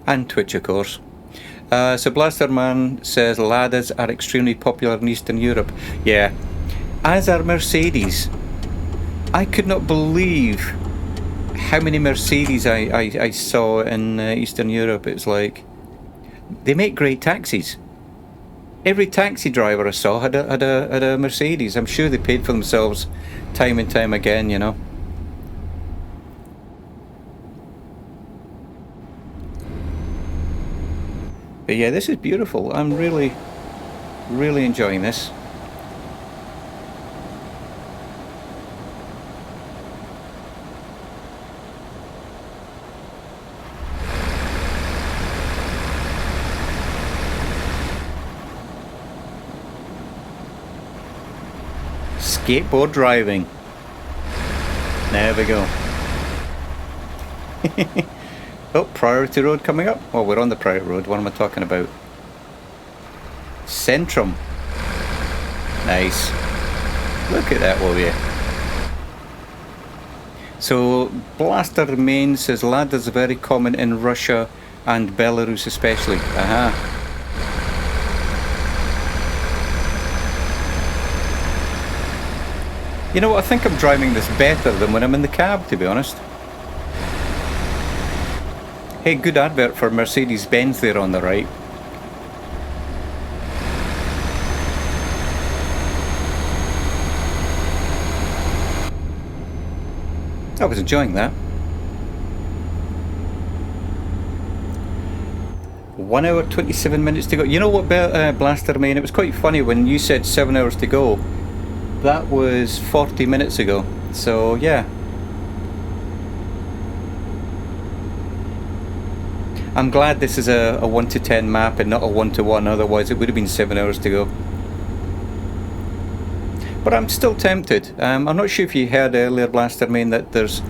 And Twitch, of course. So Blasterman says Ladas are extremely popular in Eastern Europe. Yeah, as are Mercedes. I could not believe how many Mercedes I saw in Eastern Europe. It's like, they make great taxis. Every taxi driver I saw had a Mercedes. I'm sure they paid for themselves time and time again, you know. But yeah, this is beautiful. I'm really, really enjoying this. Skateboard driving. There we go. Oh, priority road coming up. Oh, we're on the priority road. What am I talking about? Centrum. Nice. Look at that, will you? So, Blaster Remain says Ladas are very common in Russia and Belarus especially. Aha. You know what, I think I'm driving this better than when I'm in the cab, to be honest. Hey, good advert for Mercedes-Benz there on the right. I was enjoying that. 1 hour 27 minutes to go. You know what, Blaster Main? It was quite funny when you said 7 hours to go. That was 40 minutes ago. So yeah. I'm glad this is a 1 to 10 map and not a 1 to 1, otherwise it would have been 7 hours to go. But I'm still tempted. I'm not sure if you heard earlier, Blaster Main, that there's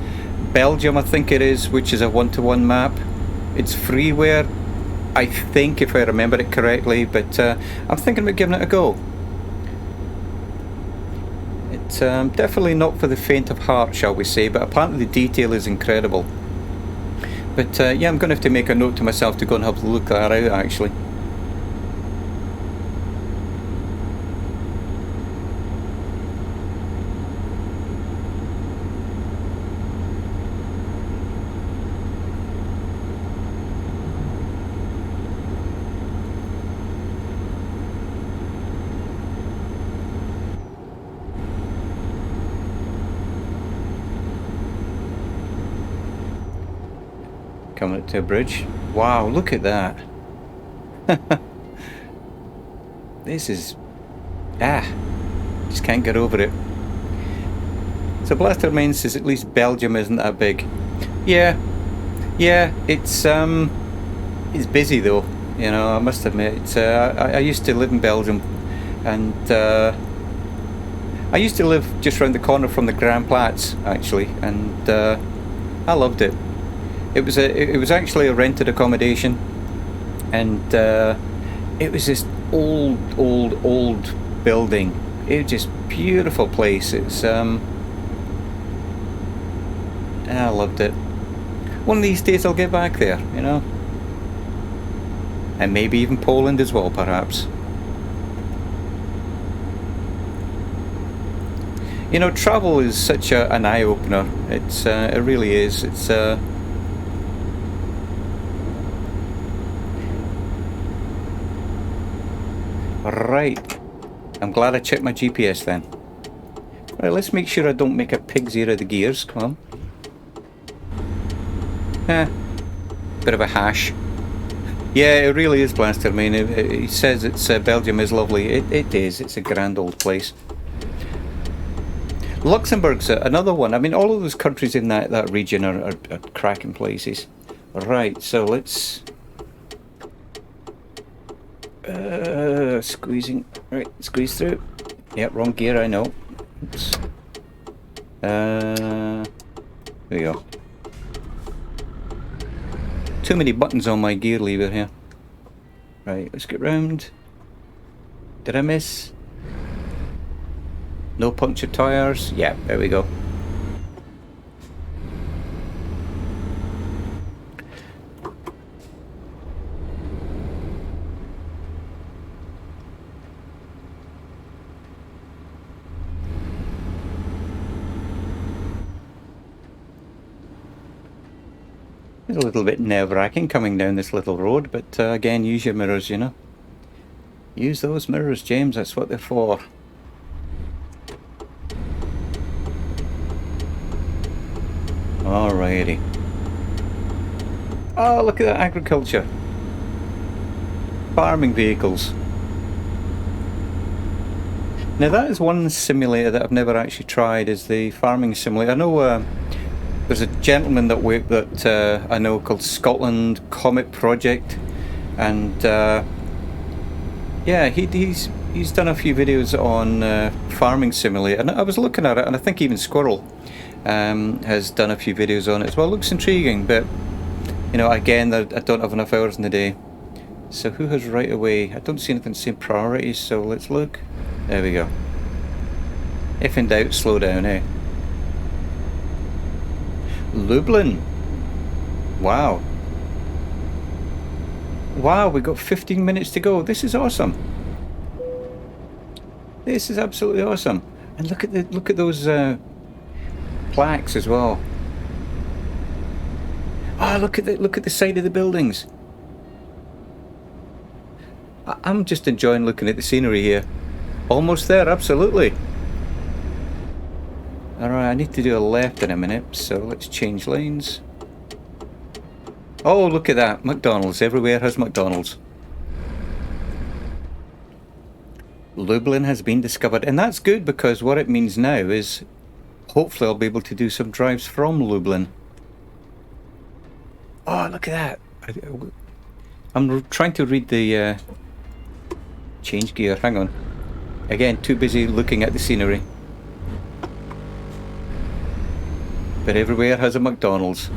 Belgium, I think it is, which is a 1 to 1 map. It's freeware, I think, if I remember it correctly, but I'm thinking about giving it a go. It's definitely not for the faint of heart, shall we say, but apparently the detail is incredible. But yeah, I'm going to have to make a note to myself to go and have a look that out, actually. Coming up to a bridge. Wow, look at that. This is... just can't get over it. So Blaster Main says at least Belgium isn't that big. Yeah, it's busy though, you know, I must admit. It's, I used to live in Belgium, and I used to live just around the corner from the Grand Platz, actually, and I loved it. It was actually a rented accommodation, and it was this old building. It was just beautiful place. It's I loved it. One of these days I'll get back there, you know, and maybe even Poland as well, perhaps. You know, travel is such an eye-opener. It's it really is. It's right. I'm glad I checked my GPS then. Right, let's make sure I don't make a pig's ear of the gears. Come on. Bit of a hash. Yeah, it really is, Blaster Main. He says it's Belgium is lovely. It is. It's a grand old place. Luxembourg's another one. I mean, all of those countries in that region are cracking places. Right, so let's... squeezing. Right, squeeze through. Yep, wrong gear, I know. Oops. There we go. Too many buttons on my gear lever here. Right, let's get round. Did I miss? No punctured tyres? Yeah, there we go. It's a little bit nerve-wracking coming down this little road, but again, use your mirrors, you know. Use those mirrors, James, that's what they're for. Alrighty. Oh, look at that agriculture. Farming vehicles. Now that is one simulator that I've never actually tried, is the farming simulator. I know there's a gentleman that I know called Scotland Comet Project, and yeah, he's done a few videos on farming simulator, and I was looking at it, and I think even Squirrel has done a few videos on it as well. Looks intriguing, but you know, again, I don't have enough hours in the day. So who has right away? I don't see anything saying priorities, so let's look. There we go. If in doubt, slow down, eh? Lublin. Wow. Wow, we've got 15 minutes to go. This is awesome. This is absolutely awesome. And look at those plaques as well. Oh, look at the side of the buildings. I'm just enjoying looking at the scenery here. Almost there, absolutely. Alright, I need to do a left in a minute, so let's change lanes. Oh, look at that. McDonald's. Everywhere has McDonald's. Lublin has been discovered, and that's good, because what it means now is hopefully I'll be able to do some drives from Lublin. Oh, look at that. I'm trying to read the change gear. Hang on. Again, too busy looking at the scenery. But everywhere has a McDonald's.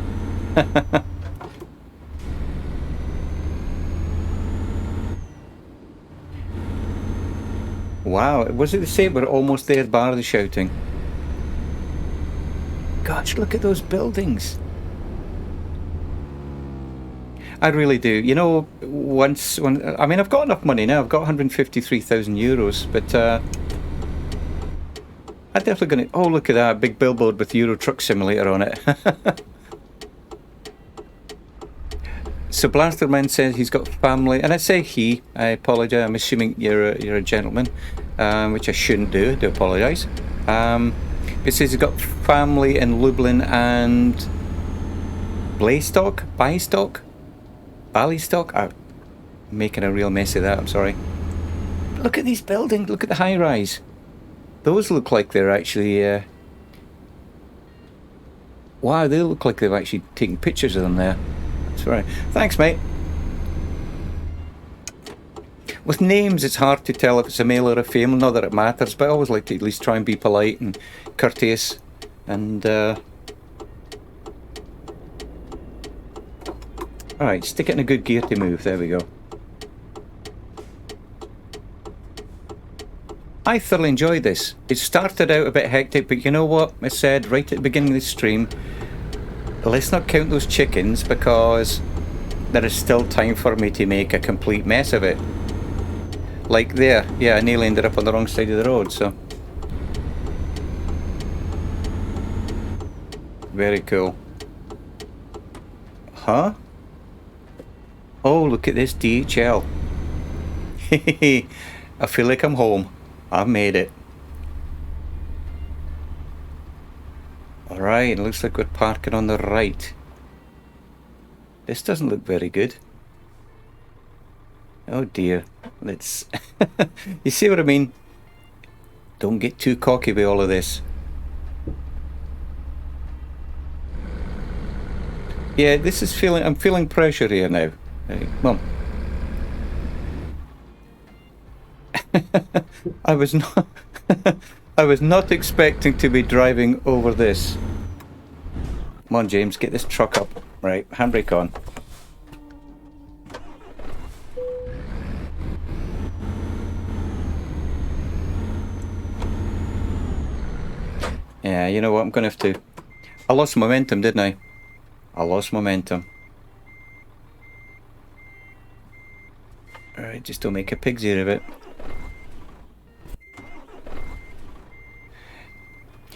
Wow, was it the same? We're almost there, bar the shouting. Gosh, look at those buildings. I really do. You know, I mean, I've got enough money now. I've got 153,000 euros, but I'm definitely going to... Oh, look at that big billboard with Euro Truck Simulator on it. So Blasterman says he's got family, and I say he. I apologise. I'm assuming you're a gentleman, which I shouldn't do. I do apologise. It says he's got family in Lublin and Blaystock, Ballystock. I'm making a real mess of that. I'm sorry. Look at these buildings. Look at the high rise. Those look like they're actually. Wow, they look like they've actually taken pictures of them there. That's right. Thanks, mate. With names, it's hard to tell if it's a male or a female. Not that it matters, but I always like to at least try and be polite and courteous. And alright, stick it in a good gear to move. There we go. I thoroughly enjoyed this. It started out a bit hectic, but you know what I said right at the beginning of the stream? Let's not count those chickens, because there is still time for me to make a complete mess of it. Like there. Yeah, I nearly ended up on the wrong side of the road, so. Very cool. Huh? Oh, look at this DHL. Hehehe. I feel like I'm home. I've made it. Alright, it looks like we're parking on the right. This doesn't look very good. Oh dear. Let's... You see what I mean? Don't get too cocky with all of this. Yeah, this is I'm feeling pressure here now. Right, come on. I was not I was not expecting to be driving over this. Come on, James, get this truck up. Right, handbrake on. Yeah, you know what, I'm going to have to... I lost momentum, didn't I? I lost momentum. Alright, just don't make a pig's ear of it.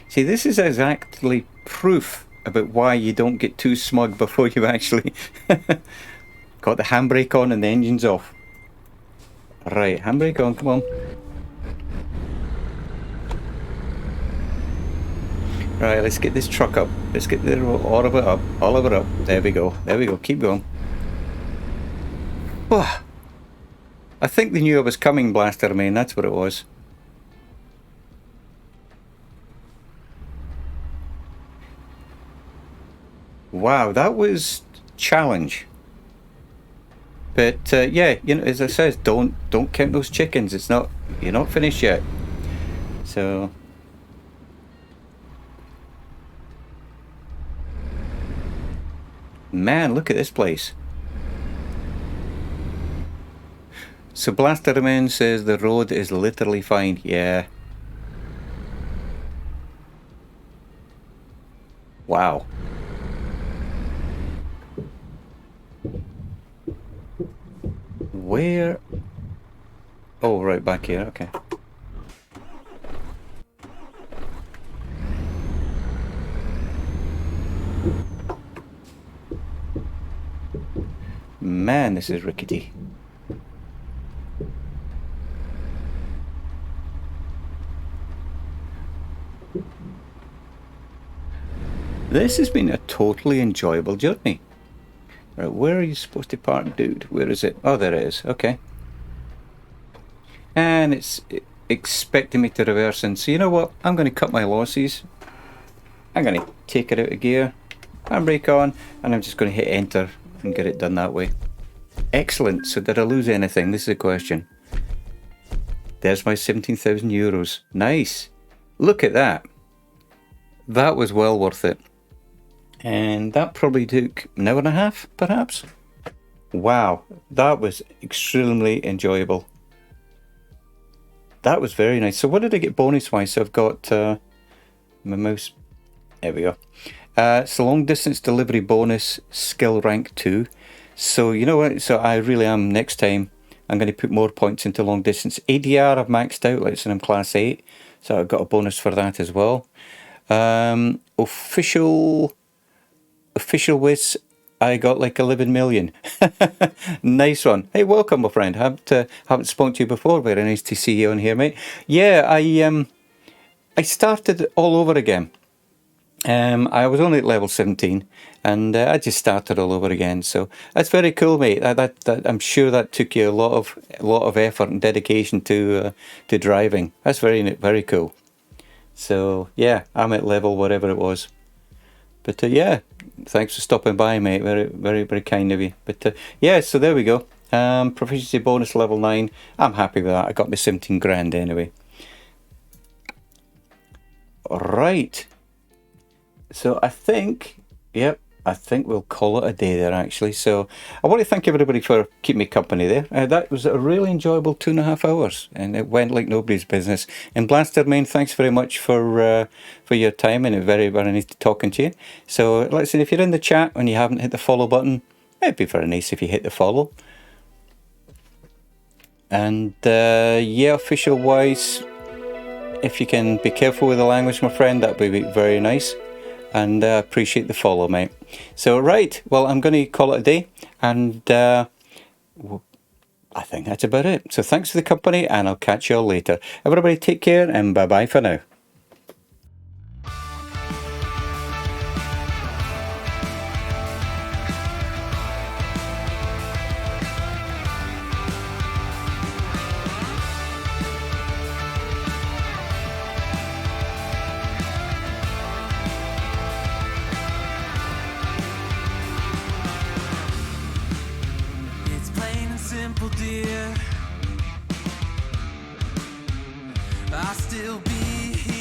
See, this is exactly proof about why you don't get too smug before you actually got the handbrake on and the engine's off. Right, handbrake on, come on. Right, let's get this truck up. Let's get all of it up. All of it up. There we go. There we go. Keep going. Oh, I think they knew I was coming, Blaster Man. That's what it was. Wow, that was challenge. But yeah, you know, as I says, don't count those chickens. It's not, you're not finished yet. So man, look at this place. So Blasterman says the road is literally fine. Yeah. Wow. Where? Oh, right back here. Okay. Man, this is rickety. This has been a totally enjoyable journey. Right, where are you supposed to park, dude? Where is it? Oh, there it is. Okay. And it's expecting me to reverse in. So you know what? I'm going to cut my losses. I'm going to take it out of gear. Handbrake on. And I'm just going to hit enter and get it done that way. Excellent. So did I lose anything? This is a question. There's my 17,000 euros. Nice. Look at that. That was well worth it. And that probably took an hour and a half, perhaps. Wow, that was extremely enjoyable. That was very nice. So what did I get bonus-wise? So I've got my mouse. There we go. It's a long distance delivery bonus, skill rank 2. So you know what? So I really am, next time, I'm going to put more points into long distance. ADR I've maxed out, like so I'm class 8. So I've got a bonus for that as well. Official whiz, I got like 11 million. Nice one. Hey, welcome, my friend. Haven't spoken to you before. Very nice to see you on here, mate. Yeah, I started all over again. I was only at level 17, and I just started all over again. So that's very cool, mate. I'm sure that took you a lot of effort and dedication to driving. That's very cool. So yeah, I'm at level whatever it was. But yeah, thanks for stopping by, mate. Very kind of you. But yeah, so there we go. Proficiency bonus level 9. I'm happy with that. I got my 17 grand anyway. Right. So I think, yep, I think we'll call it a day there, actually. So I want to thank everybody for keeping me company there. That was a really enjoyable 2.5 hours, and it went like nobody's business. And Blasterman, thanks very much for your time, and very nice talking to you. So let's say if you're in the chat and you haven't hit the follow button, it'd be very nice if you hit the follow. And yeah, official wise, if you can be careful with the language, my friend, that'd be very nice. And appreciate the follow, mate. So right, well, I'm going to call it a day, and I think that's about it. So thanks for the company, and I'll catch you all later. Everybody take care, and bye bye for now. here. I'll still be here.